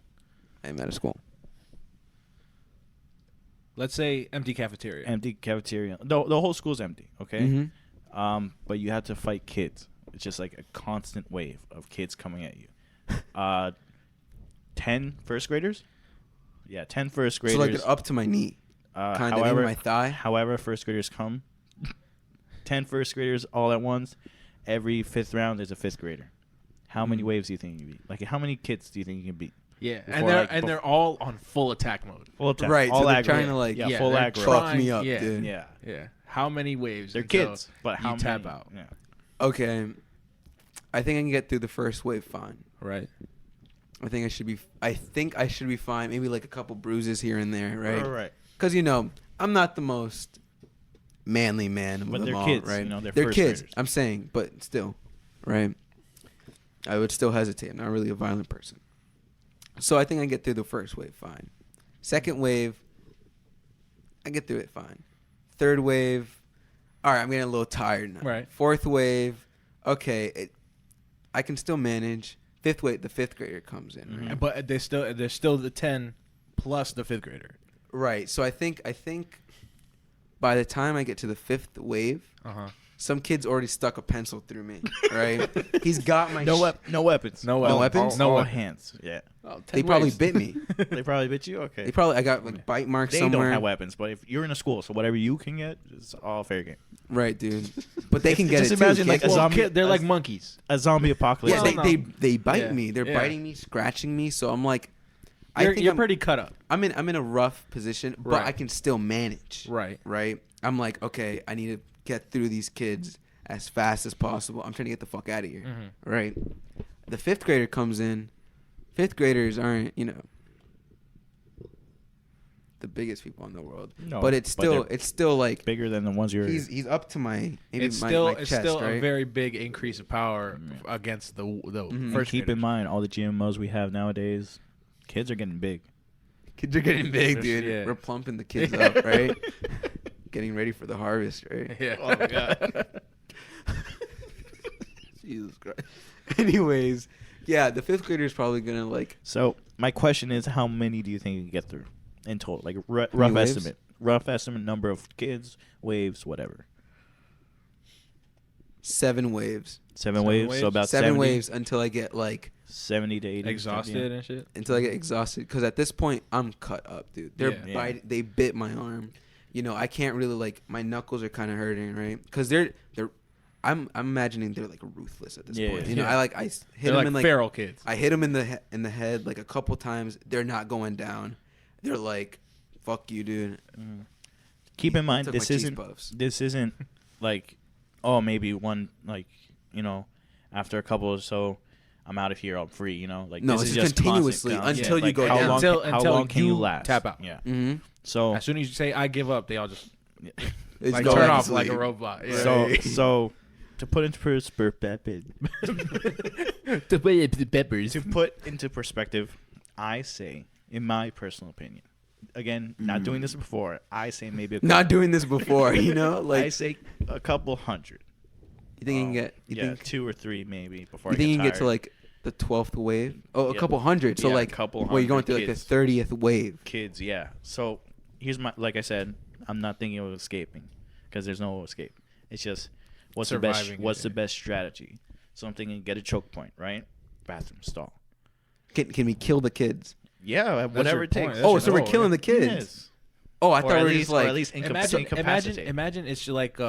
[SPEAKER 2] I'm at a school.
[SPEAKER 3] let's say empty cafeteria.
[SPEAKER 1] Empty cafeteria. The whole school's empty. Okay.
[SPEAKER 2] Mm-hmm.
[SPEAKER 1] But you have to fight kids. It's just like a constant wave of kids coming at you. 10 first graders. Yeah, 10 first graders.
[SPEAKER 2] So like they're up to my knee, kind of in my thigh.
[SPEAKER 1] However, first graders come. 10 first graders all at once. Every 5th round, there's a 5th grader. How many waves do you think you can beat? Like, how many kids do you think you can beat?
[SPEAKER 3] Yeah,
[SPEAKER 1] Before,
[SPEAKER 3] and they're all on full attack mode.
[SPEAKER 1] Full attack.
[SPEAKER 2] Right,
[SPEAKER 1] All
[SPEAKER 2] so they're
[SPEAKER 1] aggro.
[SPEAKER 2] trying to like
[SPEAKER 1] Yeah, full
[SPEAKER 3] they're
[SPEAKER 1] aggro.
[SPEAKER 2] fuck me up,
[SPEAKER 3] yeah,
[SPEAKER 2] dude.
[SPEAKER 1] Yeah.
[SPEAKER 3] Yeah. How many waves?
[SPEAKER 1] They're
[SPEAKER 3] until
[SPEAKER 1] kids, but how
[SPEAKER 3] you tap
[SPEAKER 1] many?
[SPEAKER 3] out?
[SPEAKER 1] Yeah.
[SPEAKER 2] Okay, I think I can get through the first wave fine.
[SPEAKER 3] Right.
[SPEAKER 2] I think I should be fine. Maybe like a couple bruises here and there, right?
[SPEAKER 1] Right.
[SPEAKER 2] Because I'm not the most manly man of
[SPEAKER 1] But
[SPEAKER 2] them
[SPEAKER 1] they're
[SPEAKER 2] all,
[SPEAKER 1] kids,
[SPEAKER 2] right?
[SPEAKER 1] they're
[SPEAKER 2] they're
[SPEAKER 1] first
[SPEAKER 2] kids.
[SPEAKER 1] graders.
[SPEAKER 2] I'm saying, but still, right? I would still hesitate. I'm not really a violent person, so I think I get through the first wave fine. Second wave, I get through it fine. Third wave, all right, I'm getting a little tired now.
[SPEAKER 3] Right.
[SPEAKER 2] Fourth wave, okay, I can still manage. Fifth wave, the 5th grader comes in, right?
[SPEAKER 3] But there's still the 10 plus the 5th grader.
[SPEAKER 2] Right. So I think by the time I get to the 5th wave, some kid's already stuck a pencil through me. Right. He's got my
[SPEAKER 1] No weapons.
[SPEAKER 2] No weapons?
[SPEAKER 1] All
[SPEAKER 3] weapons.
[SPEAKER 1] hands. Yeah.
[SPEAKER 4] Oh, 10
[SPEAKER 2] They probably
[SPEAKER 4] waves.
[SPEAKER 2] bit me.
[SPEAKER 1] They probably bit you. Okay.
[SPEAKER 2] I got like bite marks
[SPEAKER 1] They
[SPEAKER 2] somewhere.
[SPEAKER 1] don't have weapons, but if you're in a school, so whatever you can get, it's all fair game.
[SPEAKER 2] Right, dude. But they can get
[SPEAKER 1] Just
[SPEAKER 2] it too.
[SPEAKER 1] imagine, like,
[SPEAKER 2] kids.
[SPEAKER 1] a zombie-
[SPEAKER 3] They're like monkeys.
[SPEAKER 1] A zombie apocalypse.
[SPEAKER 2] Yeah,
[SPEAKER 3] Well,
[SPEAKER 2] they bite
[SPEAKER 3] Yeah.
[SPEAKER 2] me. They're
[SPEAKER 3] Yeah.
[SPEAKER 2] biting me, scratching me. So I'm like,
[SPEAKER 3] You're
[SPEAKER 2] I'm
[SPEAKER 3] pretty cut up.
[SPEAKER 2] I'm in a rough position, but
[SPEAKER 3] Right.
[SPEAKER 2] I can still manage.
[SPEAKER 3] Right.
[SPEAKER 2] Right. I'm like, okay, I need to get through these kids as fast as possible. I'm trying to get the fuck out of here. Right. The 5th grader comes in. 5th graders aren't, the biggest people in the world.
[SPEAKER 1] No,
[SPEAKER 2] but it's still like
[SPEAKER 1] bigger than the ones you're.
[SPEAKER 2] he's up to my maybe
[SPEAKER 3] It's
[SPEAKER 2] my
[SPEAKER 3] still
[SPEAKER 2] chest, right?
[SPEAKER 3] a very big increase of power against the
[SPEAKER 1] And
[SPEAKER 3] first
[SPEAKER 1] keep
[SPEAKER 3] graders.
[SPEAKER 1] in mind, all the GMOs we have nowadays, kids are getting big.
[SPEAKER 2] Kids are getting big, dude.
[SPEAKER 3] Yeah.
[SPEAKER 2] We're plumping the kids up, right? Getting ready for the harvest, right?
[SPEAKER 3] Yeah.
[SPEAKER 1] Oh my god.
[SPEAKER 2] Jesus Christ. Anyways, yeah, the 5th grader is probably gonna like
[SPEAKER 1] So my question is, how many do you think you can get through in total? Like rough
[SPEAKER 2] waves?
[SPEAKER 1] estimate. Rough estimate number of kids, waves, whatever.
[SPEAKER 2] 7 waves.
[SPEAKER 1] 7 waves.
[SPEAKER 3] waves?
[SPEAKER 1] So about
[SPEAKER 2] 7
[SPEAKER 1] 70,
[SPEAKER 2] waves until I get like
[SPEAKER 1] 70 to 80.
[SPEAKER 3] Exhausted and shit.
[SPEAKER 2] until I get exhausted. Because at this point, I'm cut up, dude. They're
[SPEAKER 1] Yeah.
[SPEAKER 2] They bit my arm. I can't really like my knuckles are kind of hurting, right? Because they're. I'm imagining they're like ruthless at this
[SPEAKER 1] Yeah,
[SPEAKER 2] point.
[SPEAKER 1] yeah.
[SPEAKER 2] I hit
[SPEAKER 3] They're
[SPEAKER 2] them
[SPEAKER 3] like
[SPEAKER 2] in like
[SPEAKER 3] feral kids.
[SPEAKER 2] I hit them in the head like a couple times. They're not going down. They're like, "Fuck you, dude."
[SPEAKER 1] Keep in mind,
[SPEAKER 2] Took my
[SPEAKER 1] this
[SPEAKER 2] cheese
[SPEAKER 1] isn't
[SPEAKER 2] puffs.
[SPEAKER 1] like, oh, maybe one, like, after a couple or so, I'm out of here, I'm free, like,
[SPEAKER 2] No,
[SPEAKER 1] this
[SPEAKER 2] it's
[SPEAKER 1] is
[SPEAKER 2] just
[SPEAKER 1] just
[SPEAKER 2] continuously
[SPEAKER 1] constant,
[SPEAKER 2] until you
[SPEAKER 1] like,
[SPEAKER 2] go
[SPEAKER 1] how
[SPEAKER 2] down.
[SPEAKER 1] long,
[SPEAKER 3] Until-
[SPEAKER 1] how
[SPEAKER 3] until
[SPEAKER 1] long can you
[SPEAKER 3] you
[SPEAKER 1] last?
[SPEAKER 3] tap out.
[SPEAKER 1] Yeah.
[SPEAKER 2] Mm-hmm.
[SPEAKER 1] So,
[SPEAKER 3] As soon as you say I give up, they all just
[SPEAKER 2] It's
[SPEAKER 3] like
[SPEAKER 2] going
[SPEAKER 3] turn
[SPEAKER 2] to
[SPEAKER 3] off like a
[SPEAKER 2] sleep.
[SPEAKER 3] robot. Yeah.
[SPEAKER 1] so to put into perspective,
[SPEAKER 5] Peppers.
[SPEAKER 1] to put into perspective, I say, in my personal opinion, again, not doing this before, I say maybe a couple,
[SPEAKER 2] Not doing this before, like
[SPEAKER 1] I say a couple hundred.
[SPEAKER 2] you think you can get you
[SPEAKER 1] yeah,
[SPEAKER 2] think
[SPEAKER 1] 2 or 3 maybe before
[SPEAKER 2] you
[SPEAKER 1] I
[SPEAKER 2] think you can
[SPEAKER 1] get
[SPEAKER 2] get to
[SPEAKER 1] tired.
[SPEAKER 2] like the 12th wave? Oh, a
[SPEAKER 1] Yeah.
[SPEAKER 2] couple hundred. So
[SPEAKER 1] Yeah,
[SPEAKER 2] like
[SPEAKER 1] a couple
[SPEAKER 2] well, you're going
[SPEAKER 1] hundred
[SPEAKER 2] through like
[SPEAKER 1] kids.
[SPEAKER 2] the 30th wave.
[SPEAKER 1] Kids, yeah. So here's like I said, I'm not thinking of escaping because there's no escape. It's just what's
[SPEAKER 3] Surviving it,
[SPEAKER 1] the
[SPEAKER 3] yeah.
[SPEAKER 1] best strategy? So I'm thinking get a choke point, right? Bathroom stall.
[SPEAKER 2] Can we kill the kids?
[SPEAKER 1] Yeah, whatever
[SPEAKER 3] your
[SPEAKER 1] it takes.
[SPEAKER 3] point. That's
[SPEAKER 2] Oh,
[SPEAKER 3] your
[SPEAKER 2] so we're
[SPEAKER 3] goal,
[SPEAKER 2] killing the kids.
[SPEAKER 1] Yes.
[SPEAKER 2] Oh, I
[SPEAKER 1] Or
[SPEAKER 2] thought
[SPEAKER 1] at
[SPEAKER 2] we were
[SPEAKER 1] least,
[SPEAKER 2] just like
[SPEAKER 1] or at least incapacitate.
[SPEAKER 3] Imagine it's like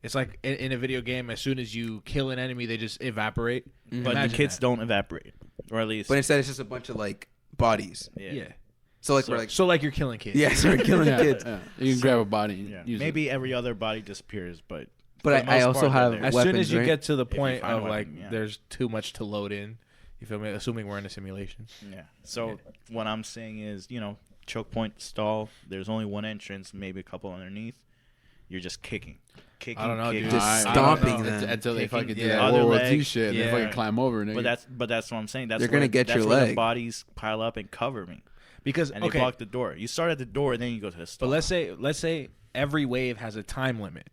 [SPEAKER 3] it's like in a video game. As soon as you kill an enemy, they just evaporate.
[SPEAKER 2] Mhm.
[SPEAKER 1] But the
[SPEAKER 3] Imagine
[SPEAKER 1] kids
[SPEAKER 3] that.
[SPEAKER 1] don't evaporate, or at least.
[SPEAKER 2] but instead it's just a bunch of like bodies.
[SPEAKER 3] Yeah.
[SPEAKER 2] So like
[SPEAKER 1] So-
[SPEAKER 2] we're like
[SPEAKER 3] So like you're killing kids.
[SPEAKER 2] yeah, so we're killing
[SPEAKER 4] Yeah,
[SPEAKER 2] kids.
[SPEAKER 4] yeah. You can grab a body and
[SPEAKER 1] yeah.
[SPEAKER 4] use
[SPEAKER 1] Maybe every other body disappears, but
[SPEAKER 2] But
[SPEAKER 1] for the
[SPEAKER 2] I
[SPEAKER 1] most
[SPEAKER 2] also
[SPEAKER 1] part,
[SPEAKER 2] have
[SPEAKER 1] they're there.
[SPEAKER 3] As
[SPEAKER 2] weapons,
[SPEAKER 3] soon as you
[SPEAKER 2] right?
[SPEAKER 3] get to the
[SPEAKER 1] If you
[SPEAKER 3] point
[SPEAKER 1] find a
[SPEAKER 3] of like
[SPEAKER 1] weapon, yeah.
[SPEAKER 3] there's too much to load in, you feel me? Assuming we're in a simulation.
[SPEAKER 1] Yeah. So what I'm saying is, choke point, stall. There's only one entrance, maybe a couple underneath. You're just kicking.
[SPEAKER 3] I don't know,
[SPEAKER 1] kicking.
[SPEAKER 3] dude.
[SPEAKER 2] Just
[SPEAKER 3] I don't
[SPEAKER 2] stomping
[SPEAKER 3] know.
[SPEAKER 2] them.
[SPEAKER 4] until they
[SPEAKER 1] Kicking,
[SPEAKER 4] fucking do
[SPEAKER 3] yeah.
[SPEAKER 4] that
[SPEAKER 1] Other
[SPEAKER 4] World War II
[SPEAKER 1] leg,
[SPEAKER 4] shit. And
[SPEAKER 3] yeah.
[SPEAKER 4] they fucking climb over. Nigga.
[SPEAKER 1] But that's what I'm saying. That's
[SPEAKER 2] They're gonna
[SPEAKER 1] where-
[SPEAKER 2] get
[SPEAKER 1] that's
[SPEAKER 2] your
[SPEAKER 1] where
[SPEAKER 2] leg.
[SPEAKER 1] the bodies pile up and cover me,
[SPEAKER 3] Because
[SPEAKER 1] and they block the door. You start at the door, and then you go to the stall.
[SPEAKER 3] but let's say every wave has a time limit.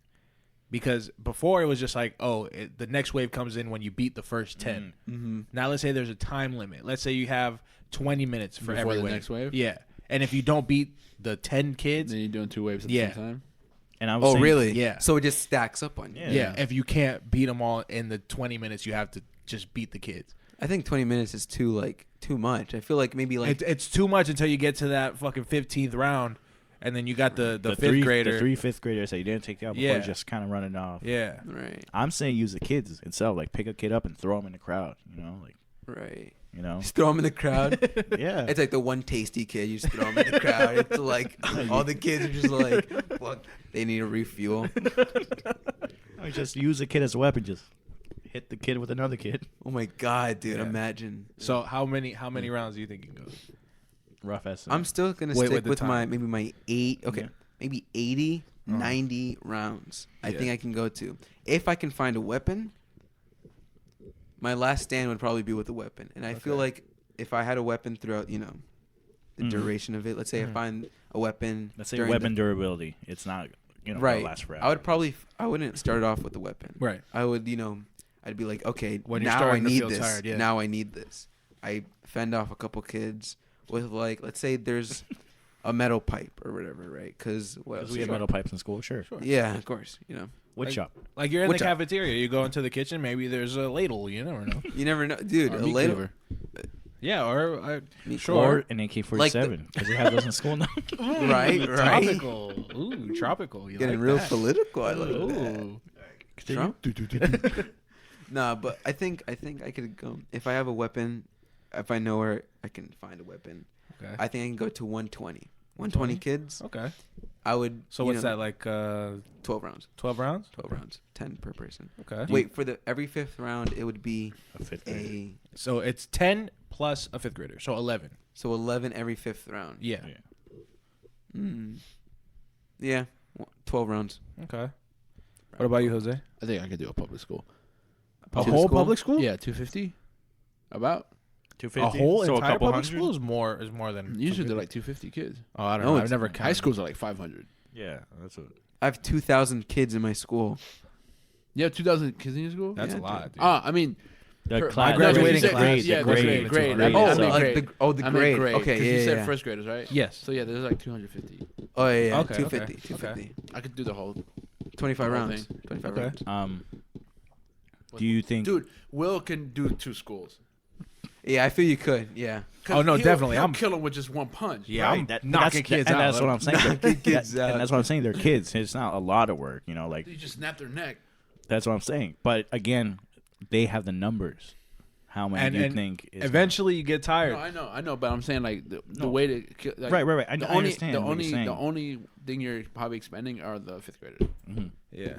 [SPEAKER 3] Because before it was just like, the next wave comes in when you beat the first 10.
[SPEAKER 2] Mm-hmm.
[SPEAKER 3] Now let's say there's a time limit. Let's say you have 20 minutes for
[SPEAKER 4] Before
[SPEAKER 3] every
[SPEAKER 4] the
[SPEAKER 3] wave.
[SPEAKER 4] next wave?
[SPEAKER 3] Yeah. and if you don't beat the 10 kids,
[SPEAKER 4] Then you're doing 2 waves at the
[SPEAKER 3] Yeah.
[SPEAKER 4] same time.
[SPEAKER 1] And I was saying,
[SPEAKER 2] really?
[SPEAKER 3] Yeah.
[SPEAKER 2] So it just stacks up on you.
[SPEAKER 1] Yeah.
[SPEAKER 3] if you can't beat them all in the 20 minutes, you have to just beat the kids.
[SPEAKER 2] I think 20 minutes is too much. I feel like maybe like
[SPEAKER 3] It's too much until you get to that fucking 15th round, and then you got the fifth
[SPEAKER 1] three,
[SPEAKER 3] grader.
[SPEAKER 1] the 3 5th graders that you didn't take out before,
[SPEAKER 3] Yeah.
[SPEAKER 1] just kind of running off.
[SPEAKER 3] Yeah.
[SPEAKER 2] right,
[SPEAKER 1] I'm saying use the kids itself, like pick a kid up and throw him in the crowd.
[SPEAKER 2] right.
[SPEAKER 1] You know,
[SPEAKER 2] Just throw them in the crowd.
[SPEAKER 1] yeah.
[SPEAKER 2] It's like the one tasty kid. You just throw them in the crowd. It's like all the kids are just like, fuck, they need a refuel.
[SPEAKER 1] I just use the kid as a weapon. Just hit the kid with another kid.
[SPEAKER 2] Oh my god, dude!
[SPEAKER 3] Yeah.
[SPEAKER 2] Imagine.
[SPEAKER 3] So how many rounds do you think you can go?
[SPEAKER 1] Rough estimate.
[SPEAKER 2] I'm still gonna
[SPEAKER 3] Wait,
[SPEAKER 2] stick
[SPEAKER 3] with the
[SPEAKER 2] with
[SPEAKER 3] time.
[SPEAKER 2] my 8. Okay,
[SPEAKER 1] Yeah.
[SPEAKER 2] maybe 80, 90 rounds. I
[SPEAKER 3] Yeah.
[SPEAKER 2] think I can go to if I can find a weapon. My last stand would probably be with a weapon, and I feel
[SPEAKER 3] Okay.
[SPEAKER 2] like if I had a weapon throughout, the
[SPEAKER 1] Mhm.
[SPEAKER 2] duration of it. Let's say I find a weapon.
[SPEAKER 1] Let's say
[SPEAKER 2] during
[SPEAKER 1] weapon durability. It's not, gonna
[SPEAKER 2] right.
[SPEAKER 1] last forever.
[SPEAKER 2] I wouldn't start off with a weapon.
[SPEAKER 3] Right.
[SPEAKER 2] I would, I'd be like, okay,
[SPEAKER 3] When you're
[SPEAKER 2] now I
[SPEAKER 3] starting to
[SPEAKER 2] need
[SPEAKER 3] feel
[SPEAKER 2] this.
[SPEAKER 3] tired, yeah.
[SPEAKER 2] Now I need this. I fend off a couple kids with let's say there's a metal pipe or whatever, right? Because what else?
[SPEAKER 1] we have metal pipes in school, sure.
[SPEAKER 2] Yeah, of course.
[SPEAKER 1] Wood
[SPEAKER 3] Like-
[SPEAKER 1] shop.
[SPEAKER 3] Like you're in
[SPEAKER 2] Which
[SPEAKER 3] the
[SPEAKER 2] I-
[SPEAKER 3] cafeteria, you go into the kitchen, maybe there's a ladle. You never know.
[SPEAKER 2] You never know, dude.
[SPEAKER 4] Or
[SPEAKER 2] A
[SPEAKER 4] meat
[SPEAKER 2] ladle.
[SPEAKER 4] cleaver.
[SPEAKER 3] Yeah, or
[SPEAKER 2] Meat
[SPEAKER 3] sure.
[SPEAKER 1] Or an AK-47 because they have those in school now.
[SPEAKER 2] Right, right.
[SPEAKER 3] Tropical. Ooh, tropical. You
[SPEAKER 2] Getting
[SPEAKER 3] like
[SPEAKER 2] real
[SPEAKER 3] that.
[SPEAKER 2] political. I like that.
[SPEAKER 3] Ooh.
[SPEAKER 2] Trump? Nah, but I think I could go if I have a weapon. If I know where I can find a weapon,
[SPEAKER 3] Okay.
[SPEAKER 2] I think I can go to 120. 120 kids.
[SPEAKER 3] Okay.
[SPEAKER 2] I would.
[SPEAKER 3] So what's that like?
[SPEAKER 2] 12 rounds.
[SPEAKER 3] 12 rounds?
[SPEAKER 2] 12 rounds. 10 per person.
[SPEAKER 3] Okay.
[SPEAKER 2] Wait, for every 5th round, it would be
[SPEAKER 1] A 5th grade.
[SPEAKER 3] So it's 10 plus a 5th grader, so 11.
[SPEAKER 2] so 11 every 5th round.
[SPEAKER 3] Yeah.
[SPEAKER 1] Yeah.
[SPEAKER 2] Yeah, 12 rounds.
[SPEAKER 3] Okay. What about you, Jose?
[SPEAKER 4] I think I could do a public school.
[SPEAKER 3] A
[SPEAKER 2] Public
[SPEAKER 3] whole
[SPEAKER 2] school?
[SPEAKER 3] public school?
[SPEAKER 4] Yeah, 250. About.
[SPEAKER 1] 250.
[SPEAKER 3] A whole
[SPEAKER 1] so
[SPEAKER 3] entire
[SPEAKER 1] a couple
[SPEAKER 3] public
[SPEAKER 1] hundred?
[SPEAKER 3] school is more than
[SPEAKER 4] Usually they're like 250 kids.
[SPEAKER 3] Oh, I don't
[SPEAKER 2] No,
[SPEAKER 3] know. I've
[SPEAKER 2] it's
[SPEAKER 3] never
[SPEAKER 2] not.
[SPEAKER 3] counted.
[SPEAKER 4] High schools are like 500.
[SPEAKER 1] Yeah, that's what.
[SPEAKER 2] I have 2,000 kids in my school.
[SPEAKER 4] You have 2,000 kids in your school?
[SPEAKER 3] That's
[SPEAKER 2] Yeah,
[SPEAKER 3] a lot, dude.
[SPEAKER 4] I mean,
[SPEAKER 1] The
[SPEAKER 4] Per-
[SPEAKER 1] class,
[SPEAKER 3] my graduating
[SPEAKER 1] the
[SPEAKER 3] class,
[SPEAKER 1] grade,
[SPEAKER 4] yeah,
[SPEAKER 1] the
[SPEAKER 4] the
[SPEAKER 1] grade,
[SPEAKER 4] grade.
[SPEAKER 1] grade.
[SPEAKER 4] Oh,
[SPEAKER 1] So-
[SPEAKER 4] I meant grade.
[SPEAKER 2] the
[SPEAKER 4] I
[SPEAKER 2] grade.
[SPEAKER 4] meant
[SPEAKER 2] Okay,
[SPEAKER 4] 'cause
[SPEAKER 2] yeah,
[SPEAKER 4] you said
[SPEAKER 2] yeah.
[SPEAKER 4] first graders, right?
[SPEAKER 3] Yes.
[SPEAKER 4] So yeah, there's like 250.
[SPEAKER 2] Oh, yeah, yeah.
[SPEAKER 3] Okay,
[SPEAKER 2] 250.
[SPEAKER 3] okay,
[SPEAKER 2] 250.
[SPEAKER 4] I could do the whole
[SPEAKER 2] 25
[SPEAKER 4] The whole
[SPEAKER 2] rounds.
[SPEAKER 4] thing.
[SPEAKER 2] 25
[SPEAKER 3] Okay.
[SPEAKER 2] rounds.
[SPEAKER 1] Do you think?
[SPEAKER 4] Dude, Will can do 2 schools.
[SPEAKER 2] Yeah, I feel you could. Yeah.
[SPEAKER 4] 'Cause
[SPEAKER 3] Oh, no, definitely.
[SPEAKER 4] He'll
[SPEAKER 3] I'm-
[SPEAKER 4] kill him with just one punch.
[SPEAKER 3] Yeah,
[SPEAKER 2] Right.
[SPEAKER 3] I'm knocking kids out.
[SPEAKER 1] That's what I'm saying.
[SPEAKER 2] Knocking kids out.
[SPEAKER 1] And that's what I'm saying. They're kids. It's not a lot of work, like
[SPEAKER 4] You just snap their neck.
[SPEAKER 1] that's what I'm saying. But again, they have the numbers. How many do you think? Is
[SPEAKER 3] Eventually, you get tired.
[SPEAKER 4] No, I know, but I'm saying like the
[SPEAKER 1] No.
[SPEAKER 4] way to kill. Like,
[SPEAKER 1] Right. I
[SPEAKER 4] The
[SPEAKER 1] understand what you're saying.
[SPEAKER 4] the only thing you're probably expending are the 5th graders.
[SPEAKER 1] Mhm.
[SPEAKER 3] Yeah.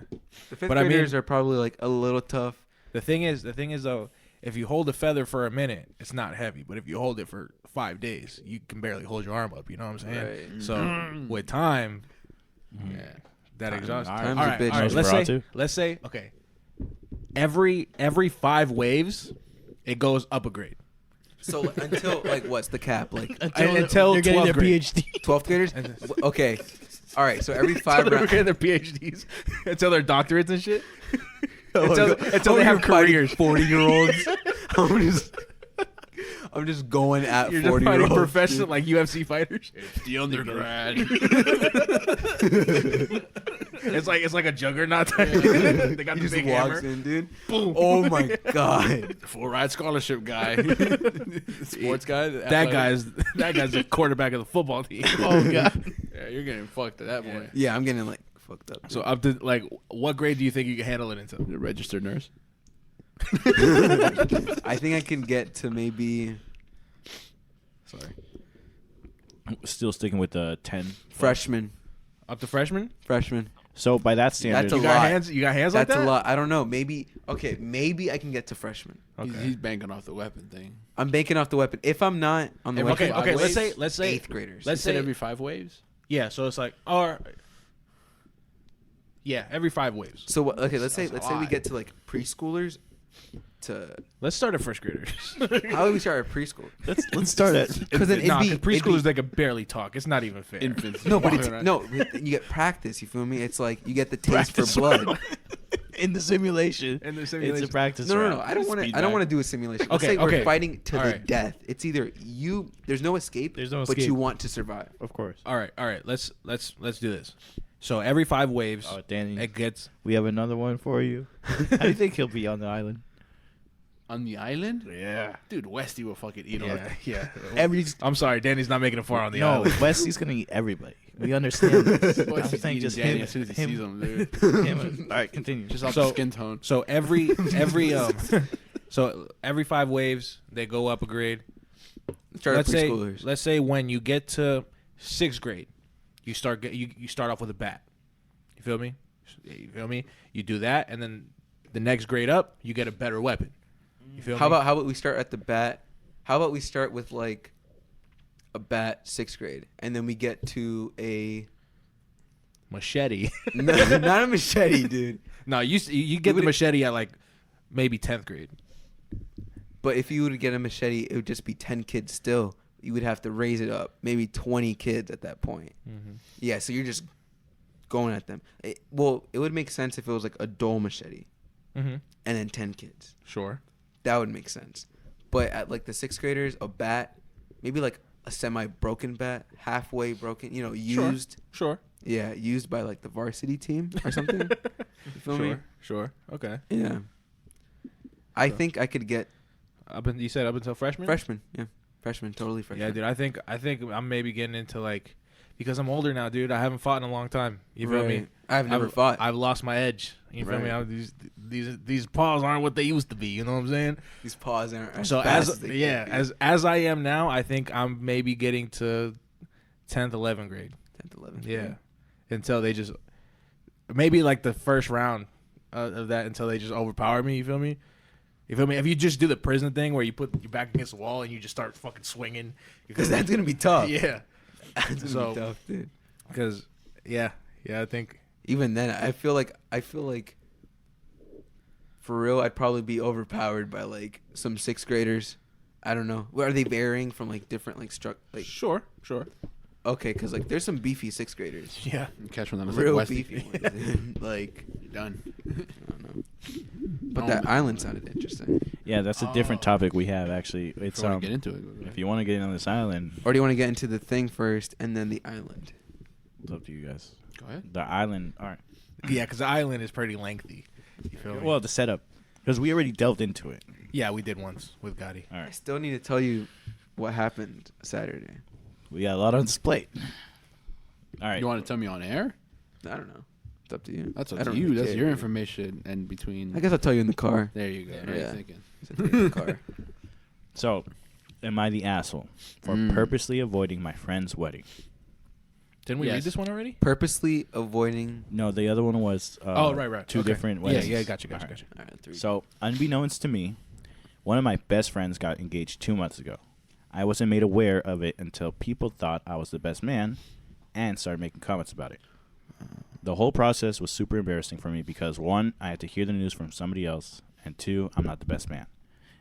[SPEAKER 2] The 5th
[SPEAKER 3] But I mean-
[SPEAKER 2] graders are probably like a little tough.
[SPEAKER 3] The thing is though, if you hold a feather for a minute, it's not heavy. But if you hold it for 5 days, you can barely hold your arm up. You know what I'm saying?
[SPEAKER 2] Right.
[SPEAKER 3] So with time,
[SPEAKER 4] Yeah.
[SPEAKER 3] that
[SPEAKER 1] Time-
[SPEAKER 3] exhausts.
[SPEAKER 1] all
[SPEAKER 2] Time's
[SPEAKER 3] All
[SPEAKER 2] a
[SPEAKER 3] right,
[SPEAKER 2] bitch.
[SPEAKER 3] all right.
[SPEAKER 1] Knows
[SPEAKER 3] Let's
[SPEAKER 1] we're out
[SPEAKER 3] say,
[SPEAKER 1] too.
[SPEAKER 3] let's say, okay. Every 5 waves, it goes up a grade.
[SPEAKER 2] So until like what's the cap? Like
[SPEAKER 3] Until
[SPEAKER 1] they're getting
[SPEAKER 3] 12th
[SPEAKER 1] their
[SPEAKER 3] grade.
[SPEAKER 1] PhD.
[SPEAKER 2] 12th graders? Okay. All right. So every 5
[SPEAKER 3] Until they're
[SPEAKER 2] rounds.
[SPEAKER 3] getting their PhDs, until their doctorates and shit. until they have
[SPEAKER 2] fighting
[SPEAKER 3] careers.
[SPEAKER 2] 40-year-olds. I'm just going at
[SPEAKER 3] You're just
[SPEAKER 2] 40-year-olds.
[SPEAKER 3] fighting professional like UFC fighters.
[SPEAKER 4] The undergrad.
[SPEAKER 3] It's like a juggernaut. Type. They got
[SPEAKER 2] He
[SPEAKER 3] the
[SPEAKER 2] just
[SPEAKER 3] big
[SPEAKER 2] walks
[SPEAKER 3] hammer.
[SPEAKER 2] in, dude.
[SPEAKER 3] Boom.
[SPEAKER 2] Oh my god.
[SPEAKER 4] Full ride scholarship guy. Sports guy.
[SPEAKER 3] That guy's the quarterback of the football team.
[SPEAKER 1] Oh god.
[SPEAKER 4] Yeah, you're getting fucked at that point.
[SPEAKER 2] Yeah, I'm getting like fucked up.
[SPEAKER 3] So up to like, what grade do you think you can handle it into?
[SPEAKER 4] The registered nurse.
[SPEAKER 2] I think I can get to maybe
[SPEAKER 3] Sorry.
[SPEAKER 1] Still sticking with the 10.
[SPEAKER 2] freshman.
[SPEAKER 3] Up to freshman?
[SPEAKER 2] Freshman.
[SPEAKER 1] So by that standard,
[SPEAKER 2] That's a
[SPEAKER 3] You
[SPEAKER 2] lot.
[SPEAKER 3] got hands? You got hands like
[SPEAKER 2] That's
[SPEAKER 3] that?
[SPEAKER 2] a lot. I don't know. Maybe maybe I can get to freshman.
[SPEAKER 3] Okay.
[SPEAKER 4] He's banking off the weapon thing.
[SPEAKER 2] I'm banking off the weapon. If I'm not on the
[SPEAKER 4] Okay,
[SPEAKER 2] weapon,
[SPEAKER 3] Okay.
[SPEAKER 4] waves?
[SPEAKER 3] Let's say
[SPEAKER 2] 8th graders.
[SPEAKER 3] Let's
[SPEAKER 4] You said
[SPEAKER 3] say
[SPEAKER 4] every 5 waves.
[SPEAKER 3] yeah. So it's like every 5 waves.
[SPEAKER 2] So what- okay, let's say
[SPEAKER 4] That's a
[SPEAKER 2] we
[SPEAKER 4] lot.
[SPEAKER 2] get to like preschoolers. To
[SPEAKER 3] Let's start at first graders.
[SPEAKER 2] how do we start at preschool?
[SPEAKER 1] let's start at.
[SPEAKER 2] Because then it'd be
[SPEAKER 3] preschoolers they can barely talk. It's not even fair.
[SPEAKER 4] Infants.
[SPEAKER 2] no, but
[SPEAKER 4] Walking
[SPEAKER 2] it's
[SPEAKER 4] around.
[SPEAKER 2] no. You get practice. You feel me? It's like you get the taste
[SPEAKER 1] Practice.
[SPEAKER 2] for blood.
[SPEAKER 1] in the simulation.
[SPEAKER 3] In the
[SPEAKER 1] It's
[SPEAKER 3] simulation.
[SPEAKER 1] a practice.
[SPEAKER 2] No,
[SPEAKER 1] round.
[SPEAKER 2] I don't want
[SPEAKER 1] Speed
[SPEAKER 2] to. I don't
[SPEAKER 1] round.
[SPEAKER 2] want to do a simulation. Let's
[SPEAKER 3] Okay,
[SPEAKER 2] say we're
[SPEAKER 3] okay.
[SPEAKER 2] fighting to
[SPEAKER 3] All
[SPEAKER 2] the
[SPEAKER 3] right.
[SPEAKER 2] death. It's either you. There's no escape.
[SPEAKER 1] There's no
[SPEAKER 2] But
[SPEAKER 1] escape.
[SPEAKER 2] you want to survive.
[SPEAKER 1] Of course.
[SPEAKER 3] All right. Let's do this. So every 5 waves,
[SPEAKER 1] Oh, Danny,
[SPEAKER 3] it gets.
[SPEAKER 1] we have another one for you. How do you think he'll be on the island?
[SPEAKER 4] On the island,
[SPEAKER 1] Yeah.
[SPEAKER 4] dude, Westy will fucking eat all.
[SPEAKER 3] Yeah.
[SPEAKER 1] Every
[SPEAKER 3] I'm sorry, Danny's not making it far on the
[SPEAKER 1] no,
[SPEAKER 3] island.
[SPEAKER 1] Wesley's gonna eat everybody. We understand this. I'm
[SPEAKER 4] Westy's
[SPEAKER 1] saying
[SPEAKER 4] eating
[SPEAKER 1] just
[SPEAKER 4] Danny
[SPEAKER 1] him.
[SPEAKER 4] as soon as he
[SPEAKER 1] him,
[SPEAKER 4] sees him, dude.
[SPEAKER 1] him. All right, continue.
[SPEAKER 4] Just off
[SPEAKER 3] So-
[SPEAKER 4] the skin tone.
[SPEAKER 3] So every so every 5 waves, they go up a grade.
[SPEAKER 2] Start
[SPEAKER 3] let's
[SPEAKER 2] at
[SPEAKER 3] say
[SPEAKER 2] preschoolers.
[SPEAKER 3] let's say when you get to 6th grade, you start off with a bat. You feel me? You do that, and then the next grade up, you get a better weapon. You feel
[SPEAKER 2] How
[SPEAKER 3] me?
[SPEAKER 2] about we start at the bat? How about we start with like a bat 6th grade, and then we get to a
[SPEAKER 3] machete?
[SPEAKER 2] not a machete, dude.
[SPEAKER 3] No, you get the
[SPEAKER 2] would-
[SPEAKER 3] machete at like maybe 10th grade.
[SPEAKER 2] But if you would get a machete, it would just be 10 kids still. You would have to raise it up, maybe 20 kids at that point.
[SPEAKER 3] Mm-hmm.
[SPEAKER 2] Yeah, so you're just going at them. It would make sense if it was like a dull machete
[SPEAKER 3] Mm-hmm.
[SPEAKER 2] and then 10 kids.
[SPEAKER 3] Sure.
[SPEAKER 2] That would make sense. But at like the 6th graders, a bat, maybe like a semi-broken bat, halfway broken, used.
[SPEAKER 3] Sure.
[SPEAKER 2] Yeah, used by like the varsity team or something. You feel me?
[SPEAKER 3] Sure. Okay.
[SPEAKER 2] Yeah. I
[SPEAKER 3] So-
[SPEAKER 2] think I could get
[SPEAKER 3] You said up until freshman?
[SPEAKER 2] freshman. Yeah, freshman, totally freshman.
[SPEAKER 3] Yeah, dude. I think I'm maybe getting into like, because I'm older now, dude. I haven't fought in a long time. You feel me?
[SPEAKER 2] Right. I've never fought.
[SPEAKER 3] I've lost my edge. You feel me?
[SPEAKER 2] Right.
[SPEAKER 3] These paws aren't what they used to be. You know what I'm saying?
[SPEAKER 2] These paws aren't as
[SPEAKER 3] So
[SPEAKER 2] fast
[SPEAKER 3] as
[SPEAKER 2] they
[SPEAKER 3] yeah,
[SPEAKER 2] could be.
[SPEAKER 3] as I am now, I think I'm maybe getting to 10th, 11th grade.
[SPEAKER 2] 10th, 11th.
[SPEAKER 3] Yeah, until they just maybe like the first round of that until they just overpower me. You feel me? You feel me? If you just do the prison thing where you put your back against the wall and you just start fucking swinging,
[SPEAKER 2] Because that's gonna be tough.
[SPEAKER 3] yeah.
[SPEAKER 2] That's gonna
[SPEAKER 3] So-
[SPEAKER 2] be tough, dude.
[SPEAKER 3] Because yeah, I think
[SPEAKER 2] Even then, I feel like for real, I'd probably be overpowered by like some 6th graders. I don't know. Are they varying from like different like
[SPEAKER 3] sure.
[SPEAKER 2] okay, because like there's some beefy 6th graders.
[SPEAKER 3] Yeah.
[SPEAKER 4] You catch one of them.
[SPEAKER 2] Real
[SPEAKER 4] Like Westy.
[SPEAKER 2] beefy ones. dude. Like
[SPEAKER 4] You're done.
[SPEAKER 2] I don't know. But that island sounded interesting.
[SPEAKER 1] Yeah, that's a different topic we have actually. It's
[SPEAKER 4] If you want to get into it.
[SPEAKER 1] if you want to get on this island,
[SPEAKER 2] Or do you want to get into the thing first and then the island?
[SPEAKER 1] it's up to you guys.
[SPEAKER 4] Go ahead.
[SPEAKER 1] The island, all right.
[SPEAKER 3] Yeah, because the island is pretty lengthy. You feel me?
[SPEAKER 1] Well, the setup, because we already delved into it.
[SPEAKER 3] yeah, we did once with Gotti.
[SPEAKER 1] All
[SPEAKER 2] I
[SPEAKER 1] right,
[SPEAKER 2] still need to tell you what happened Saturday.
[SPEAKER 1] we got a lot on this plate. All right,
[SPEAKER 4] You want to tell me on air?
[SPEAKER 2] I don't know. It's up to you.
[SPEAKER 4] That's
[SPEAKER 2] I
[SPEAKER 4] up to
[SPEAKER 2] don't
[SPEAKER 4] you.
[SPEAKER 2] really
[SPEAKER 4] That's
[SPEAKER 2] care,
[SPEAKER 4] your
[SPEAKER 2] dude.
[SPEAKER 4] information. And between.
[SPEAKER 2] I guess I'll tell you in the car.
[SPEAKER 4] There you go.
[SPEAKER 2] Yeah.
[SPEAKER 4] What are you thinking?
[SPEAKER 2] I'll tell you in the car.
[SPEAKER 1] so am I the asshole for purposely avoiding my friend's wedding?
[SPEAKER 3] Didn't we
[SPEAKER 4] Yes.
[SPEAKER 3] read this one already?
[SPEAKER 2] Purposely avoiding.
[SPEAKER 1] No, the other one was
[SPEAKER 3] right.
[SPEAKER 1] two
[SPEAKER 3] Okay.
[SPEAKER 1] different
[SPEAKER 3] Yeah,
[SPEAKER 1] weddings.
[SPEAKER 3] yeah, gotcha.
[SPEAKER 1] All right.
[SPEAKER 2] All right, 3.
[SPEAKER 1] So, unbeknownst to me, one of my best friends got engaged 2 months ago. I wasn't made aware of it until people thought I was the best man and started making comments about it. The whole process was super embarrassing for me because 1, I had to hear the news from somebody else, and 2, I'm not the best man.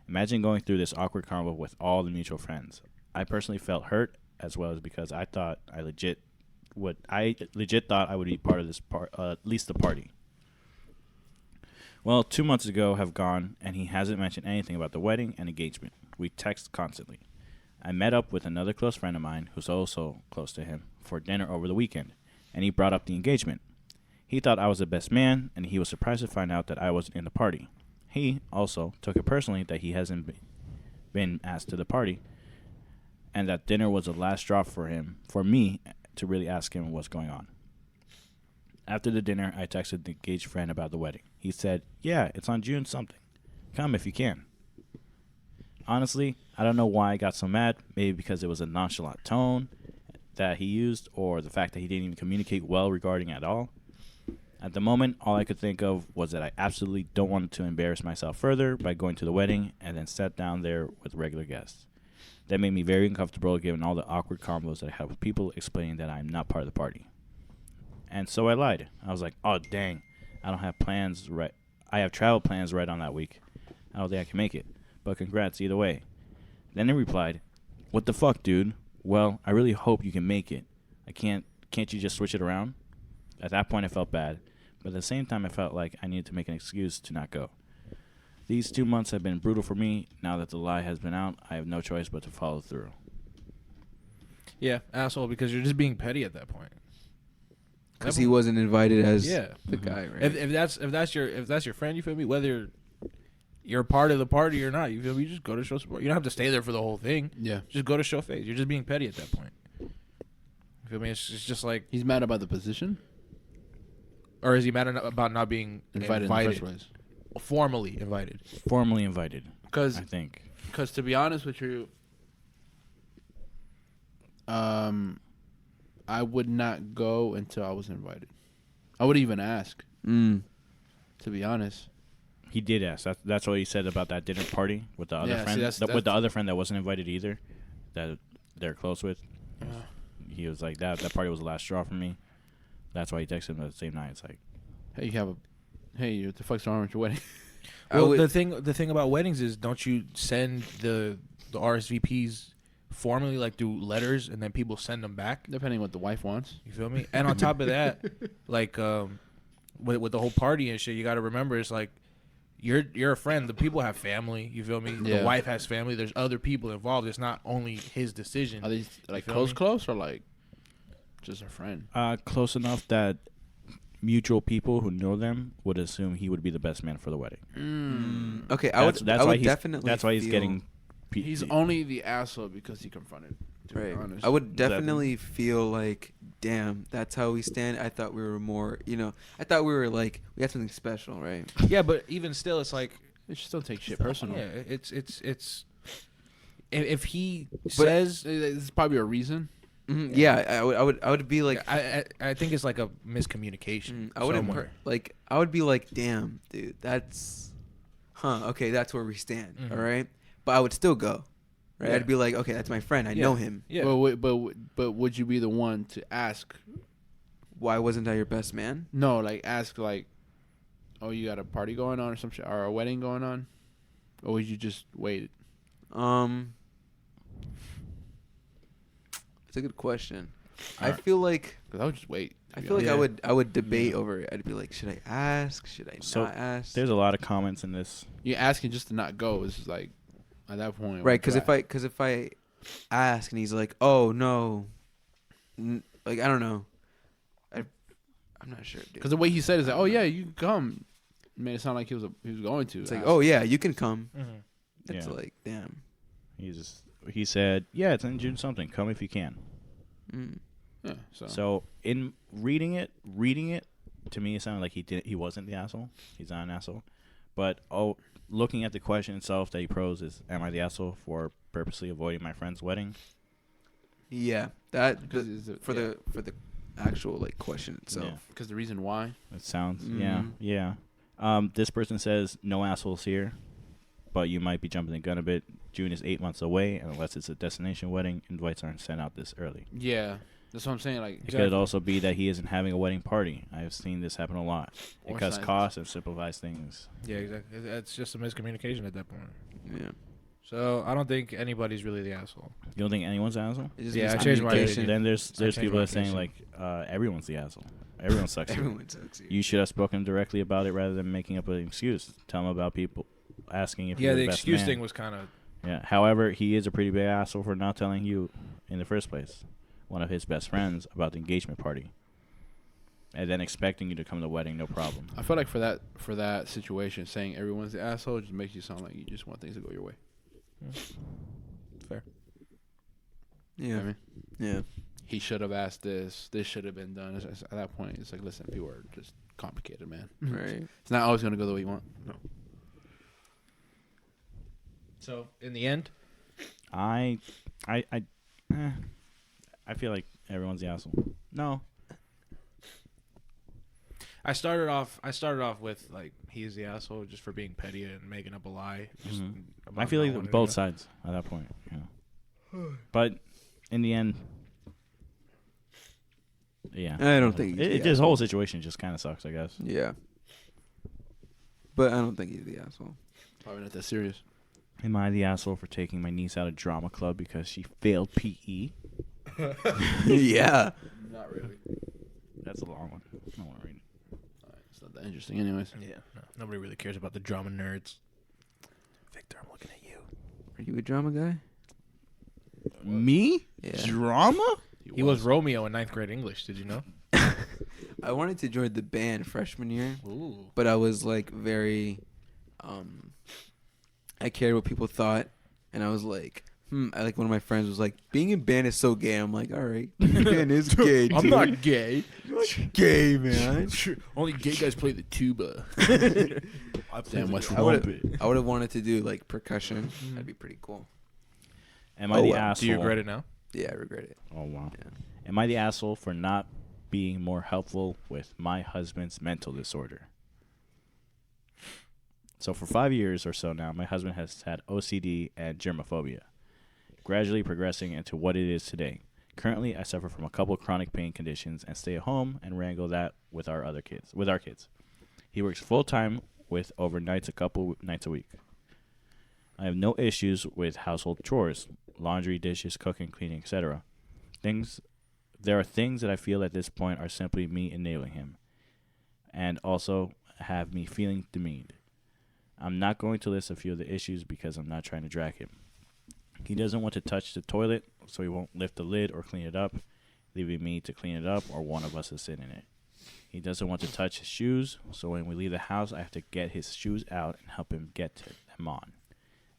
[SPEAKER 1] Imagine going through this awkward combo with all the mutual friends. I personally felt hurt, as well as because I legit thought I would be part of this at least the party. Well, 2 months ago have gone, and he hasn't mentioned anything about the wedding and engagement. We text constantly. I met up with another close friend of mine, who's also close to him, for dinner over the weekend, and he brought up the engagement. He thought I was the best man, and he was surprised to find out that I wasn't in the party. He also took it personally that he hasn't been asked to the party, and that dinner was the last straw for me to really ask him what's going on. After the dinner, I texted the engaged friend about the wedding. He said, yeah, it's on June something. Come if you can. Honestly, I don't know why I got so mad. Maybe because it was a nonchalant tone that he used, or the fact that he didn't even communicate well regarding it at all. At the moment, all I could think of was that I absolutely don't want to embarrass myself further by going to the wedding and then sat down there with regular guests. That made me very uncomfortable given all the awkward combos that I had with people explaining that I'm not part of the party. And so I lied. I was like, oh, dang, I don't have plans right. I have travel plans right on that week. I don't think I can make it, but congrats either way. Then he replied, what the fuck, dude? Well, I really hope you can make it. Can't you just switch it around? At that point, I felt bad, But at the same time, I felt like I needed to make an excuse to not go. These 2 months have been brutal for me. Now that the lie has been out, I have no choice but to follow through.
[SPEAKER 3] Yeah, asshole, because you're just being petty at that point.
[SPEAKER 2] Because he wasn't invited as
[SPEAKER 3] Yeah.
[SPEAKER 2] the guy, right?
[SPEAKER 3] If that's your friend, you feel me? Whether you're part of the party or not, you feel me? You just go to show support. You don't have to stay there for the whole thing.
[SPEAKER 4] Yeah.
[SPEAKER 3] Just go to show face. You're just being petty at that point. You feel me? It's just like,
[SPEAKER 4] He's mad about the position.
[SPEAKER 3] or is he mad about not being
[SPEAKER 4] Invited in the first place.
[SPEAKER 3] Formally invited?
[SPEAKER 1] Formally invited,
[SPEAKER 4] Because
[SPEAKER 1] I think.
[SPEAKER 4] to be honest with you, I would not go until I was invited. I would even ask. To be honest.
[SPEAKER 1] He did ask. That's what he said about that dinner party with the other
[SPEAKER 4] Yeah, see,
[SPEAKER 1] friend.
[SPEAKER 4] that's-
[SPEAKER 1] With the other friend that wasn't invited either, that they're close with. He was like, that party was the last straw for me. That's why he texted him the same night. It's like,
[SPEAKER 4] Hey, what the fuck's wrong with your wedding?
[SPEAKER 3] Well, the thing about weddings is, don't you send the RSVPs formally, like through letters, and then people send them back?
[SPEAKER 4] Depending what the wife wants.
[SPEAKER 3] You feel me? And on top of that, like with the whole party and shit, you got to remember, it's like you're a friend. The people have family. You feel me?
[SPEAKER 4] Yeah.
[SPEAKER 3] The wife has family. There's other people involved. It's not only his decision.
[SPEAKER 4] Are these like
[SPEAKER 3] feel me?
[SPEAKER 4] close or like just a friend?
[SPEAKER 1] close enough that mutual people who know them would assume he would be the best man for the wedding.
[SPEAKER 2] Okay,
[SPEAKER 1] That's
[SPEAKER 2] I
[SPEAKER 1] why
[SPEAKER 2] would
[SPEAKER 1] he's
[SPEAKER 2] definitely.
[SPEAKER 1] That's why he's
[SPEAKER 2] feel-
[SPEAKER 1] getting.
[SPEAKER 4] He's only the asshole because he confronted. To be
[SPEAKER 2] Right.
[SPEAKER 4] honest.
[SPEAKER 2] I would definitely feel like, damn, that's how we stand. I thought we were more, I thought we were like, we had something special, right?
[SPEAKER 3] Yeah, but even still, it's like,
[SPEAKER 4] You should still take shit personal.
[SPEAKER 3] yeah, it's if he
[SPEAKER 4] But
[SPEAKER 3] says,
[SPEAKER 4] this is probably a reason.
[SPEAKER 2] Yeah, I would be like,
[SPEAKER 3] I think it's like a miscommunication.
[SPEAKER 2] I wouldn't
[SPEAKER 3] somewhere.
[SPEAKER 2] I would be like, damn, dude, that's, okay, that's where we stand,
[SPEAKER 3] Mhm.
[SPEAKER 2] all right? But I would still go, right?
[SPEAKER 3] Yeah.
[SPEAKER 2] I'd be like, okay, that's my friend, I
[SPEAKER 3] Yeah.
[SPEAKER 2] know him.
[SPEAKER 3] Yeah.
[SPEAKER 4] But would you be the one to ask?
[SPEAKER 2] Why wasn't I your best man?
[SPEAKER 4] No, like ask like, oh, you got a party going on or some shit, or a wedding going on, or would you just wait?
[SPEAKER 2] It's a good question. I
[SPEAKER 1] Alright.
[SPEAKER 2] feel like
[SPEAKER 4] Because I would just wait.
[SPEAKER 2] I feel like
[SPEAKER 3] Yeah.
[SPEAKER 2] I would debate over it. I'd be like, should I ask? Should I
[SPEAKER 1] So,
[SPEAKER 2] not ask?
[SPEAKER 1] There's a lot of comments in this.
[SPEAKER 4] you asking just to not go is just like at that point.
[SPEAKER 2] Right, because if I ask and he's like, oh no, like I don't know, I'm not sure, dude.
[SPEAKER 4] because the way he said is like, oh yeah, you can come. It made it sound like he was going to.
[SPEAKER 2] It's like,
[SPEAKER 4] ask.
[SPEAKER 2] oh yeah, you can come.
[SPEAKER 3] Mhm.
[SPEAKER 2] It's
[SPEAKER 1] Yeah.
[SPEAKER 2] like, damn.
[SPEAKER 1] He said, yeah, it's in June something. Come if you can.
[SPEAKER 2] Mm.
[SPEAKER 4] Yeah.
[SPEAKER 1] So in reading it, to me, it sounded like he wasn't the asshole. He's not an asshole. But looking at the question itself that he posed is, am I the asshole for purposely avoiding my friend's wedding?
[SPEAKER 2] Yeah, that
[SPEAKER 4] Because
[SPEAKER 2] for the actual like question itself.
[SPEAKER 4] because the reason why.
[SPEAKER 1] It sounds,
[SPEAKER 2] Mhm.
[SPEAKER 1] yeah. This person says, no assholes here, but you might be jumping the gun a bit. June is 8 months away, and unless it's a destination wedding, invites aren't sent out this early.
[SPEAKER 4] Yeah, that's what I'm saying. Like
[SPEAKER 1] It could also be that he isn't having a wedding party. I've seen this happen a lot.
[SPEAKER 4] Or
[SPEAKER 1] It cuts
[SPEAKER 4] silence.
[SPEAKER 1] costs and simplifies things.
[SPEAKER 3] Yeah, exactly. It's just a miscommunication at that point.
[SPEAKER 2] Yeah,
[SPEAKER 3] So I don't think anybody's really the asshole.
[SPEAKER 1] You don't think anyone's an asshole?
[SPEAKER 2] it just
[SPEAKER 3] Yeah,
[SPEAKER 2] means
[SPEAKER 3] I changed my
[SPEAKER 2] communication.
[SPEAKER 3] opinion.
[SPEAKER 1] Then there's
[SPEAKER 3] changed
[SPEAKER 1] people
[SPEAKER 3] my
[SPEAKER 1] that are saying
[SPEAKER 3] opinion.
[SPEAKER 1] like everyone's the asshole. Everyone sucks. here.
[SPEAKER 2] Everyone sucks. Here.
[SPEAKER 1] You should have spoken directly about it rather than making up an excuse. Tell him about people asking if
[SPEAKER 3] Yeah,
[SPEAKER 1] you're
[SPEAKER 3] the
[SPEAKER 1] the best
[SPEAKER 3] excuse
[SPEAKER 1] man.
[SPEAKER 3] thing was kind of.
[SPEAKER 1] Yeah. However, he is a pretty big asshole for not telling you in the first place, one of his best friends, about the engagement party, and then expecting you to come to the wedding, no problem.
[SPEAKER 4] I feel like for that situation, saying everyone's the asshole just makes you sound like you just want things to go your way.
[SPEAKER 3] Fair.
[SPEAKER 2] Yeah,
[SPEAKER 4] You know what I mean?
[SPEAKER 2] yeah.
[SPEAKER 4] He should have asked this. This should have been done. At that point, it's like, listen, people are just complicated, man.
[SPEAKER 2] Right.
[SPEAKER 4] It's not always going to go the way you want. No.
[SPEAKER 3] So in the end,
[SPEAKER 1] I feel like everyone's the asshole. No.
[SPEAKER 3] I started off with like he's the asshole just for being petty and making up a lie. Just
[SPEAKER 1] Mhm.
[SPEAKER 3] about
[SPEAKER 1] I feel
[SPEAKER 3] not
[SPEAKER 1] like
[SPEAKER 3] wanting to
[SPEAKER 1] both
[SPEAKER 3] go.
[SPEAKER 1] sides at that point. Yeah. But in the end, yeah.
[SPEAKER 2] I don't think he's the
[SPEAKER 1] this whole
[SPEAKER 2] asshole.
[SPEAKER 1] situation just kind of sucks, I guess.
[SPEAKER 2] Yeah. But I don't think he's the asshole.
[SPEAKER 4] Probably not that serious.
[SPEAKER 1] Am I the asshole for taking my niece out of drama club because she failed PE?
[SPEAKER 2] Yeah.
[SPEAKER 4] Not really.
[SPEAKER 1] That's a long one. I don't want to read it.
[SPEAKER 4] that interesting, anyways.
[SPEAKER 3] Yeah, no, nobody really cares about the drama nerds. Victor, I'm looking at you.
[SPEAKER 2] Are you a drama guy?
[SPEAKER 1] Me?
[SPEAKER 2] Yeah.
[SPEAKER 1] Drama?
[SPEAKER 3] He was Romeo in 9th grade English. Did you know?
[SPEAKER 2] I wanted to join the band freshman year,
[SPEAKER 3] Ooh.
[SPEAKER 2] but I was like very, I cared what people thought, and I was like, I like one of my friends was like, being in band is so gay. I'm like, all right, being in band is gay.
[SPEAKER 3] I'm
[SPEAKER 2] dude.
[SPEAKER 3] not gay.
[SPEAKER 2] Gay, man.
[SPEAKER 3] Only gay guys play the tuba.
[SPEAKER 4] Damn, what's
[SPEAKER 2] I would have wanted to do like percussion. That'd be pretty cool.
[SPEAKER 1] Am I the
[SPEAKER 2] well.
[SPEAKER 1] asshole?
[SPEAKER 3] Do you regret it now?
[SPEAKER 2] Yeah, I regret it.
[SPEAKER 1] Oh, wow.
[SPEAKER 2] Yeah.
[SPEAKER 1] Am I the asshole for not being more helpful with my husband's mental disorder? So for 5 years or so now, my husband has had OCD and germophobia, gradually progressing into what it is today. Currently, I suffer from a couple chronic pain conditions and stay at home and wrangle that with our kids. He works full-time with overnights a couple nights a week. I have no issues with household chores, laundry, dishes, cooking, cleaning, etc. There are things that I feel at this point are simply me enabling him, and also have me feeling demeaned. I'm not going to list a few of the issues because I'm not trying to drag him. He doesn't want to touch the toilet, so he won't lift the lid or clean it up, leaving me to clean it up or one of us to sit in it. He doesn't want to touch his shoes, so when we leave the house, I have to get his shoes out and help him get them on.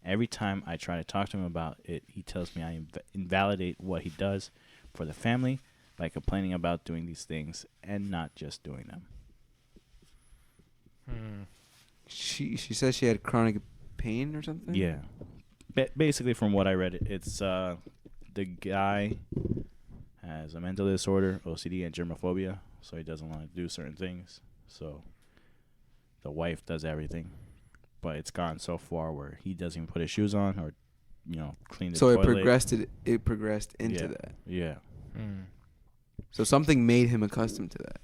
[SPEAKER 1] Every time I try to talk to him about it, he tells me I invalidate what he does for the family by complaining about doing these things and not just doing them.
[SPEAKER 2] She says she had chronic pain or something.
[SPEAKER 1] Yeah. Basically, from what I read, it's the guy has a mental disorder, OCD, and germophobia, so he doesn't want to do certain things. So the wife does everything, but it's gone so far where he doesn't even put his shoes on or, clean the toilet.
[SPEAKER 2] So it progressed into that.
[SPEAKER 1] Yeah.
[SPEAKER 2] So something made him accustomed to that,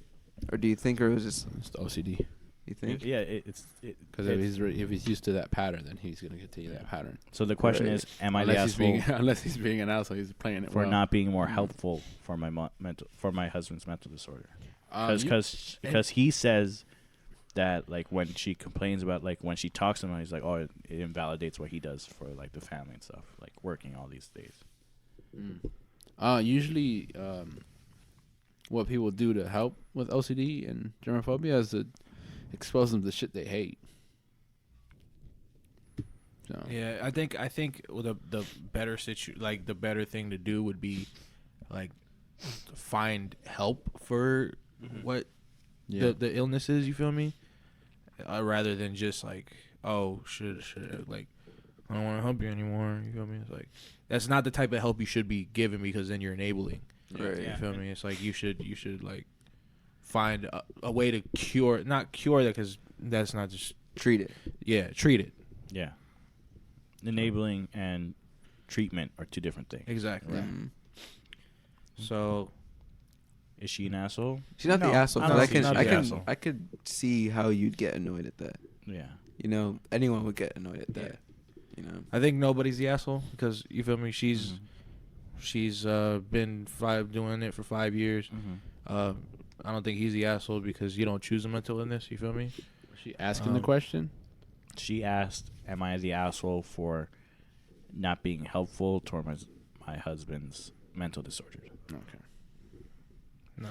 [SPEAKER 2] or do you think, or it was just
[SPEAKER 4] It's the OCD.
[SPEAKER 2] you think?
[SPEAKER 1] Yeah,
[SPEAKER 4] Because if he's used to that pattern, then he's gonna continue that pattern.
[SPEAKER 1] So the question is, am I the asshole
[SPEAKER 4] Unless he's being an asshole, he's playing it
[SPEAKER 1] for
[SPEAKER 4] well.
[SPEAKER 1] not being more helpful for my husband's mental disorder? Because he says that, like, when she complains about, like, when she talks to him, he's like, oh, it invalidates what he does for, like, the family and stuff, like working all these days.
[SPEAKER 4] Usually, what people do to help with OCD and germophobia is to expose them to shit they hate. So.
[SPEAKER 3] Yeah, I think the better the better thing to do would be like find help for what the illness is. You feel me? Rather than just like, oh, should like, I don't want to help you anymore. You feel me? It's like that's not the type of help you should be given, because then you're enabling.
[SPEAKER 2] Right.
[SPEAKER 3] You feel me? It's like you should like find a way to not cure that, because that's not just
[SPEAKER 2] Treat it.
[SPEAKER 3] Yeah, treat it.
[SPEAKER 1] Yeah. Enabling and treatment are two different things.
[SPEAKER 3] Exactly.
[SPEAKER 2] Mhm.
[SPEAKER 3] So,
[SPEAKER 1] Is she an asshole?
[SPEAKER 2] She's not
[SPEAKER 1] No,
[SPEAKER 2] the asshole.
[SPEAKER 1] I
[SPEAKER 2] But
[SPEAKER 1] don't think she's the
[SPEAKER 3] asshole.
[SPEAKER 2] I could see how you'd get annoyed at that.
[SPEAKER 1] Yeah.
[SPEAKER 2] Anyone would get annoyed at that.
[SPEAKER 3] I think nobody's the asshole, because you feel me. She's been doing it for 5 years. I don't think he's the asshole because you don't choose a mental illness. You feel me?
[SPEAKER 4] Was she asking the question?
[SPEAKER 1] She asked, am I the asshole for not being helpful toward my husband's mental disorder?
[SPEAKER 4] Okay.
[SPEAKER 3] No.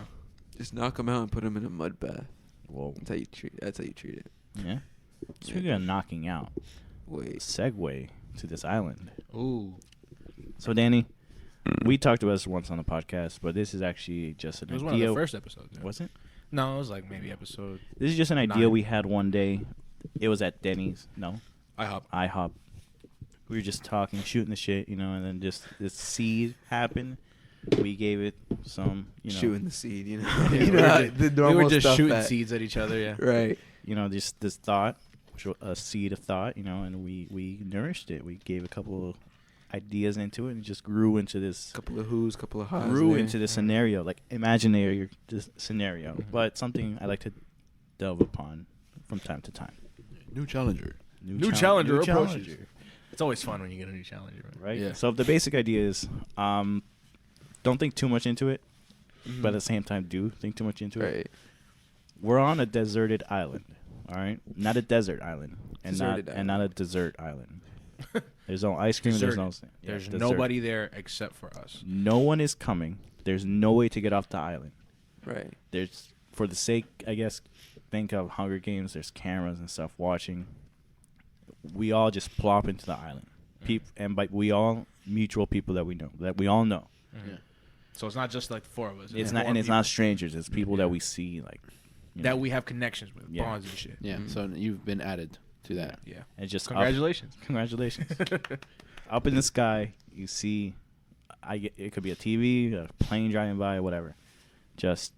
[SPEAKER 2] Just knock him out and put him in a mud bath.
[SPEAKER 1] Whoa.
[SPEAKER 2] That's how you treat it.
[SPEAKER 1] Yeah. Speaking of knocking out,
[SPEAKER 2] Wait.
[SPEAKER 1] segue to this island.
[SPEAKER 3] Ooh.
[SPEAKER 1] So, Danny, we talked about this once on the podcast, but this is actually just an
[SPEAKER 3] It was
[SPEAKER 1] idea.
[SPEAKER 3] one of the first episodes. Yeah.
[SPEAKER 1] Was it?
[SPEAKER 3] No, it was like maybe episode.
[SPEAKER 1] This is just an idea
[SPEAKER 3] 9.
[SPEAKER 1] we had one day. It was at Denny's. No,
[SPEAKER 3] IHOP.
[SPEAKER 1] We were just talking, shooting the shit, and then just this seed happened. We gave it some,
[SPEAKER 2] Shooting the seed,
[SPEAKER 3] Yeah,
[SPEAKER 2] the
[SPEAKER 3] we
[SPEAKER 2] normal
[SPEAKER 3] were just
[SPEAKER 2] stuff
[SPEAKER 3] shooting
[SPEAKER 2] that-
[SPEAKER 3] seeds at each other. Yeah.
[SPEAKER 2] Right.
[SPEAKER 1] just this thought, a seed of thought, and we nourished it. We gave a couple of ideas into it, and it just grew into this.
[SPEAKER 2] Couple of who's, couple of highs.
[SPEAKER 1] Grew
[SPEAKER 2] there.
[SPEAKER 1] into this scenario, like imaginary scenario, but something I like to delve upon from time to time.
[SPEAKER 4] New challenger.
[SPEAKER 3] New challenger approaches. It's always fun when you get a new challenger,
[SPEAKER 1] Right?
[SPEAKER 4] Yeah.
[SPEAKER 1] So the basic idea is, don't think too much into it,
[SPEAKER 2] Mhm.
[SPEAKER 1] but at the same time, do think too much into it.
[SPEAKER 2] Right.
[SPEAKER 1] we're on a deserted island. All right, not a desert island, and
[SPEAKER 2] Deserted
[SPEAKER 1] not and not a dessert island. There's no ice cream.
[SPEAKER 3] Deserted.
[SPEAKER 1] There's
[SPEAKER 3] There's nobody there except for us.
[SPEAKER 1] No one is coming. There's no way to get off the island.
[SPEAKER 2] Right.
[SPEAKER 1] There's, for the sake, I guess, think of Hunger Games. There's cameras and stuff watching. We all just plop into the island. And by we all mutual people that we all know.
[SPEAKER 3] Yeah. So it's not just like the four of us.
[SPEAKER 1] It's not strangers. It's people that we see like
[SPEAKER 3] that we have connections with,
[SPEAKER 1] Yeah.
[SPEAKER 3] bonds and shit.
[SPEAKER 4] Yeah. So you've been added to that.
[SPEAKER 3] Yeah.
[SPEAKER 1] And just
[SPEAKER 3] Congratulations.
[SPEAKER 1] Congratulations. Up in the sky, you see, it could be a TV, a plane driving by, whatever. Just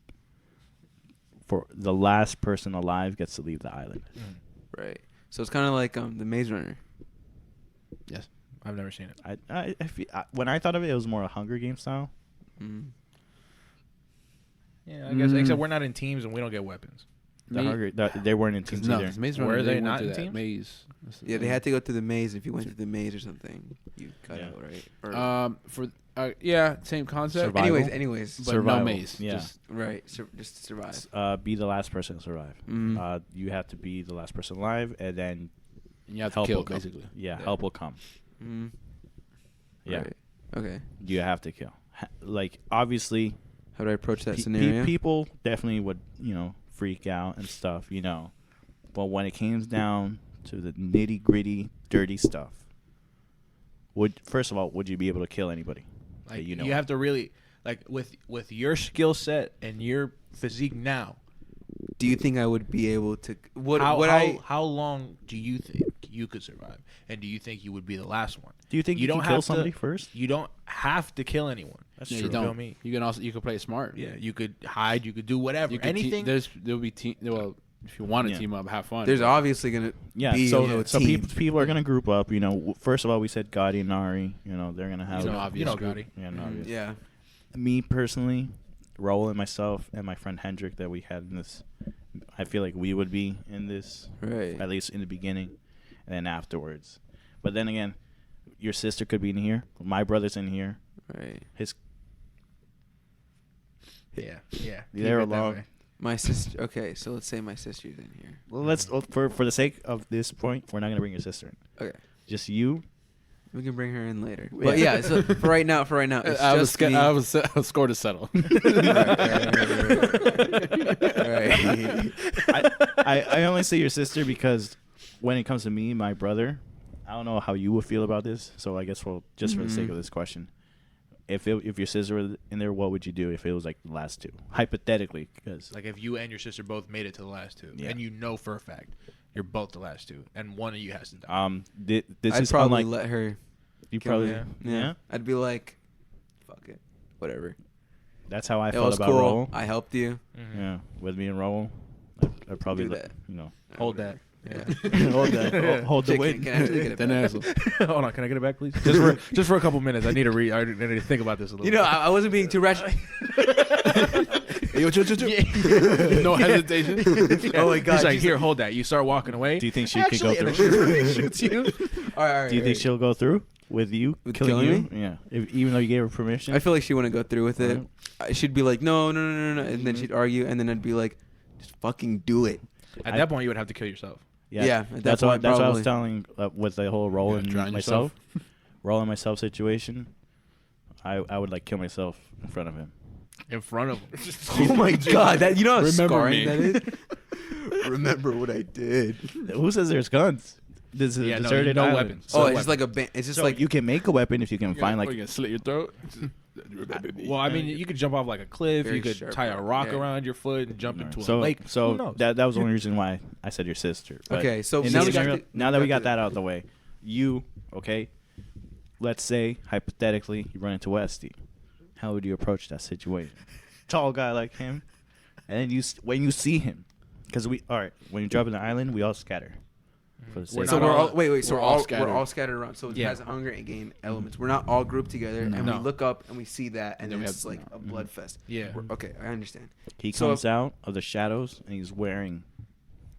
[SPEAKER 1] for the last person alive gets to leave the island.
[SPEAKER 2] Right. So it's kind of like the Maze Runner.
[SPEAKER 4] Yes.
[SPEAKER 3] I've never seen it.
[SPEAKER 1] When I thought of it, it was more a Hunger Games style.
[SPEAKER 2] Mm.
[SPEAKER 3] Yeah, I guess. Except we're not in teams and we don't get weapons.
[SPEAKER 1] They weren't in teams
[SPEAKER 4] No,
[SPEAKER 1] either.
[SPEAKER 4] because Maze
[SPEAKER 3] Were
[SPEAKER 4] Runner,
[SPEAKER 3] they
[SPEAKER 4] went
[SPEAKER 3] not
[SPEAKER 4] through
[SPEAKER 3] in
[SPEAKER 4] that
[SPEAKER 3] teams?
[SPEAKER 4] Maze. That's the
[SPEAKER 2] Yeah, they
[SPEAKER 4] thing.
[SPEAKER 2] had to go through the maze. If you went through the maze or something, you cut
[SPEAKER 4] Yeah.
[SPEAKER 2] out, right? Or,
[SPEAKER 4] yeah, same concept.
[SPEAKER 1] Survival.
[SPEAKER 2] anyways,
[SPEAKER 4] But
[SPEAKER 1] Survival.
[SPEAKER 4] no maze.
[SPEAKER 1] Yeah.
[SPEAKER 4] Just,
[SPEAKER 2] right. Just to survive.
[SPEAKER 1] Be the last person to survive.
[SPEAKER 2] Mhm.
[SPEAKER 1] You have to be the last person alive, and then
[SPEAKER 4] you have to
[SPEAKER 1] help
[SPEAKER 4] kill,
[SPEAKER 1] will come.
[SPEAKER 4] basically.
[SPEAKER 1] Yeah,
[SPEAKER 2] Yeah.
[SPEAKER 1] help will come.
[SPEAKER 2] Mm.
[SPEAKER 1] Yeah,
[SPEAKER 2] Right. Okay.
[SPEAKER 1] you have to kill. Like obviously,
[SPEAKER 2] How do I approach that scenario?
[SPEAKER 1] people definitely would freak out and stuff, But when it came down to the nitty gritty, dirty stuff, first of all, would you be able to kill anybody?
[SPEAKER 3] Like
[SPEAKER 1] that you know?
[SPEAKER 3] you have to really with your skill set and your physique now.
[SPEAKER 2] Do you think I would be able to?
[SPEAKER 3] How long do you think you could survive? And do you think you would be the last one?
[SPEAKER 1] Do you think you
[SPEAKER 3] don't
[SPEAKER 1] can kill
[SPEAKER 3] have to-
[SPEAKER 1] somebody first?
[SPEAKER 3] You don't have to kill anyone.
[SPEAKER 1] That's
[SPEAKER 4] Yeah,
[SPEAKER 1] true.
[SPEAKER 4] you don't.
[SPEAKER 3] Feel me?
[SPEAKER 4] You can play it smart.
[SPEAKER 3] Yeah, you could hide. You could do whatever.
[SPEAKER 4] You could
[SPEAKER 3] Anything.
[SPEAKER 4] there'll be well, if you want to
[SPEAKER 1] Yeah.
[SPEAKER 4] team up, have fun.
[SPEAKER 2] There's obviously gonna
[SPEAKER 1] Yeah,
[SPEAKER 2] be
[SPEAKER 1] so
[SPEAKER 2] a team.
[SPEAKER 1] people are gonna group up. First of all, we said Gotti and Nari. They're gonna have.
[SPEAKER 4] obvious group.
[SPEAKER 3] Gotti.
[SPEAKER 1] Yeah, no,
[SPEAKER 2] Mhm.
[SPEAKER 1] obvious.
[SPEAKER 2] Yeah.
[SPEAKER 1] Me personally, Raul and myself and my friend Hendrik that we had in this, I feel like we would be in this,
[SPEAKER 2] Right.
[SPEAKER 1] at least in the beginning, and then afterwards. But then again, your sister could be in here. My brother's in here.
[SPEAKER 2] Right.
[SPEAKER 3] Yeah.
[SPEAKER 1] They're
[SPEAKER 3] Keep it that
[SPEAKER 1] along.
[SPEAKER 3] way.
[SPEAKER 2] My sister. Okay, so let's say my sister's in here.
[SPEAKER 1] Well, let's for the sake of this point, we're not gonna bring your sister in.
[SPEAKER 2] Okay.
[SPEAKER 1] Just you.
[SPEAKER 2] We can bring her in later. But yeah, so for right now, it's
[SPEAKER 4] I
[SPEAKER 2] just
[SPEAKER 4] was
[SPEAKER 2] me.
[SPEAKER 4] I was score to settle.
[SPEAKER 2] Right.
[SPEAKER 1] I only say your sister because when it comes to me, my brother, I don't know how you would feel about this. So I guess for the sake of this question, if your sister was in there, what would you do if it was like the last two, hypothetically? Because
[SPEAKER 3] Like if you and your sister both made it to the last two,
[SPEAKER 1] Yeah.
[SPEAKER 3] and you know for a fact you're both the last two, and one of you has to die.
[SPEAKER 1] this
[SPEAKER 2] I'd
[SPEAKER 1] is
[SPEAKER 2] probably
[SPEAKER 1] unlike
[SPEAKER 2] let her.
[SPEAKER 1] you
[SPEAKER 2] kill
[SPEAKER 1] probably
[SPEAKER 2] me.
[SPEAKER 1] yeah.
[SPEAKER 2] I'd be like, fuck it, whatever.
[SPEAKER 1] That's how I
[SPEAKER 2] It
[SPEAKER 1] felt
[SPEAKER 2] was
[SPEAKER 1] about
[SPEAKER 2] cool.
[SPEAKER 1] Raul.
[SPEAKER 2] I helped you.
[SPEAKER 3] Mhm.
[SPEAKER 1] Yeah, with me and Raul, I'd probably
[SPEAKER 2] Do that.
[SPEAKER 3] Hold that.
[SPEAKER 2] Yeah.
[SPEAKER 1] hold that, hold the
[SPEAKER 2] Shit,
[SPEAKER 1] weight.
[SPEAKER 2] can I actually get it
[SPEAKER 4] Then
[SPEAKER 2] back?
[SPEAKER 4] asshole.
[SPEAKER 3] Hold on, can I get it back, please? Just for a couple minutes. I need to think about this a little.
[SPEAKER 2] You know, I wasn't being too rational.
[SPEAKER 4] No hesitation.
[SPEAKER 2] Oh my God,
[SPEAKER 3] He's like,
[SPEAKER 2] she's
[SPEAKER 3] here, hold that. You start walking away.
[SPEAKER 1] Do you think she
[SPEAKER 3] Actually,
[SPEAKER 1] could
[SPEAKER 3] and
[SPEAKER 1] go
[SPEAKER 3] then
[SPEAKER 1] through?
[SPEAKER 3] she shoots you.
[SPEAKER 2] All right.
[SPEAKER 1] Do you think she'll go through with you
[SPEAKER 2] With
[SPEAKER 1] killing
[SPEAKER 2] killing
[SPEAKER 1] you? Yeah, even though you gave her permission.
[SPEAKER 2] I feel like she wouldn't go through with it.
[SPEAKER 1] Right.
[SPEAKER 2] She'd be like, no, and then she'd argue, and then I'd be like, just fucking do it.
[SPEAKER 3] At that point, you would have to kill yourself.
[SPEAKER 2] Yeah, at that
[SPEAKER 1] that's what
[SPEAKER 2] point,
[SPEAKER 1] that's what I was
[SPEAKER 2] probably.
[SPEAKER 1] telling with the whole role
[SPEAKER 4] You
[SPEAKER 1] in
[SPEAKER 4] gotta drown
[SPEAKER 1] myself, role in myself situation. I would like kill myself in front of him.
[SPEAKER 3] In front of him.
[SPEAKER 2] Oh my God, that you know how
[SPEAKER 4] Remember
[SPEAKER 2] scarring
[SPEAKER 4] me.
[SPEAKER 2] that is. Remember what I did.
[SPEAKER 1] Who says there's guns? This is
[SPEAKER 3] Yeah,
[SPEAKER 1] a
[SPEAKER 3] no,
[SPEAKER 1] deserted
[SPEAKER 3] no
[SPEAKER 1] island.
[SPEAKER 3] weapons.
[SPEAKER 2] Oh,
[SPEAKER 3] No
[SPEAKER 2] it's just
[SPEAKER 3] weapon.
[SPEAKER 2] like it's just
[SPEAKER 1] So
[SPEAKER 2] like
[SPEAKER 1] you can make a weapon if you can find
[SPEAKER 4] you
[SPEAKER 1] like
[SPEAKER 4] gonna slit your throat.
[SPEAKER 3] Well, I mean, you could jump off like a cliff.
[SPEAKER 2] Very
[SPEAKER 3] You could
[SPEAKER 2] sharp
[SPEAKER 3] tie a
[SPEAKER 2] rock,
[SPEAKER 3] rock
[SPEAKER 2] yeah.
[SPEAKER 3] around your foot and jump into a
[SPEAKER 1] so
[SPEAKER 3] lake. Who
[SPEAKER 1] so
[SPEAKER 3] knows?
[SPEAKER 1] that was the only reason why I said your sister. But
[SPEAKER 2] Okay, so
[SPEAKER 1] in
[SPEAKER 2] now
[SPEAKER 1] this
[SPEAKER 2] we got
[SPEAKER 1] scenario-
[SPEAKER 2] the-
[SPEAKER 1] now that we got
[SPEAKER 2] the-
[SPEAKER 1] that out of the way, you okay? Let's say hypothetically you run into Westy. How would you approach that situation? Tall guy like him, and then when you see him, because when you drop in the island, we all scatter. For the
[SPEAKER 3] We're
[SPEAKER 1] sake
[SPEAKER 2] so
[SPEAKER 3] not
[SPEAKER 1] of-
[SPEAKER 2] we're
[SPEAKER 3] all-
[SPEAKER 2] all wait. So
[SPEAKER 4] we're
[SPEAKER 2] we're
[SPEAKER 4] all
[SPEAKER 2] all
[SPEAKER 4] scattered.
[SPEAKER 2] we're all scattered around. So it
[SPEAKER 3] Yeah.
[SPEAKER 2] has Hunger Game elements. We're not all grouped together, and
[SPEAKER 3] No.
[SPEAKER 2] we look up and we see that, and
[SPEAKER 4] And
[SPEAKER 2] then
[SPEAKER 4] then we
[SPEAKER 2] it's
[SPEAKER 4] have-
[SPEAKER 2] like a blood fest.
[SPEAKER 3] Yeah.
[SPEAKER 2] Okay, I understand.
[SPEAKER 1] he
[SPEAKER 2] So
[SPEAKER 1] comes out of the shadows and he's wearing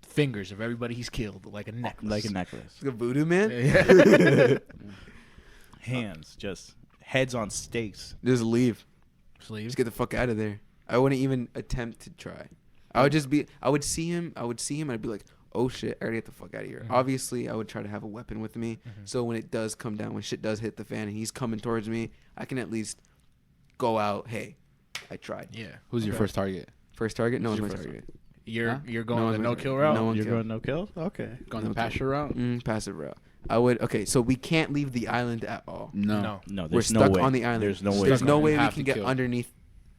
[SPEAKER 3] Fingers of everybody he's killed, like a necklace.
[SPEAKER 1] like a necklace,
[SPEAKER 2] Like a voodoo man.
[SPEAKER 3] Yeah.
[SPEAKER 1] hands just heads on stakes.
[SPEAKER 2] Just leave.
[SPEAKER 3] Sleeves.
[SPEAKER 2] Just get the fuck out of there. I wouldn't even attempt to try. I would see him. I'd be like, oh shit, I already get the fuck out of here.
[SPEAKER 3] Mhm.
[SPEAKER 2] Obviously, I would try to have a weapon with me. So when it does come down, when shit does hit the fan and he's coming towards me, I can at least go out. Hey, I tried.
[SPEAKER 3] Yeah.
[SPEAKER 4] Who's your
[SPEAKER 3] Okay.
[SPEAKER 4] first target?
[SPEAKER 2] First target? No
[SPEAKER 4] Who's
[SPEAKER 2] one's
[SPEAKER 4] your
[SPEAKER 2] my
[SPEAKER 4] first
[SPEAKER 2] target.
[SPEAKER 3] You're
[SPEAKER 4] Huh?
[SPEAKER 3] you're
[SPEAKER 2] No
[SPEAKER 3] going
[SPEAKER 2] one's
[SPEAKER 3] the
[SPEAKER 2] my
[SPEAKER 3] no
[SPEAKER 2] target.
[SPEAKER 3] kill route.
[SPEAKER 2] No one
[SPEAKER 1] You're
[SPEAKER 2] kill.
[SPEAKER 1] going no kill? Okay.
[SPEAKER 4] Going
[SPEAKER 2] No
[SPEAKER 4] the pasture route?
[SPEAKER 2] Passive route. I would. Okay, so we can't leave the island at all.
[SPEAKER 4] No.
[SPEAKER 1] No,
[SPEAKER 2] We're
[SPEAKER 1] there's no
[SPEAKER 2] stuck
[SPEAKER 1] way.
[SPEAKER 2] on the island.
[SPEAKER 1] There's no way.
[SPEAKER 2] There's no way we
[SPEAKER 4] Have
[SPEAKER 2] can
[SPEAKER 4] to
[SPEAKER 2] get
[SPEAKER 4] kill.
[SPEAKER 2] underneath,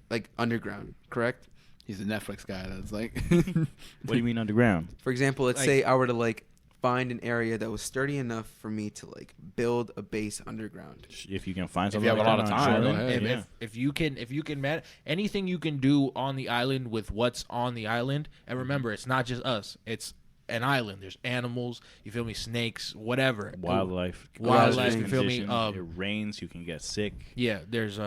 [SPEAKER 2] like underground. Correct.
[SPEAKER 4] He's a Netflix guy. That's like.
[SPEAKER 1] What do you mean underground?
[SPEAKER 2] For example, let's
[SPEAKER 3] Like-
[SPEAKER 2] say I were to like find an area that was sturdy enough for me to like build a base underground.
[SPEAKER 1] If you can find
[SPEAKER 4] If
[SPEAKER 1] something
[SPEAKER 4] you have
[SPEAKER 1] like
[SPEAKER 4] a lot
[SPEAKER 1] that
[SPEAKER 4] of
[SPEAKER 1] on
[SPEAKER 4] time,
[SPEAKER 1] an
[SPEAKER 4] go
[SPEAKER 1] island,
[SPEAKER 4] ahead.
[SPEAKER 1] yeah.
[SPEAKER 3] If you can man, anything you can do on the island with what's on the island, and remember, it's not just us. It's an island. There's animals. You feel me? Snakes, whatever.
[SPEAKER 1] Wildlife.
[SPEAKER 2] Wildlife,
[SPEAKER 1] Conditions,
[SPEAKER 3] you feel me?
[SPEAKER 1] It rains, you can get sick.
[SPEAKER 3] Yeah, there's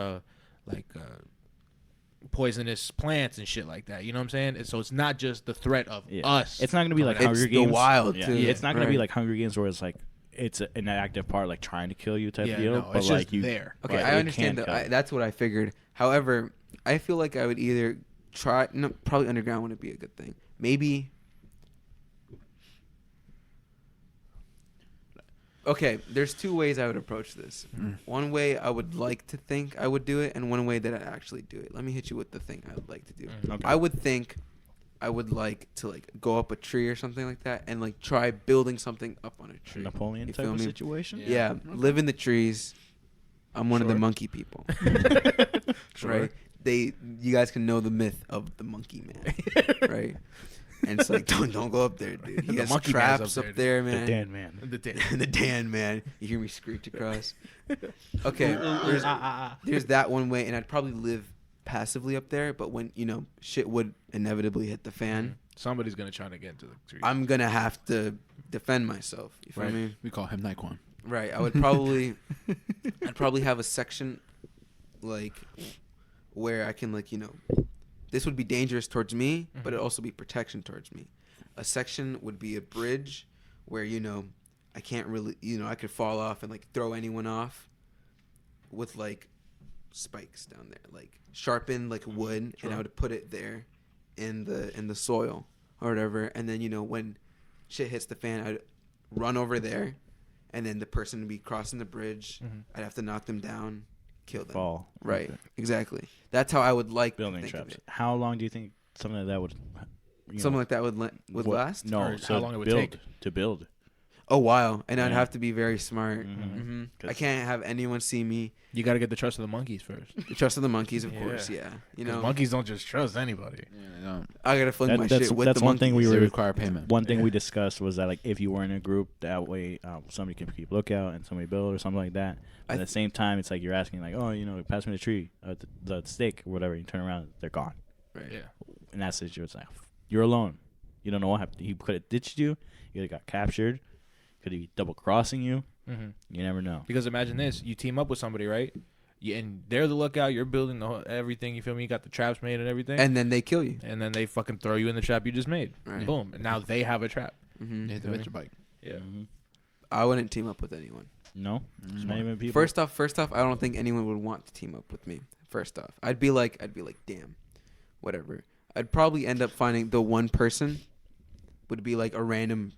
[SPEAKER 3] poisonous plants and shit like that. You know what I'm saying? And so it's not just the threat of
[SPEAKER 1] Yeah.
[SPEAKER 3] us.
[SPEAKER 1] It's not going to be like
[SPEAKER 2] It's
[SPEAKER 1] Hunger
[SPEAKER 2] the
[SPEAKER 1] Games.
[SPEAKER 2] wild,
[SPEAKER 1] yeah.
[SPEAKER 2] too.
[SPEAKER 1] It's not going to be
[SPEAKER 2] Right.
[SPEAKER 1] like Hunger Games where it's like it's an active part, like trying to kill you type
[SPEAKER 3] Yeah,
[SPEAKER 1] deal.
[SPEAKER 3] no,
[SPEAKER 1] but
[SPEAKER 3] it's
[SPEAKER 1] like
[SPEAKER 3] just
[SPEAKER 1] you,
[SPEAKER 3] there.
[SPEAKER 2] Okay,
[SPEAKER 1] but
[SPEAKER 2] I
[SPEAKER 1] it
[SPEAKER 2] understand.
[SPEAKER 1] can't kill.
[SPEAKER 2] That's what I figured. However, I feel like I would either try. No, probably underground wouldn't be a good thing. Maybe. Okay, there's two ways I would approach this. One way I would like to think I would do it, and one way that I actually do it. Let me hit you with the thing I would like to do.
[SPEAKER 1] Okay.
[SPEAKER 2] I would think I would like to like go up a tree or something like that, and like try building something up on a tree.
[SPEAKER 1] Napoleon
[SPEAKER 2] You
[SPEAKER 1] type
[SPEAKER 2] feel
[SPEAKER 1] of
[SPEAKER 2] me?
[SPEAKER 1] situation.
[SPEAKER 2] Yeah, live in the trees. I'm one of the
[SPEAKER 3] Sure.
[SPEAKER 2] monkey people.
[SPEAKER 3] Sure.
[SPEAKER 2] Right? You guys can know the myth of the monkey man, right? And it's like, don't go up there, dude. He
[SPEAKER 3] The
[SPEAKER 2] has
[SPEAKER 3] monkey man's
[SPEAKER 2] traps
[SPEAKER 3] up
[SPEAKER 2] up
[SPEAKER 3] there,
[SPEAKER 2] there,
[SPEAKER 1] The
[SPEAKER 2] man.
[SPEAKER 1] Dan man.
[SPEAKER 2] The Dan man. You hear me screech across. Okay, there's that one way, and I'd probably live passively up there. But when shit would inevitably hit the fan,
[SPEAKER 3] Somebody's gonna try to get into the tree.
[SPEAKER 2] I'm gonna have to defend myself. You feel
[SPEAKER 3] Right.
[SPEAKER 2] me?
[SPEAKER 4] We call him Naquan.
[SPEAKER 2] Right. I would probably, I'd probably have a section, like, where I can this would be dangerous towards me, but it'd also be protection towards me. A section would be a bridge where I can't really I could fall off and like throw anyone off, with like spikes down there, like sharpened like wood, and I would put it there, in the soil or whatever, and then when shit hits the fan, I'd run over there. And then the person would be crossing the bridge. I'd have to knock them down, kill them.
[SPEAKER 1] Fall.
[SPEAKER 2] Right.
[SPEAKER 1] Okay.
[SPEAKER 2] Exactly. That's how I would like
[SPEAKER 1] Building
[SPEAKER 2] to think
[SPEAKER 1] traps.
[SPEAKER 2] of it.
[SPEAKER 1] How long do you think something like that would?
[SPEAKER 2] Something like that would
[SPEAKER 1] what-
[SPEAKER 2] last?
[SPEAKER 1] No.
[SPEAKER 3] Or
[SPEAKER 1] So
[SPEAKER 3] how long it would
[SPEAKER 1] build,
[SPEAKER 3] take?
[SPEAKER 1] to build.
[SPEAKER 2] A while. And I'd
[SPEAKER 1] Yeah.
[SPEAKER 2] have to be very smart.
[SPEAKER 1] Mhm.
[SPEAKER 2] I
[SPEAKER 1] 'Cause-
[SPEAKER 2] can't have anyone see me.
[SPEAKER 3] You got to get the trust of the monkeys first.
[SPEAKER 2] The trust of the monkeys, of
[SPEAKER 3] Yeah.
[SPEAKER 2] course. Yeah.
[SPEAKER 3] 'Cause monkeys don't just trust anybody.
[SPEAKER 4] Yeah,
[SPEAKER 2] I gotta fling my
[SPEAKER 1] that's
[SPEAKER 2] shit with
[SPEAKER 1] that's
[SPEAKER 2] the
[SPEAKER 1] one
[SPEAKER 2] monkeys.
[SPEAKER 1] thing we
[SPEAKER 4] they
[SPEAKER 1] were.
[SPEAKER 4] require payment.
[SPEAKER 1] One thing we discussed was that like if you were in a group, that way somebody can keep lookout and somebody build or something like that. But at the same time, it's like you're asking like, oh, pass me the tree, the stake or whatever. You turn around, they're gone.
[SPEAKER 2] Right.
[SPEAKER 3] Yeah.
[SPEAKER 1] In that situation, it's like you're alone. You don't know what happened. He could have ditched you. You got captured. Could he be double crossing you?
[SPEAKER 3] Mm-hmm.
[SPEAKER 1] You never know.
[SPEAKER 3] Because imagine this: you team up with somebody, right? And they're the lookout. You're building the whole, everything. You feel me? You got the traps made and everything.
[SPEAKER 2] And then they kill you.
[SPEAKER 3] And then they fucking throw you in the trap you just made.
[SPEAKER 2] Right.
[SPEAKER 3] Boom. And now they have a trap.
[SPEAKER 2] hmm
[SPEAKER 4] They hit the
[SPEAKER 3] Feel me?
[SPEAKER 4] venture bike.
[SPEAKER 3] Yeah.
[SPEAKER 1] Mhm.
[SPEAKER 2] I wouldn't team up with anyone.
[SPEAKER 1] No, not even people.
[SPEAKER 2] First off, I don't think anyone would want to team up with me. First off, I'd be like, damn, whatever. I'd probably end up finding the one person would be like a random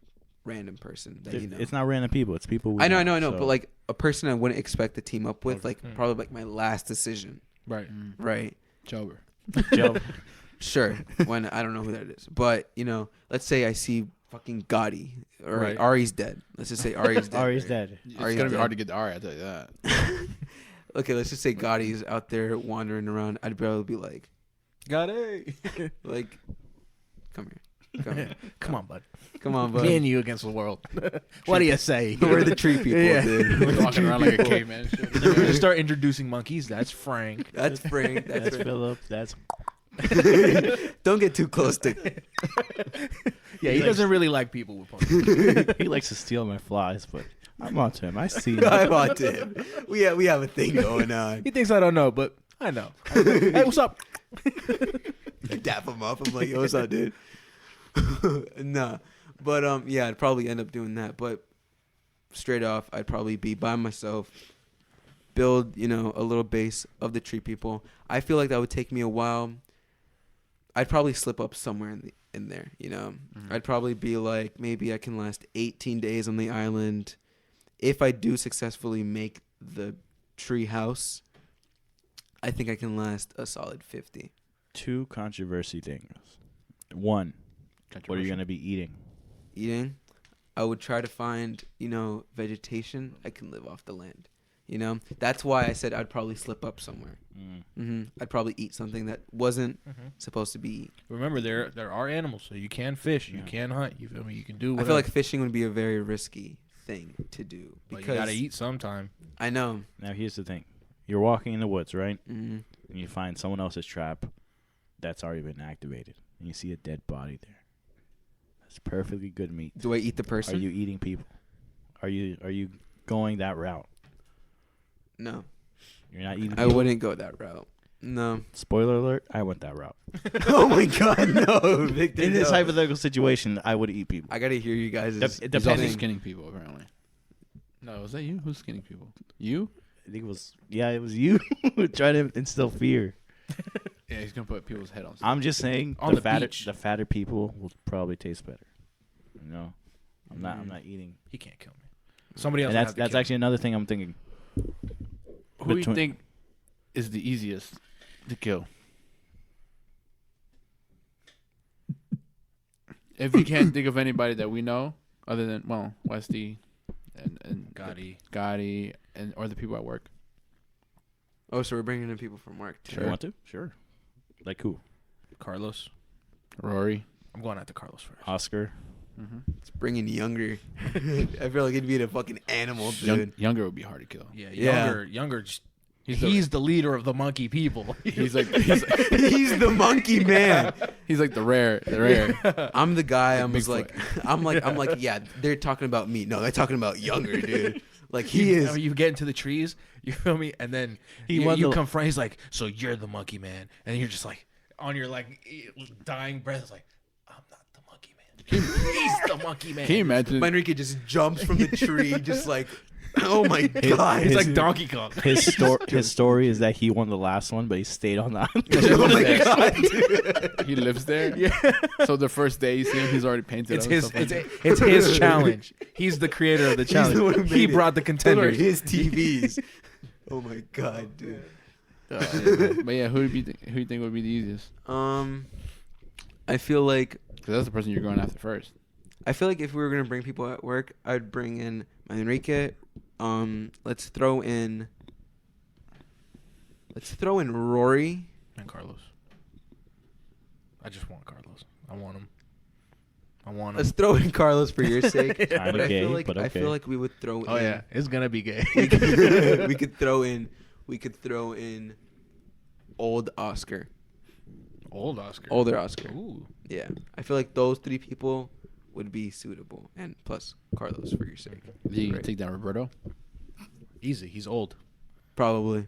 [SPEAKER 2] person that
[SPEAKER 1] It's not random people. It's people. We
[SPEAKER 2] I know,
[SPEAKER 1] so-
[SPEAKER 2] but like a person I wouldn't expect to team up with,
[SPEAKER 3] Okay.
[SPEAKER 2] like probably like my last decision,
[SPEAKER 3] Right.
[SPEAKER 2] right?
[SPEAKER 4] Jober.
[SPEAKER 1] Joe.
[SPEAKER 2] Sure, when I don't know who that is, but let's say I see fucking Gotti or
[SPEAKER 3] Right.
[SPEAKER 2] Ari's dead. Let's just say Ari's dead.
[SPEAKER 1] Ari's
[SPEAKER 2] right?
[SPEAKER 1] dead.
[SPEAKER 4] It's
[SPEAKER 2] Are you
[SPEAKER 4] gonna be
[SPEAKER 2] dead?
[SPEAKER 4] hard to get to Ari, I tell you that.
[SPEAKER 2] Okay, let's just say Gotti's out there wandering around. I'd probably be like,
[SPEAKER 3] Got it.
[SPEAKER 2] come here. Come here.
[SPEAKER 3] Come on, bud.
[SPEAKER 2] Come on, bud.
[SPEAKER 3] Me and you against the world. What do you say?
[SPEAKER 2] We're the tree people,
[SPEAKER 3] Yeah.
[SPEAKER 2] dude.
[SPEAKER 4] Walking around like a caveman.
[SPEAKER 3] Then we're gonna start introducing monkeys. That's Frank.
[SPEAKER 2] That's Frank.
[SPEAKER 1] That's
[SPEAKER 2] That's
[SPEAKER 1] Philip. That's
[SPEAKER 2] Frank. Don't get too close to.
[SPEAKER 3] Yeah, he doesn't really like people with monkeys.
[SPEAKER 1] he likes to steal my flies, but I'm on to him. I see him.
[SPEAKER 2] I'm on to him. We have a thing going on.
[SPEAKER 3] He thinks I don't know, but I know. Hey, what's up?
[SPEAKER 2] I dap him up. I'm like, yo, what's up, dude? Nah, but yeah, I'd probably end up doing that. But straight off, I'd probably be by myself, build a little base of the tree people. I feel like that would take me a while. I'd probably slip up somewhere in there, you know. I'd probably be like, maybe I can last 18 days on the island. If I do successfully make the tree house, I think I can last a solid 50.
[SPEAKER 1] 2 controversy things. 1, what are you gonna be eating?
[SPEAKER 2] Eating, I would try to find, you know, vegetation. I can live off the land. You know, that's why I said I'd probably slip up somewhere. I'd probably eat something that wasn't supposed to be.
[SPEAKER 3] Remember, there are animals, so you can fish, you can hunt. You feel me? You can do. Whatever.
[SPEAKER 2] I feel like fishing would be a very risky thing to do
[SPEAKER 3] because you gotta eat sometime.
[SPEAKER 2] I know.
[SPEAKER 1] Now here's the thing: you're walking in the woods, right?
[SPEAKER 2] Mm-hmm.
[SPEAKER 1] And you find someone else's trap that's already been activated, and you see a dead body there. That's perfectly good meat.
[SPEAKER 2] Do I eat the person?
[SPEAKER 1] Are you eating people? Are you going that route?
[SPEAKER 2] No.
[SPEAKER 1] You're not eating
[SPEAKER 2] I
[SPEAKER 1] people?
[SPEAKER 2] wouldn't go that route. No.
[SPEAKER 1] Spoiler alert, I went that route.
[SPEAKER 2] Oh my God, no, Victor.
[SPEAKER 1] In this hypothetical situation, I would eat people.
[SPEAKER 2] I gotta hear you guys.
[SPEAKER 1] It
[SPEAKER 4] He's also
[SPEAKER 1] depends.
[SPEAKER 4] skinning people, apparently. No, was that you? Who's skinning people? You?
[SPEAKER 1] I think it was you who tried to instill fear.
[SPEAKER 4] Yeah, he's gonna put people's head on.
[SPEAKER 1] I'm just saying
[SPEAKER 3] On the
[SPEAKER 1] fatter
[SPEAKER 3] beach.
[SPEAKER 1] the fatter people will probably taste better. You know, I'm not eating.
[SPEAKER 3] He can't kill me. Somebody else.
[SPEAKER 1] And
[SPEAKER 3] has to
[SPEAKER 1] that's
[SPEAKER 3] kill
[SPEAKER 1] actually another thing I'm thinking.
[SPEAKER 4] Who do you think is the easiest to kill? If you can't think of anybody that we know, other than Westy and Gotti and or the people at work.
[SPEAKER 2] Oh, so we're bringing in people from work too.
[SPEAKER 1] You want to? Sure. Like who?
[SPEAKER 3] Carlos.
[SPEAKER 4] Rory.
[SPEAKER 3] I'm going after Carlos first.
[SPEAKER 1] Oscar.
[SPEAKER 2] It's bringing younger. I feel like it'd be a fucking animal, dude.
[SPEAKER 4] Younger would be hard to kill.
[SPEAKER 3] Yeah, younger. Just, he's the leader of the monkey people.
[SPEAKER 2] He's the monkey man.
[SPEAKER 4] He's like the rare.
[SPEAKER 2] I'm the guy. I'm
[SPEAKER 4] Bigfoot.
[SPEAKER 2] like, yeah. They're talking about me. No, they're talking about younger, dude. Like he is.
[SPEAKER 3] You get into the trees, you feel me, and then you confront. He's like, "So you're the monkey man," and you're just like, on your like dying breath, it's like, "I'm not the monkey man. He's the monkey man."
[SPEAKER 4] Can you imagine?
[SPEAKER 2] Enrique just jumps from the tree, just like, oh my God.
[SPEAKER 3] He's like Donkey Kong.
[SPEAKER 1] His story is that he won the last one, but he stayed on the island.
[SPEAKER 2] Oh my God, dude.
[SPEAKER 4] He lives there.
[SPEAKER 3] Yeah.
[SPEAKER 4] So the first day you see him, he's already painted.
[SPEAKER 3] It's his challenge. He's the creator of the challenge.
[SPEAKER 2] the one who
[SPEAKER 3] He
[SPEAKER 2] made
[SPEAKER 3] brought the
[SPEAKER 2] Those are
[SPEAKER 3] contenders.
[SPEAKER 2] his TVs. Oh my God, dude.
[SPEAKER 4] But yeah, who do you think would be the easiest?
[SPEAKER 2] I feel like
[SPEAKER 4] Because that's the person you're going after first.
[SPEAKER 2] if we were gonna bring people at work, I'd bring in my Enrique. Let's throw in Rory.
[SPEAKER 3] And Carlos. I just want Carlos. I want him.
[SPEAKER 2] Let's throw in Carlos for your sake.
[SPEAKER 1] Kinda
[SPEAKER 2] But I
[SPEAKER 1] gay,
[SPEAKER 2] feel like
[SPEAKER 1] but okay.
[SPEAKER 2] we would throw
[SPEAKER 3] Oh
[SPEAKER 2] in.
[SPEAKER 3] yeah, it's gonna be gay.
[SPEAKER 2] we could throw in old Oscar.
[SPEAKER 3] Old Oscar.
[SPEAKER 2] Older Oscar.
[SPEAKER 3] Ooh.
[SPEAKER 2] Yeah. I feel like those 3 people would be suitable. And plus Carlos for your sake.
[SPEAKER 4] Do you
[SPEAKER 2] Right.
[SPEAKER 4] take down Roberto?
[SPEAKER 3] Easy. He's old.
[SPEAKER 2] Probably.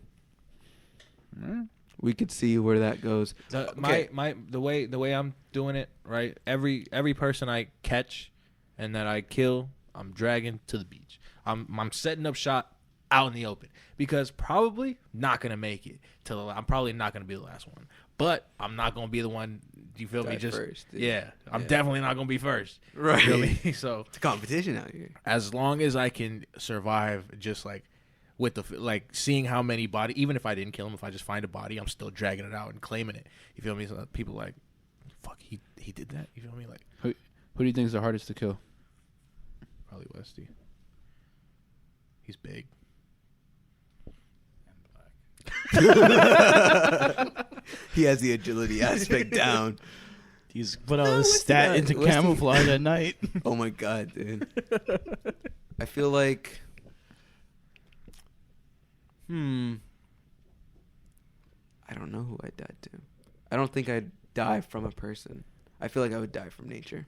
[SPEAKER 4] Mm.
[SPEAKER 2] We could see where that goes. Okay.
[SPEAKER 3] The way I'm doing it, right? Every person I catch and that I kill, I'm dragging to the beach. I'm setting up shop out in the open because probably not gonna make it till I'm probably not gonna be the last one. But I'm not gonna be the one. Do you feel me?
[SPEAKER 2] Die
[SPEAKER 3] Just
[SPEAKER 2] first, dude.
[SPEAKER 3] yeah. I'm
[SPEAKER 2] Yeah.
[SPEAKER 3] definitely not gonna be first.
[SPEAKER 2] Right.
[SPEAKER 3] You feel me? So
[SPEAKER 2] It's a competition out here.
[SPEAKER 3] as long as I can survive, just like with the like seeing how many body, even if I didn't kill him, if I just find a body, I'm still dragging it out and claiming it. You feel me? So people like, fuck, he did that. You feel me? Like
[SPEAKER 4] Who do you think is the hardest to kill?
[SPEAKER 3] probably Westy. He's big.
[SPEAKER 2] He has the agility aspect down.
[SPEAKER 1] He's put all his stat into
[SPEAKER 2] What's the-
[SPEAKER 1] camouflage at night.
[SPEAKER 2] Oh my God, dude. I feel like I don't know who I'd die to. I don't think I'd die from a person. I feel like I would die from nature.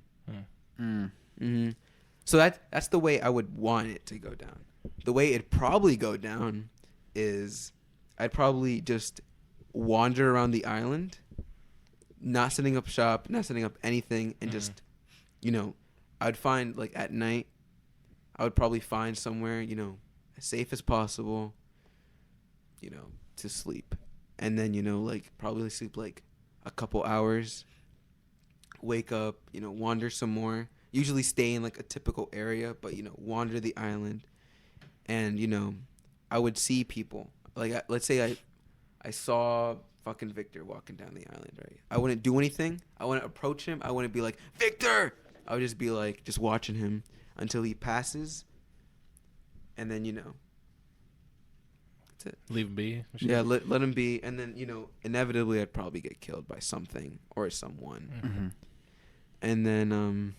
[SPEAKER 2] So that's the way I would want it to go down. The way it'd probably go down is I'd probably just wander around the island, not setting up shop, not setting up anything, and just, I'd find, like, at night, I would probably find somewhere, as safe as possible, to sleep. And then, like, probably sleep, like, a couple hours, wake up, wander some more. Usually stay in like a typical area, but wander the island, and I would see people. Like let's say I saw fucking Victor walking down the island, right? I wouldn't do anything. I wouldn't approach him. I wouldn't be like, Victor! I would just be like, just watching him until he passes. And then, that's it.
[SPEAKER 3] Leave him be.
[SPEAKER 2] Yeah, let him be. And then, inevitably I'd probably get killed by something or someone.
[SPEAKER 4] Mm-hmm.
[SPEAKER 2] And then,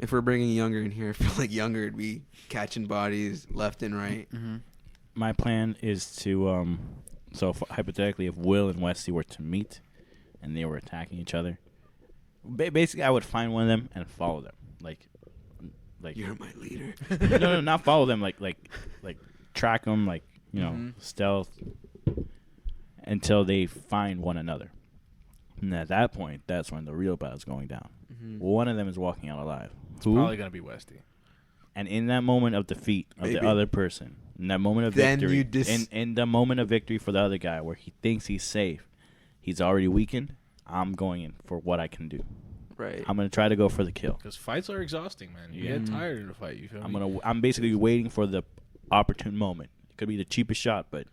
[SPEAKER 2] if we're bringing Younger in here, I feel like Younger would be catching bodies left and right.
[SPEAKER 4] Mm-hmm.
[SPEAKER 1] My plan is to, hypothetically, if Will and Westy were to meet and they were attacking each other, basically I would find one of them and follow them. Like
[SPEAKER 2] You're my leader.
[SPEAKER 1] no, not follow them. Like track them. Stealth until they find one another. And at that point, that's when the real battle's going down.
[SPEAKER 2] Mm-hmm.
[SPEAKER 1] One of them is walking out alive.
[SPEAKER 3] It's probably gonna be Westy.
[SPEAKER 1] And in that moment of defeat of
[SPEAKER 2] Maybe.
[SPEAKER 1] the other person, in that moment of
[SPEAKER 2] Then
[SPEAKER 1] victory,
[SPEAKER 2] you
[SPEAKER 1] in the moment of victory for the other guy where he thinks he's safe, he's already weakened. I'm going in for what I can do.
[SPEAKER 2] Right.
[SPEAKER 1] I'm gonna try to go for the kill.
[SPEAKER 3] Because fights are exhausting, man. You get tired of the fight. You feel me?
[SPEAKER 1] I'm basically waiting for the opportune moment. It could be the cheapest shot, but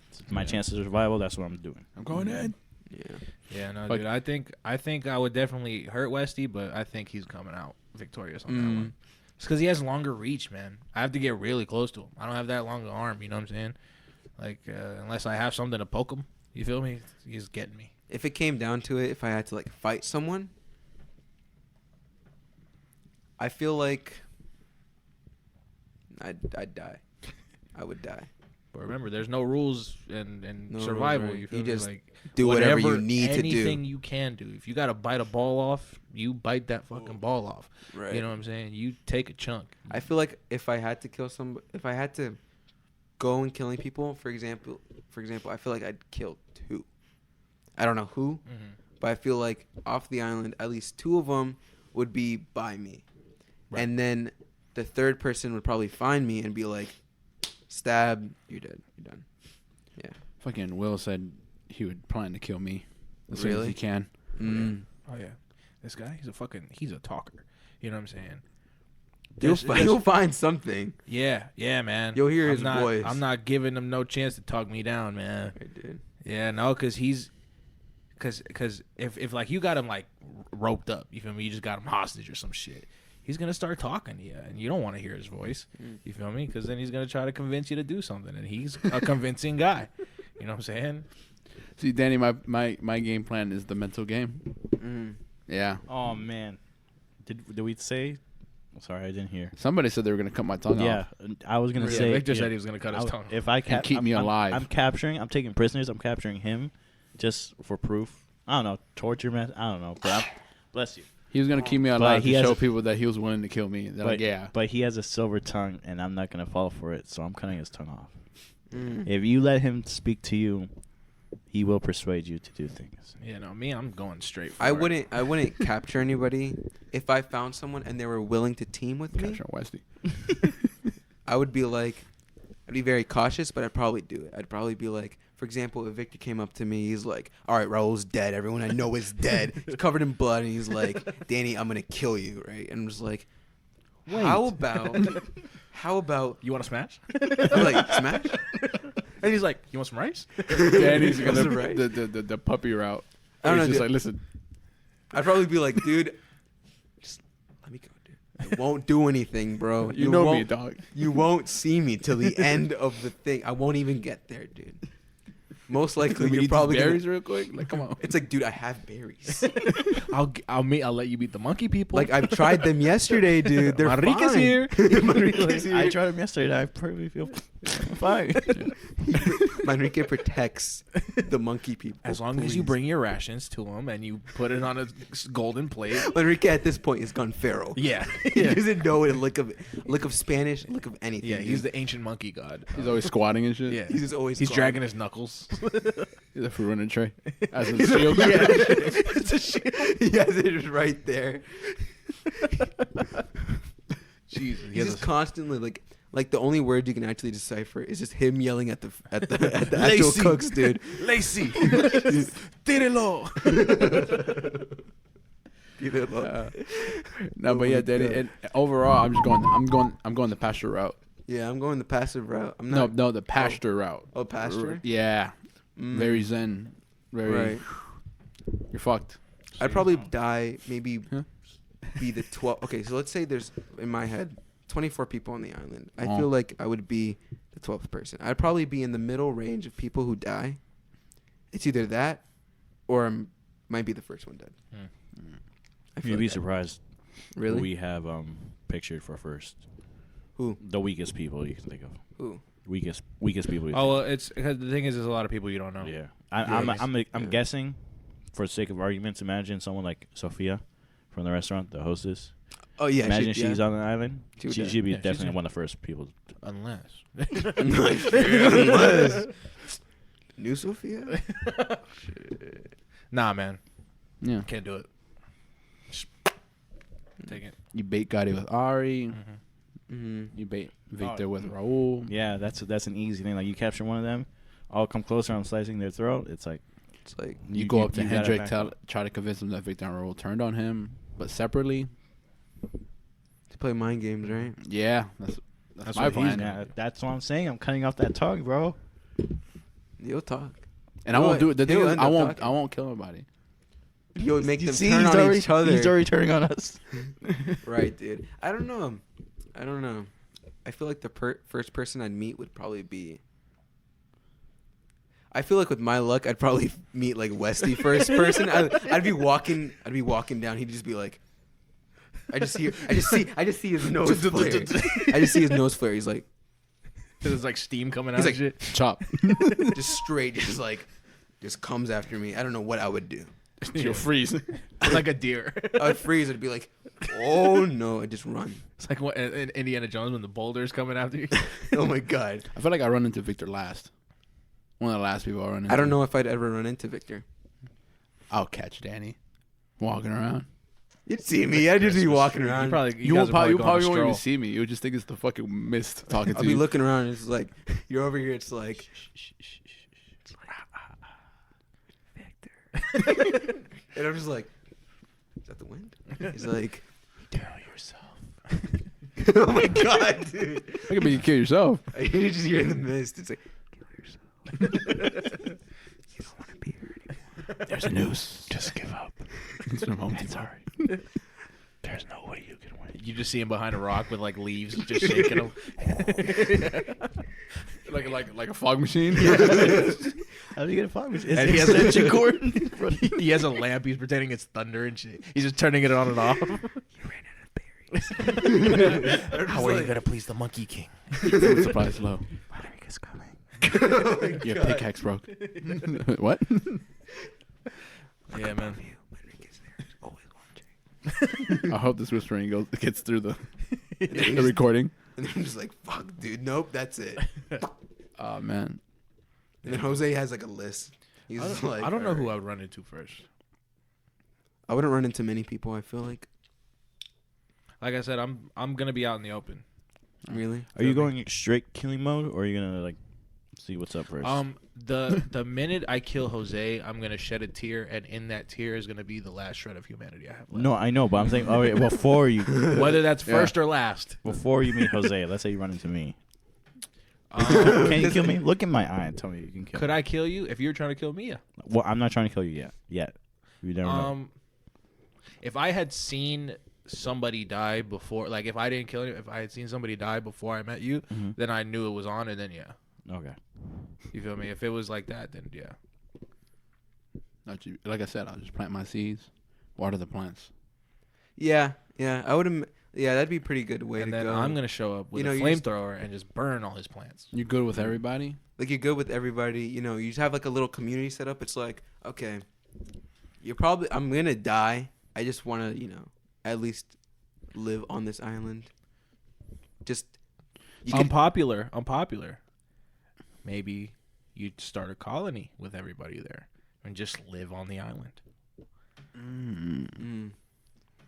[SPEAKER 1] it's my chance of survival. That's what I'm doing.
[SPEAKER 4] I'm going in.
[SPEAKER 2] Yeah.
[SPEAKER 3] Yeah, no,
[SPEAKER 4] Like-
[SPEAKER 3] dude. I think I would definitely hurt Westy, but I think he's coming out victorious on that one. It's because he has longer reach, man. I have to get really close to him. I don't have that long an arm. You know what I'm saying? Like unless I have something to poke him. You feel me? He's getting me.
[SPEAKER 2] If it came down to it, if I had to like fight someone, I feel like I'd die. I would die.
[SPEAKER 3] But remember, there's no rules in
[SPEAKER 2] No rules,
[SPEAKER 3] survival.
[SPEAKER 2] right.
[SPEAKER 3] You feel
[SPEAKER 2] You
[SPEAKER 3] me?
[SPEAKER 2] just
[SPEAKER 3] Like,
[SPEAKER 2] do whatever you need to do.
[SPEAKER 3] Anything you can do. If you got to bite a ball off, you bite that fucking ball off.
[SPEAKER 2] Right.
[SPEAKER 3] You know what I'm saying? You take a chunk.
[SPEAKER 2] I feel like if I had to kill somebody, if I had to go and killing people, for example, I feel like I'd kill 2. I don't know who, but I feel like off the island, at least 2 of them would be by me.
[SPEAKER 3] Right.
[SPEAKER 2] And then the third person would probably find me and be like, stab, you're dead, you're done. Yeah.
[SPEAKER 4] Fucking Will said he would plan to kill me as soon as
[SPEAKER 2] Really?
[SPEAKER 4] he can.
[SPEAKER 2] Mm.
[SPEAKER 3] Oh yeah, this guy, he's a talker. You know what I'm saying?
[SPEAKER 2] You'll find something.
[SPEAKER 3] Yeah, man.
[SPEAKER 2] You'll hear his
[SPEAKER 3] not,
[SPEAKER 2] voice.
[SPEAKER 3] I'm not giving him no chance to talk me down, man.
[SPEAKER 2] Right, dude.
[SPEAKER 3] Yeah, no, because if like you got him like roped up, you feel me? You just got him hostage or some shit. He's gonna start talking to you, and you don't want to hear his voice. You feel me? Because then he's gonna try to convince you to do something, and he's a convincing guy. You know what I'm saying?
[SPEAKER 4] See, Danny, my game plan is the mental game.
[SPEAKER 2] Mm.
[SPEAKER 4] Yeah.
[SPEAKER 1] Oh man, did we say? Sorry, I didn't hear.
[SPEAKER 4] Somebody said they were gonna cut my tongue
[SPEAKER 1] Yeah,
[SPEAKER 4] off.
[SPEAKER 1] I was gonna
[SPEAKER 3] Yeah,
[SPEAKER 1] say.
[SPEAKER 3] Victor said he was gonna cut his tongue off.
[SPEAKER 1] If I
[SPEAKER 4] keep me alive.
[SPEAKER 1] I'm taking prisoners. I'm capturing him, just for proof. I don't know, torture method. I don't know, but bless you.
[SPEAKER 4] He was gonna keep me alive
[SPEAKER 1] he
[SPEAKER 4] to
[SPEAKER 1] has
[SPEAKER 4] show
[SPEAKER 1] a-
[SPEAKER 4] people that he was willing to kill me. They're like, yeah.
[SPEAKER 1] But he has a silver tongue, and I'm not gonna fall for it. So I'm cutting his tongue off.
[SPEAKER 2] Mm.
[SPEAKER 1] If you let him speak to you, he will persuade you to do things.
[SPEAKER 3] Yeah, no, me, I'm going straight for
[SPEAKER 2] I
[SPEAKER 3] it.
[SPEAKER 2] wouldn't capture anybody if I found someone and they were willing to team with me.
[SPEAKER 4] Capture Westy.
[SPEAKER 2] I would be like, I'd be very cautious, but I'd probably do it. I'd probably be like, for example, if Victor came up to me, he's like, all right, Raul's dead. Everyone I know is dead. He's covered in blood, and he's like, Danny, I'm going to kill you, right? And I'm just like, how about,
[SPEAKER 3] You want to smash?
[SPEAKER 2] I'm like, smash?
[SPEAKER 3] And he's like, you want some rice?
[SPEAKER 4] Danny's gonna
[SPEAKER 2] That's right.
[SPEAKER 4] the puppy route.
[SPEAKER 2] I don't know,
[SPEAKER 4] He's just
[SPEAKER 2] dude.
[SPEAKER 4] like, listen.
[SPEAKER 2] I'd probably be like, dude, just let me go, dude. I won't do anything, bro.
[SPEAKER 4] You know me,
[SPEAKER 2] won't-
[SPEAKER 4] dog.
[SPEAKER 2] You won't see me till the end of the thing. I won't even get there, dude. Most likely,
[SPEAKER 4] Let me
[SPEAKER 2] you're
[SPEAKER 4] eat
[SPEAKER 2] probably
[SPEAKER 4] these
[SPEAKER 2] gonna,
[SPEAKER 4] berries real quick. Like, come on.
[SPEAKER 2] It's like, dude, I have berries.
[SPEAKER 3] I'll let you beat the monkey people.
[SPEAKER 2] Like, I've tried them yesterday, dude. They're
[SPEAKER 3] Manrique's
[SPEAKER 2] fine.
[SPEAKER 3] here.
[SPEAKER 2] Manrique's here.
[SPEAKER 1] I tried him yesterday. I perfectly feel fine.
[SPEAKER 2] Manrique protects the monkey people.
[SPEAKER 3] As long as you
[SPEAKER 2] please.
[SPEAKER 3] bring your rations to him and you put it on a golden plate.
[SPEAKER 2] Manrique at this point has gone feral.
[SPEAKER 3] Yeah.
[SPEAKER 2] He doesn't know a lick of Spanish, lick of anything.
[SPEAKER 3] Yeah, he's
[SPEAKER 2] dude.
[SPEAKER 3] the ancient monkey god.
[SPEAKER 4] He's always squatting and shit.
[SPEAKER 3] Yeah.
[SPEAKER 2] He's just always
[SPEAKER 3] He's
[SPEAKER 2] gone.
[SPEAKER 3] dragging his knuckles.
[SPEAKER 4] He's a fruit running tray. As a shield.
[SPEAKER 2] It's a shield. He has it right there.
[SPEAKER 3] Jesus.
[SPEAKER 2] He's just constantly like the only word you can actually decipher is just him yelling at the actual cooks, dude.
[SPEAKER 3] Lacy, tírelo.
[SPEAKER 4] No, but yeah, Danny. And overall, I'm going the pasture route.
[SPEAKER 2] Yeah, I'm going the passive route. I'm not.
[SPEAKER 4] No, the pasture route.
[SPEAKER 2] Oh, pasture.
[SPEAKER 4] Yeah, very zen. Very.
[SPEAKER 2] Right.
[SPEAKER 4] You're fucked.
[SPEAKER 2] I'd probably die. Maybe be the 12. Okay, so let's say there's in my head 24 people on the island. I feel like I would be the 12th person. I'd probably be in the middle range of people who die. It's either that, or I might be the first one dead.
[SPEAKER 1] You'd be surprised.
[SPEAKER 2] Really?
[SPEAKER 1] Who we have pictured for first.
[SPEAKER 2] Who?
[SPEAKER 1] The weakest people you can think of.
[SPEAKER 2] Who?
[SPEAKER 1] Weakest people. You
[SPEAKER 3] Oh well, it's because the thing is, there's a lot of people you don't know.
[SPEAKER 1] Yeah, I'm guessing, for the sake of arguments. Imagine someone like Sophia from the restaurant, the hostess.
[SPEAKER 2] Oh yeah.
[SPEAKER 1] Imagine she's on the island.
[SPEAKER 2] She'd
[SPEAKER 1] She'd be
[SPEAKER 3] Yeah,
[SPEAKER 1] definitely one of the first people.
[SPEAKER 3] Unless.
[SPEAKER 2] Unless. New Sophia?
[SPEAKER 3] Nah, man,
[SPEAKER 4] Yeah.
[SPEAKER 3] can't do it. Just take it.
[SPEAKER 4] You bait Gotti with Ari.
[SPEAKER 2] Mm-hmm.
[SPEAKER 4] You bait Victor with Raul.
[SPEAKER 1] Yeah, that's an easy thing. Like you capture one of them, I'll come closer. I'm slicing their throat. It's like
[SPEAKER 4] You go up to
[SPEAKER 1] gotta
[SPEAKER 4] Hendrik,
[SPEAKER 1] back up.
[SPEAKER 4] try to convince him that Victor and Raul turned on him, but separately.
[SPEAKER 2] To play mind games, right?
[SPEAKER 4] Yeah, that's my
[SPEAKER 3] what he's
[SPEAKER 4] plan.
[SPEAKER 1] Yeah, that's what I'm saying. I'm cutting off that tongue, bro.
[SPEAKER 2] You'll talk.
[SPEAKER 4] And I won't do it. The thing
[SPEAKER 2] He'll
[SPEAKER 4] is,
[SPEAKER 2] end
[SPEAKER 4] I
[SPEAKER 2] up
[SPEAKER 4] won't.
[SPEAKER 2] talking.
[SPEAKER 4] I won't kill nobody.
[SPEAKER 2] You'll make them
[SPEAKER 1] See,
[SPEAKER 2] turn
[SPEAKER 1] he's
[SPEAKER 2] on
[SPEAKER 1] already,
[SPEAKER 2] each other.
[SPEAKER 1] He's already turning on us.
[SPEAKER 2] Right, dude. I don't know. I feel like the first person I'd meet would probably be. I feel like with my luck, I'd probably meet like Westy first person. I'd be walking down. He'd just be like, I just see his nose flare. I just see his nose flare. He's like,
[SPEAKER 3] There's like steam coming out.
[SPEAKER 2] He's
[SPEAKER 3] and
[SPEAKER 2] like,
[SPEAKER 3] shit.
[SPEAKER 4] Chop.
[SPEAKER 2] just straight, just comes after me. I don't know what I would do.
[SPEAKER 4] You'll freeze.
[SPEAKER 3] like a deer.
[SPEAKER 2] I would freeze. I'd be like, oh no! I'd just run.
[SPEAKER 3] It's like what in Indiana Jones when the boulder's coming after you.
[SPEAKER 2] Oh my god!
[SPEAKER 4] I feel like I run into Victor last. One of the last people I run into.
[SPEAKER 2] I don't know if I'd ever run into Victor.
[SPEAKER 4] I'll catch Danny walking around.
[SPEAKER 2] You'd see me. I'd just be walking around.
[SPEAKER 4] You probably won't even see me. You would just think it's the fucking mist talking
[SPEAKER 2] I'll
[SPEAKER 4] to
[SPEAKER 2] be
[SPEAKER 4] you.
[SPEAKER 2] looking around. And it's like you're over here. It's like Victor. And I'm just like, is that the wind? He's like,
[SPEAKER 5] Kill yourself.
[SPEAKER 2] oh my god, dude!
[SPEAKER 4] Look at me, you kill yourself.
[SPEAKER 2] You just hear the mist. It's like, kill yourself. You don't want to be here anymore.
[SPEAKER 5] There's a noose. Just give up.
[SPEAKER 4] It's
[SPEAKER 5] It's alright. There's no way you can win.
[SPEAKER 3] You just see him behind a rock with like leaves just shaking him.
[SPEAKER 4] like a fog machine.
[SPEAKER 1] How do you get a fog machine?
[SPEAKER 3] And
[SPEAKER 1] He has extension cord.
[SPEAKER 3] He has a lamp. He's pretending it's thunder and shit. He's just turning it on and off.
[SPEAKER 5] You ran out of berries.
[SPEAKER 3] How are you gonna please the Monkey King?
[SPEAKER 4] Food supply's low.
[SPEAKER 5] Rodriguez coming.
[SPEAKER 2] Oh my
[SPEAKER 4] Your
[SPEAKER 2] God.
[SPEAKER 4] pickaxe broke. What?
[SPEAKER 3] Yeah, man.
[SPEAKER 2] Enrique's there. He's always watching.
[SPEAKER 4] I hope this whispering gets through the recording.
[SPEAKER 2] And then I'm just like, fuck, dude. Nope, that's it.
[SPEAKER 4] Oh man.
[SPEAKER 2] And then Jose has like a list. He's like,
[SPEAKER 3] I don't know who
[SPEAKER 2] "Alright."
[SPEAKER 3] I would run into first.
[SPEAKER 2] I wouldn't run into many people. I feel like.
[SPEAKER 3] Like I said, I'm gonna be out in the open.
[SPEAKER 2] Really?
[SPEAKER 1] Are you going straight killing mode, or are you gonna like see what's up first?
[SPEAKER 3] The minute I kill Jose, I'm gonna shed a tear, and in that tear is gonna be the last shred of humanity I have left.
[SPEAKER 1] No, I know, but I'm saying, all right, before you
[SPEAKER 3] Whether that's first or last.
[SPEAKER 1] before you meet Jose, let's say you run into me.
[SPEAKER 3] Um,
[SPEAKER 1] Can you kill me? Look in my eye and tell me you can kill
[SPEAKER 3] could
[SPEAKER 1] me.
[SPEAKER 3] I kill you if you're trying to kill me? Yeah.
[SPEAKER 1] Well, I'm not trying to kill you yet. You never know.
[SPEAKER 3] If I had seen somebody die before, like if I didn't kill you, if I had seen somebody die before I met you,
[SPEAKER 1] Mhm.
[SPEAKER 3] then I knew it was on, and then yeah.
[SPEAKER 1] Okay.
[SPEAKER 3] You feel me? If it was like that, then yeah.
[SPEAKER 4] Like I said, I'll just plant my seeds, water the plants.
[SPEAKER 2] Yeah, I would. Yeah, that'd be a pretty good way
[SPEAKER 3] And
[SPEAKER 2] to
[SPEAKER 3] then
[SPEAKER 2] go.
[SPEAKER 3] I'm gonna show up with a
[SPEAKER 2] you just-
[SPEAKER 3] flamethrower and just burn all his plants.
[SPEAKER 4] You good with everybody?
[SPEAKER 2] Like you're good with everybody. You know, you just have like a little community set up. It's like, okay, I'm gonna die. I just want to, at least live on this island. Just.
[SPEAKER 3] Unpopular. Maybe you'd start a colony with everybody there and just live on the island.
[SPEAKER 2] Mm.
[SPEAKER 4] And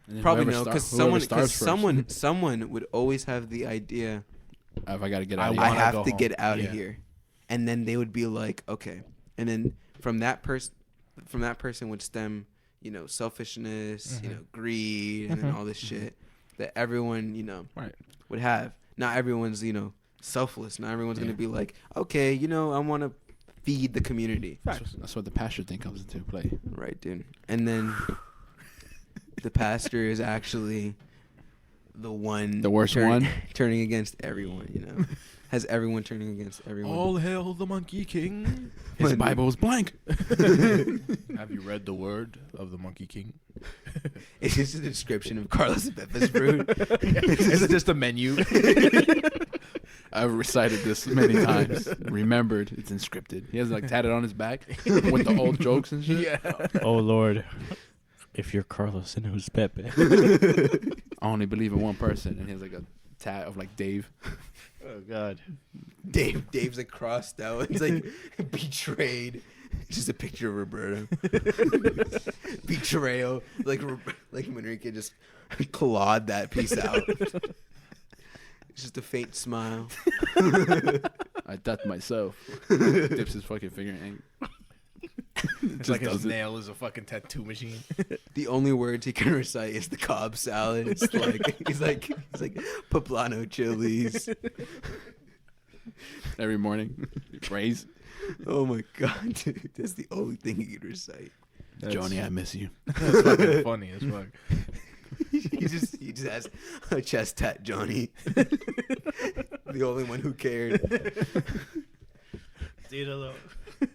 [SPEAKER 4] then
[SPEAKER 2] Probably
[SPEAKER 4] whoever
[SPEAKER 2] no, because
[SPEAKER 4] whoever starts first.
[SPEAKER 2] someone would always have the idea
[SPEAKER 4] If I gotta get
[SPEAKER 3] I
[SPEAKER 4] out of
[SPEAKER 2] I
[SPEAKER 4] here.
[SPEAKER 3] wanna
[SPEAKER 2] have
[SPEAKER 3] go
[SPEAKER 2] to
[SPEAKER 3] home.
[SPEAKER 2] get out
[SPEAKER 3] Yeah.
[SPEAKER 2] of here. And then they would be like, okay. And then from that person would stem, selfishness, greed, and then all this shit that everyone,
[SPEAKER 3] Right.
[SPEAKER 2] would have. Not everyone's, selfless. Not everyone's gonna be like, okay, I want to feed the community.
[SPEAKER 4] That's what the pastor thing comes into play.
[SPEAKER 2] Right, dude. And then the pastor is actually the one,
[SPEAKER 4] The worst one?
[SPEAKER 2] turning against everyone. Has everyone turning against everyone.
[SPEAKER 3] All hail the Monkey King.
[SPEAKER 4] His Bible is blank.
[SPEAKER 3] Have you read the word of the Monkey King?
[SPEAKER 2] It's just a description of Carlos Pepe's fruit.
[SPEAKER 3] It's just a menu.
[SPEAKER 4] I've recited this many times. Remembered. It's inscripted. He has like tatted on his back with the old jokes and shit.
[SPEAKER 3] Yeah.
[SPEAKER 1] Oh Lord, if you're Carlos and who's Pepe?
[SPEAKER 4] I only believe in one person, and he has like a tat of like Dave.
[SPEAKER 1] Oh God.
[SPEAKER 2] Dave's like crossed out. He's like betrayed. It's just a picture of Roberto. Betrayal. Like Manrique just clawed that piece out. It's just a faint smile.
[SPEAKER 4] I thought myself. Dips his fucking finger in.
[SPEAKER 3] It's like his nail is a fucking tattoo machine.
[SPEAKER 2] The only words he can recite is the Cobb salad. It's like he's like poblano chilies.
[SPEAKER 4] Every morning. He prays.
[SPEAKER 2] Oh my God, dude. That's the only thing he can recite.
[SPEAKER 4] Johnny, I miss you.
[SPEAKER 3] That's fucking funny as fuck.
[SPEAKER 2] he just has a chest tat, Johnny. The only one who cared.
[SPEAKER 1] Tíralo.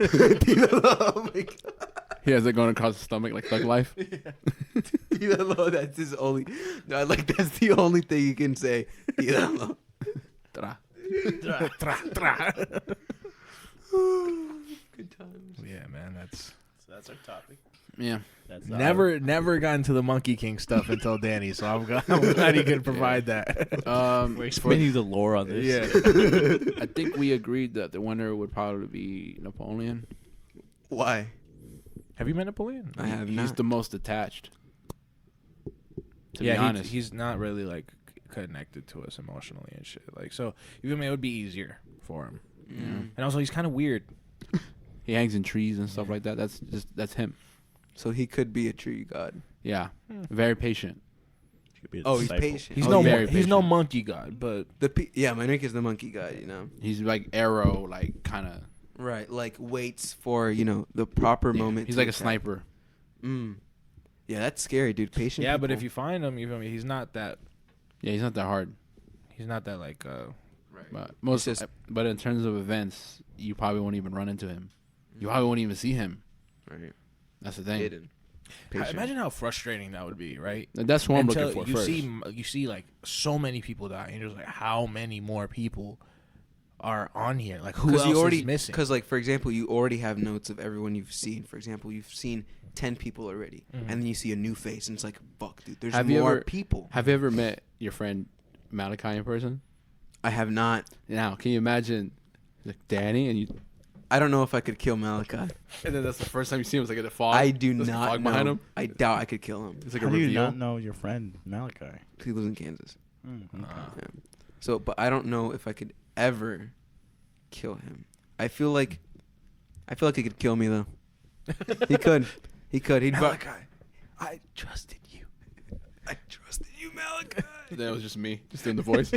[SPEAKER 2] Oh my God.
[SPEAKER 4] He has it going across his stomach like Thug Life.
[SPEAKER 2] Tíralo, that's his only. No, that's the only thing you can say. Tíralo.
[SPEAKER 4] Ta-da.
[SPEAKER 3] Tra, tra, tra.
[SPEAKER 2] Good times.
[SPEAKER 3] Yeah, man, that's
[SPEAKER 1] That's our topic.
[SPEAKER 4] Yeah.
[SPEAKER 1] That's
[SPEAKER 3] never got into the Monkey King stuff until Danny, so I'm glad he could provide that.
[SPEAKER 1] We're explaining the lore on this.
[SPEAKER 3] Yeah.
[SPEAKER 4] I think we agreed that the winner would probably be Napoleon.
[SPEAKER 2] Why?
[SPEAKER 3] Have you met Napoleon?
[SPEAKER 2] I have
[SPEAKER 4] He's
[SPEAKER 2] not.
[SPEAKER 4] the most attached. To be
[SPEAKER 3] Yeah,
[SPEAKER 4] honest.
[SPEAKER 3] he's not really like connected to us emotionally and shit. Like, so you feel me? It would be easier for him. And also, he's kind of weird.
[SPEAKER 4] He hangs in trees and stuff like that. That's him.
[SPEAKER 2] So he could be a tree god.
[SPEAKER 4] Yeah. Very patient.
[SPEAKER 2] Oh, he's patient.
[SPEAKER 3] He's
[SPEAKER 2] Oh,
[SPEAKER 3] no
[SPEAKER 2] yeah.
[SPEAKER 4] very
[SPEAKER 3] no
[SPEAKER 4] patient.
[SPEAKER 3] monkey god, but
[SPEAKER 2] Manrique is the monkey god,
[SPEAKER 4] He's like arrow, like kind of.
[SPEAKER 2] Right, like waits for, the proper moment.
[SPEAKER 4] He's
[SPEAKER 2] to
[SPEAKER 4] like a
[SPEAKER 2] attack.
[SPEAKER 4] sniper.
[SPEAKER 2] Yeah, that's scary, dude. Patient.
[SPEAKER 3] yeah. But
[SPEAKER 2] people.
[SPEAKER 3] if you find him, you feel me? He's not that.
[SPEAKER 4] Yeah, he's not that hard.
[SPEAKER 3] He's not that like.
[SPEAKER 4] But but in terms of events, you probably won't even run into him. You probably won't even see him.
[SPEAKER 2] Right.
[SPEAKER 4] That's the thing.
[SPEAKER 2] Hidden. Patient.
[SPEAKER 3] Imagine how frustrating that would be, right?
[SPEAKER 4] That's what I'm
[SPEAKER 3] Until
[SPEAKER 4] looking for
[SPEAKER 3] you
[SPEAKER 4] first.
[SPEAKER 3] you see like so many people die, and you're just like, how many more people are on here? Like, who else is missing?
[SPEAKER 2] Because, like, for example, you already have notes of everyone you've seen. For example, you've seen 10 people already, and then you see a new face, and it's like, fuck, dude, there's more people.
[SPEAKER 4] Have you ever met your friend Malachi in person?
[SPEAKER 2] I have not.
[SPEAKER 4] Now, can you imagine, like Danny, and you?
[SPEAKER 2] I don't know if I could kill Malachi.
[SPEAKER 4] And then that's the first time you see him. It's like in the fog.
[SPEAKER 2] I do
[SPEAKER 4] There's
[SPEAKER 2] not
[SPEAKER 4] fog
[SPEAKER 2] know.
[SPEAKER 4] behind him.
[SPEAKER 2] I doubt I could kill him.
[SPEAKER 4] It's like
[SPEAKER 1] How
[SPEAKER 4] a
[SPEAKER 1] do you
[SPEAKER 4] reveal.
[SPEAKER 1] not know your friend Malachi?
[SPEAKER 2] He lives in Kansas.
[SPEAKER 1] Okay.
[SPEAKER 2] Yeah. So, but I don't know if I could ever kill him. I feel like he could kill me though. He could. He could. He'd.
[SPEAKER 3] Malachi, I trusted you.
[SPEAKER 2] I trusted you, Malachi.
[SPEAKER 4] That was just me, just doing the voice.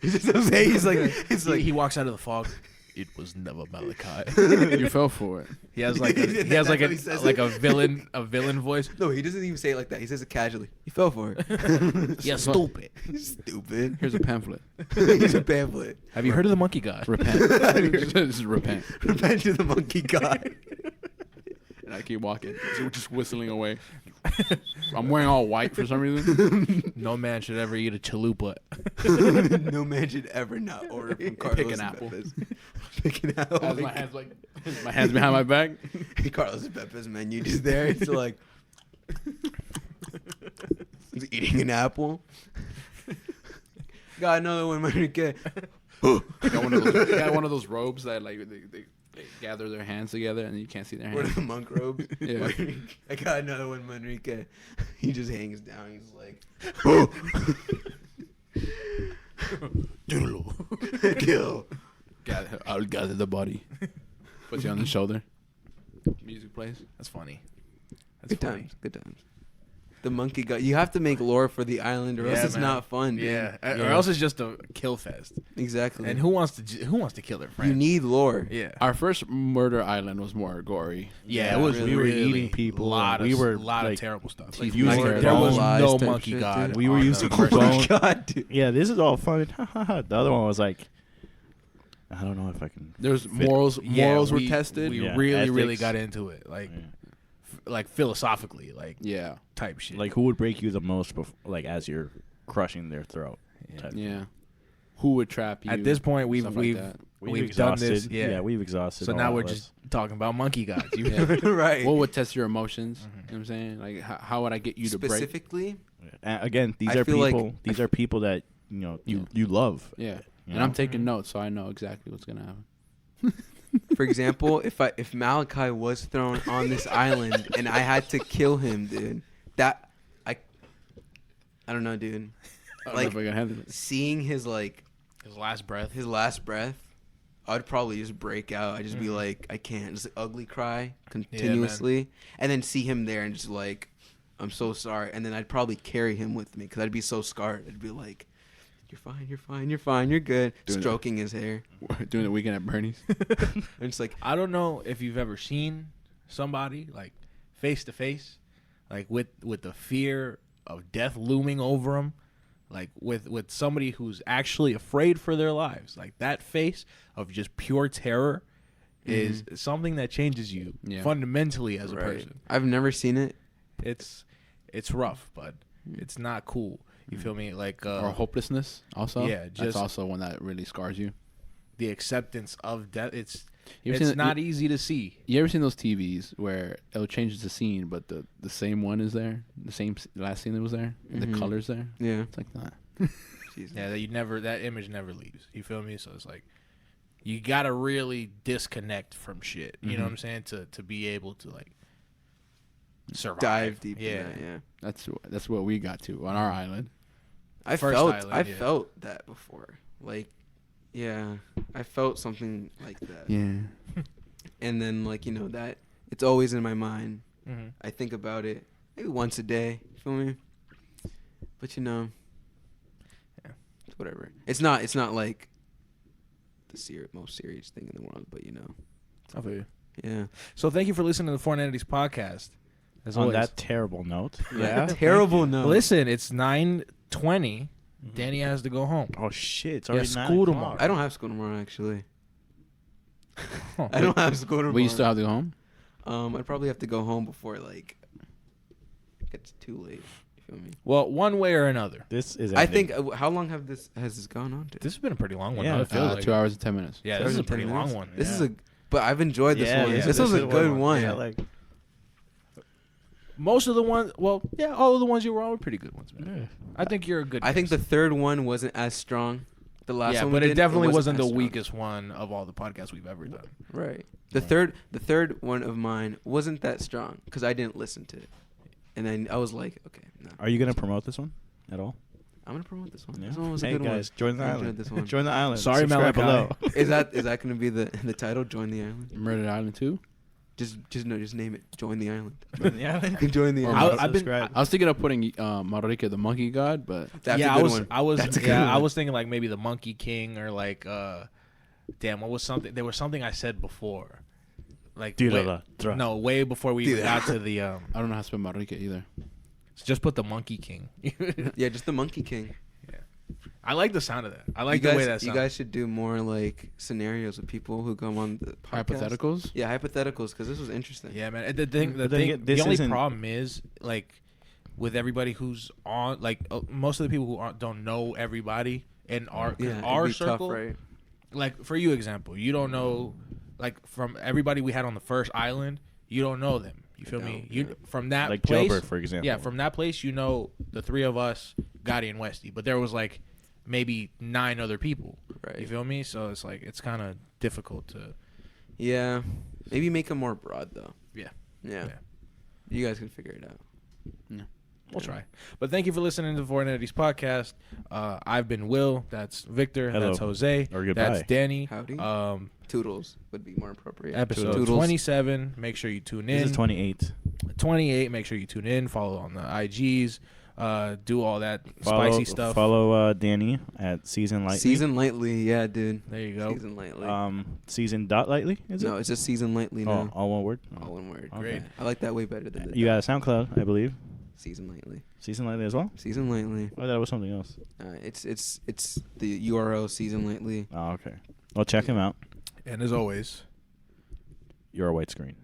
[SPEAKER 2] He's like, it's like
[SPEAKER 3] He walks out of the fog. It was never Malachi.
[SPEAKER 4] You fell for it.
[SPEAKER 3] He has like a,
[SPEAKER 2] That's how he says it.
[SPEAKER 3] a villain voice.
[SPEAKER 2] No, he doesn't even say it like that. He says it casually. He fell for it.
[SPEAKER 3] Yeah, stupid.
[SPEAKER 2] Stupid.
[SPEAKER 4] Here's a pamphlet.
[SPEAKER 2] He's a pamphlet.
[SPEAKER 3] Have you heard of the monkey god?
[SPEAKER 4] Repent. Just repent.
[SPEAKER 2] Revenge of the Monkey God.
[SPEAKER 4] And I keep walking, just whistling away. I'm wearing all white for some reason.
[SPEAKER 3] No man should ever eat a chalupa.
[SPEAKER 2] No man should ever not order from Carlos.
[SPEAKER 4] Pick an apple.
[SPEAKER 2] Pepe's. Pick an apple.
[SPEAKER 4] Has my hands like my hands behind my back.
[SPEAKER 2] Carlos Pepe's menu just there. It's like he's eating an apple. Got another one, Manrique.
[SPEAKER 4] Got one of those robes that like they gather their hands together and you can't see their
[SPEAKER 2] One of
[SPEAKER 4] hands.
[SPEAKER 2] the monk robes.
[SPEAKER 4] Yeah.
[SPEAKER 2] I got another one, Manrique. He just hangs down. He's like, Kill.
[SPEAKER 4] I'll gather the body. Put you on the shoulder. Music plays.
[SPEAKER 3] That's funny. That's
[SPEAKER 2] Good
[SPEAKER 3] funny.
[SPEAKER 2] times. Good times. The monkey god. You have to make lore for the island, or else
[SPEAKER 3] Yeah,
[SPEAKER 2] it's
[SPEAKER 3] man.
[SPEAKER 2] not fun. Dude.
[SPEAKER 3] Yeah. Or else it's just a kill fest.
[SPEAKER 2] Exactly.
[SPEAKER 3] And who wants to kill their friend?
[SPEAKER 2] you need lore.
[SPEAKER 3] Yeah.
[SPEAKER 4] Our first murder island was more gory.
[SPEAKER 3] Yeah, it was
[SPEAKER 2] really,
[SPEAKER 1] we were
[SPEAKER 3] really
[SPEAKER 1] eating people.
[SPEAKER 3] Lot
[SPEAKER 1] we
[SPEAKER 3] of,
[SPEAKER 1] were
[SPEAKER 3] lot
[SPEAKER 1] like,
[SPEAKER 3] of terrible stuff.
[SPEAKER 4] Teeth
[SPEAKER 3] Like,
[SPEAKER 4] marks,
[SPEAKER 3] there was
[SPEAKER 2] lies
[SPEAKER 3] no
[SPEAKER 2] type
[SPEAKER 3] monkey
[SPEAKER 2] shit,
[SPEAKER 3] god.
[SPEAKER 2] dude.
[SPEAKER 1] We were
[SPEAKER 3] on
[SPEAKER 1] using
[SPEAKER 3] the first
[SPEAKER 1] bone-
[SPEAKER 3] island.
[SPEAKER 2] God, dude.
[SPEAKER 1] Yeah, this is all fun. The other one was like, I don't know if I can.
[SPEAKER 4] There's
[SPEAKER 1] fit-
[SPEAKER 4] morals.
[SPEAKER 3] Yeah,
[SPEAKER 4] Morals were
[SPEAKER 3] we-
[SPEAKER 4] tested.
[SPEAKER 3] We
[SPEAKER 1] Yeah,
[SPEAKER 3] really
[SPEAKER 1] ethics.
[SPEAKER 3] got into it, like
[SPEAKER 1] Yeah.
[SPEAKER 3] like philosophically, like
[SPEAKER 4] Yeah.
[SPEAKER 3] type shit.
[SPEAKER 1] Like, who would break you the most, like as you're crushing their throat?
[SPEAKER 3] Yeah.
[SPEAKER 1] type.
[SPEAKER 4] Yeah. Who would trap you?
[SPEAKER 3] At this point, we've
[SPEAKER 4] stuff like
[SPEAKER 3] we've
[SPEAKER 4] that.
[SPEAKER 3] we've done this.
[SPEAKER 1] exhausted.
[SPEAKER 3] Yeah.
[SPEAKER 1] We've exhausted.
[SPEAKER 3] So
[SPEAKER 1] all
[SPEAKER 3] now
[SPEAKER 1] of
[SPEAKER 3] we're
[SPEAKER 1] us.
[SPEAKER 3] just talking about monkey gods. You
[SPEAKER 4] Yeah.
[SPEAKER 2] Right.
[SPEAKER 4] What would test your emotions?
[SPEAKER 3] Mhm.
[SPEAKER 4] You know what I'm saying? Like, how would I get you to break?
[SPEAKER 2] Specifically,
[SPEAKER 1] Again, these
[SPEAKER 2] I
[SPEAKER 1] are
[SPEAKER 2] feel like-
[SPEAKER 1] people. These are people that you love.
[SPEAKER 4] Yeah.
[SPEAKER 1] you
[SPEAKER 4] And I'm
[SPEAKER 1] know?
[SPEAKER 4] taking notes, so I know exactly what's gonna happen.
[SPEAKER 2] for example, if Malachi was thrown on this island and I had to kill him, dude, that I don't know, dude.
[SPEAKER 4] I don't know
[SPEAKER 2] Like,
[SPEAKER 4] if I can handle it.
[SPEAKER 2] seeing his
[SPEAKER 3] His last breath.
[SPEAKER 2] last breath, I'd probably just break out. I'd just be
[SPEAKER 3] Mhm.
[SPEAKER 2] like, I can't, just ugly cry continuously, and then see him there and just like, I'm so sorry, and then I'd probably carry him with me because I'd be so scarred. I'd be like, you're fine, you're fine, you're fine, you're good,
[SPEAKER 4] Doing it.
[SPEAKER 2] stroking his hair.
[SPEAKER 4] Doing the weekend at Bernie's.
[SPEAKER 2] And it's like,
[SPEAKER 3] I don't know if you've ever seen somebody like face to face, like with the fear of death looming over them, like with somebody who's actually afraid for their lives. Like that face of just pure terror is something that changes you
[SPEAKER 4] Yeah.
[SPEAKER 3] fundamentally as a
[SPEAKER 2] right.
[SPEAKER 3] person.
[SPEAKER 2] I've never seen it.
[SPEAKER 3] It's rough, but it's not cool. You feel me? Like
[SPEAKER 4] Or hopelessness, also.
[SPEAKER 3] yeah,
[SPEAKER 4] That's
[SPEAKER 3] just-
[SPEAKER 4] also one that really scars you.
[SPEAKER 3] the acceptance of death. It's
[SPEAKER 4] You ever seen
[SPEAKER 3] not easy to see.
[SPEAKER 4] You ever seen those TVs where it'll change the scene, but the same one is there, the same last scene that was there, and the
[SPEAKER 2] Mhm.
[SPEAKER 4] colors there?
[SPEAKER 2] Yeah.
[SPEAKER 4] It's like that.
[SPEAKER 2] Jesus.
[SPEAKER 3] Yeah, that image never leaves. You feel me? So it's like you gotta really disconnect from shit. You know what I'm saying? To be able to like survive.
[SPEAKER 2] Dive deep
[SPEAKER 3] Yeah.
[SPEAKER 2] in that, yeah.
[SPEAKER 4] That's what we got to on our island.
[SPEAKER 2] I
[SPEAKER 3] First
[SPEAKER 2] felt
[SPEAKER 3] island, yeah.
[SPEAKER 2] felt that before. Like, yeah, I felt something like that.
[SPEAKER 4] Yeah.
[SPEAKER 2] And then that it's always in my mind.
[SPEAKER 3] Mm-hmm.
[SPEAKER 2] I think about it maybe once a day. You feel me? But
[SPEAKER 3] Yeah.
[SPEAKER 2] it's whatever. It's not like the most serious thing in the world, but
[SPEAKER 3] I feel you.
[SPEAKER 2] yeah.
[SPEAKER 3] So thank you for listening to the Foreign Entities podcast. As
[SPEAKER 1] On
[SPEAKER 3] always.
[SPEAKER 1] that terrible note.
[SPEAKER 2] Yeah. Terrible no.
[SPEAKER 3] Listen, it's 9:20. Danny has to go home.
[SPEAKER 1] Oh shit! It's
[SPEAKER 3] Yeah,
[SPEAKER 1] already
[SPEAKER 3] school
[SPEAKER 1] 9 o'clock.
[SPEAKER 3] tomorrow.
[SPEAKER 2] I don't have school tomorrow actually.
[SPEAKER 3] Huh.
[SPEAKER 2] I don't have school tomorrow.
[SPEAKER 4] But you still have to go home?
[SPEAKER 2] I'd probably have to go home before it gets too late. You feel me?
[SPEAKER 3] Well, one way or another.
[SPEAKER 1] This is.
[SPEAKER 2] I
[SPEAKER 1] ending.
[SPEAKER 2] think how long has this gone on to?
[SPEAKER 3] This has been a pretty long one.
[SPEAKER 1] Yeah.
[SPEAKER 3] Yeah, it feels like.
[SPEAKER 4] 2 hours and 10 minutes.
[SPEAKER 3] Yeah,
[SPEAKER 2] 2
[SPEAKER 3] this is
[SPEAKER 2] hours
[SPEAKER 3] a
[SPEAKER 2] and 10
[SPEAKER 3] pretty long
[SPEAKER 2] minutes?
[SPEAKER 3] one.
[SPEAKER 2] This
[SPEAKER 3] yeah.
[SPEAKER 2] is but I've enjoyed this
[SPEAKER 1] Yeah,
[SPEAKER 2] one.
[SPEAKER 1] yeah,
[SPEAKER 2] this was a
[SPEAKER 1] is
[SPEAKER 2] good one.
[SPEAKER 1] Yeah, like
[SPEAKER 3] Most of the ones, well, yeah, all of the ones you were on were pretty good ones, man. I think you're a good.
[SPEAKER 2] I think the
[SPEAKER 3] guest.
[SPEAKER 2] third one wasn't as strong. The last
[SPEAKER 3] yeah,
[SPEAKER 2] one,
[SPEAKER 3] but
[SPEAKER 2] we
[SPEAKER 3] it
[SPEAKER 2] did,
[SPEAKER 3] definitely wasn't
[SPEAKER 2] as
[SPEAKER 3] the
[SPEAKER 2] strong.
[SPEAKER 3] weakest one of all the podcasts we've ever done.
[SPEAKER 2] Right. The third one of mine wasn't that strong because I didn't listen to it, and then I was like, okay, no,
[SPEAKER 1] Are you gonna promote this one at all?
[SPEAKER 2] I'm gonna promote this one.
[SPEAKER 1] Yeah.
[SPEAKER 2] This one was a
[SPEAKER 1] Hey
[SPEAKER 2] good
[SPEAKER 1] guys, join the
[SPEAKER 2] I enjoyed
[SPEAKER 1] island.
[SPEAKER 2] this one.
[SPEAKER 1] Join the island.
[SPEAKER 3] Sorry,
[SPEAKER 1] Subscribe
[SPEAKER 3] Malachi.
[SPEAKER 1] below.
[SPEAKER 2] one. Is that gonna be the title? Join the island.
[SPEAKER 4] Murder Island 2?
[SPEAKER 2] Just name it. Join the island.
[SPEAKER 1] Join the island.
[SPEAKER 2] You can join the
[SPEAKER 1] Or
[SPEAKER 2] island.
[SPEAKER 3] I've been-
[SPEAKER 1] subscribe.
[SPEAKER 4] I was thinking of putting Marrique the monkey god, but
[SPEAKER 2] That's
[SPEAKER 3] yeah,
[SPEAKER 2] a good
[SPEAKER 3] I was,
[SPEAKER 2] one.
[SPEAKER 3] I was,
[SPEAKER 2] That's a good
[SPEAKER 3] yeah, I
[SPEAKER 2] one.
[SPEAKER 3] was thinking like maybe the Monkey King or like, damn, what was something? There was something I said before, like no, way before we even got to the.
[SPEAKER 4] I don't know how to spell Marrique either.
[SPEAKER 3] So just put the Monkey King.
[SPEAKER 2] Yeah, just the Monkey King.
[SPEAKER 3] I like the sound of that. I like
[SPEAKER 2] you
[SPEAKER 3] the
[SPEAKER 2] guys,
[SPEAKER 3] way that sounds.
[SPEAKER 2] You guys should do more like scenarios with people who come on the podcast.
[SPEAKER 4] Hypotheticals?
[SPEAKER 2] Yeah, hypotheticals, because this was interesting.
[SPEAKER 3] Yeah, man. The thing,
[SPEAKER 1] But then again, this
[SPEAKER 3] the only
[SPEAKER 1] isn't-
[SPEAKER 3] problem is like with everybody who's on, like most of the people who don't know everybody in our
[SPEAKER 2] it'd
[SPEAKER 3] our
[SPEAKER 2] be
[SPEAKER 3] circle.
[SPEAKER 2] tough, right?
[SPEAKER 3] Like for you, example, you don't know, like from everybody we had on the first island, you don't know them. You feel me?
[SPEAKER 2] Yeah.
[SPEAKER 3] You from that
[SPEAKER 1] Like
[SPEAKER 3] place,
[SPEAKER 1] Gilbert, for example.
[SPEAKER 3] yeah, from that place, you know the three of us, Gotti and Westy, but there was like maybe 9 other people.
[SPEAKER 2] Right.
[SPEAKER 3] You feel me? So it's like it's kind of difficult to.
[SPEAKER 2] Yeah, maybe make them more broad though.
[SPEAKER 3] Yeah.
[SPEAKER 2] Yeah.
[SPEAKER 3] Yeah.
[SPEAKER 2] You guys can figure it out.
[SPEAKER 3] We'll try. But thank you for listening to the Foreign Entities podcast. I've been Will. That's Victor.
[SPEAKER 1] Hello.
[SPEAKER 3] That's Jose.
[SPEAKER 1] Or goodbye.
[SPEAKER 3] That's Danny.
[SPEAKER 2] Howdy.
[SPEAKER 3] Um,
[SPEAKER 2] Toodles would be more appropriate.
[SPEAKER 3] episode
[SPEAKER 2] Toodles.
[SPEAKER 3] 27. Make sure you tune in.
[SPEAKER 1] This is 28.
[SPEAKER 3] 28. Make sure you tune in. Follow on the IGs. Do all that spicy stuff.
[SPEAKER 1] Follow Danny at Season Lightly.
[SPEAKER 2] Season Lightly, yeah, dude.
[SPEAKER 3] There you go.
[SPEAKER 2] Season Lightly.
[SPEAKER 1] Season dot lightly, is it?
[SPEAKER 2] No, it's just Season Lightly
[SPEAKER 1] Oh,
[SPEAKER 2] now.
[SPEAKER 1] all one word?
[SPEAKER 2] All one word.
[SPEAKER 1] Okay.
[SPEAKER 3] Great.
[SPEAKER 2] I like that way better than the
[SPEAKER 1] You got a SoundCloud, I believe.
[SPEAKER 2] Season Lightly.
[SPEAKER 1] Season Lightly as well?
[SPEAKER 2] Season Lightly.
[SPEAKER 1] I thought it was something else.
[SPEAKER 2] It's the URL Season Lightly.
[SPEAKER 1] Oh, okay. Well, check him out.
[SPEAKER 3] And as always,
[SPEAKER 1] You're a white screen.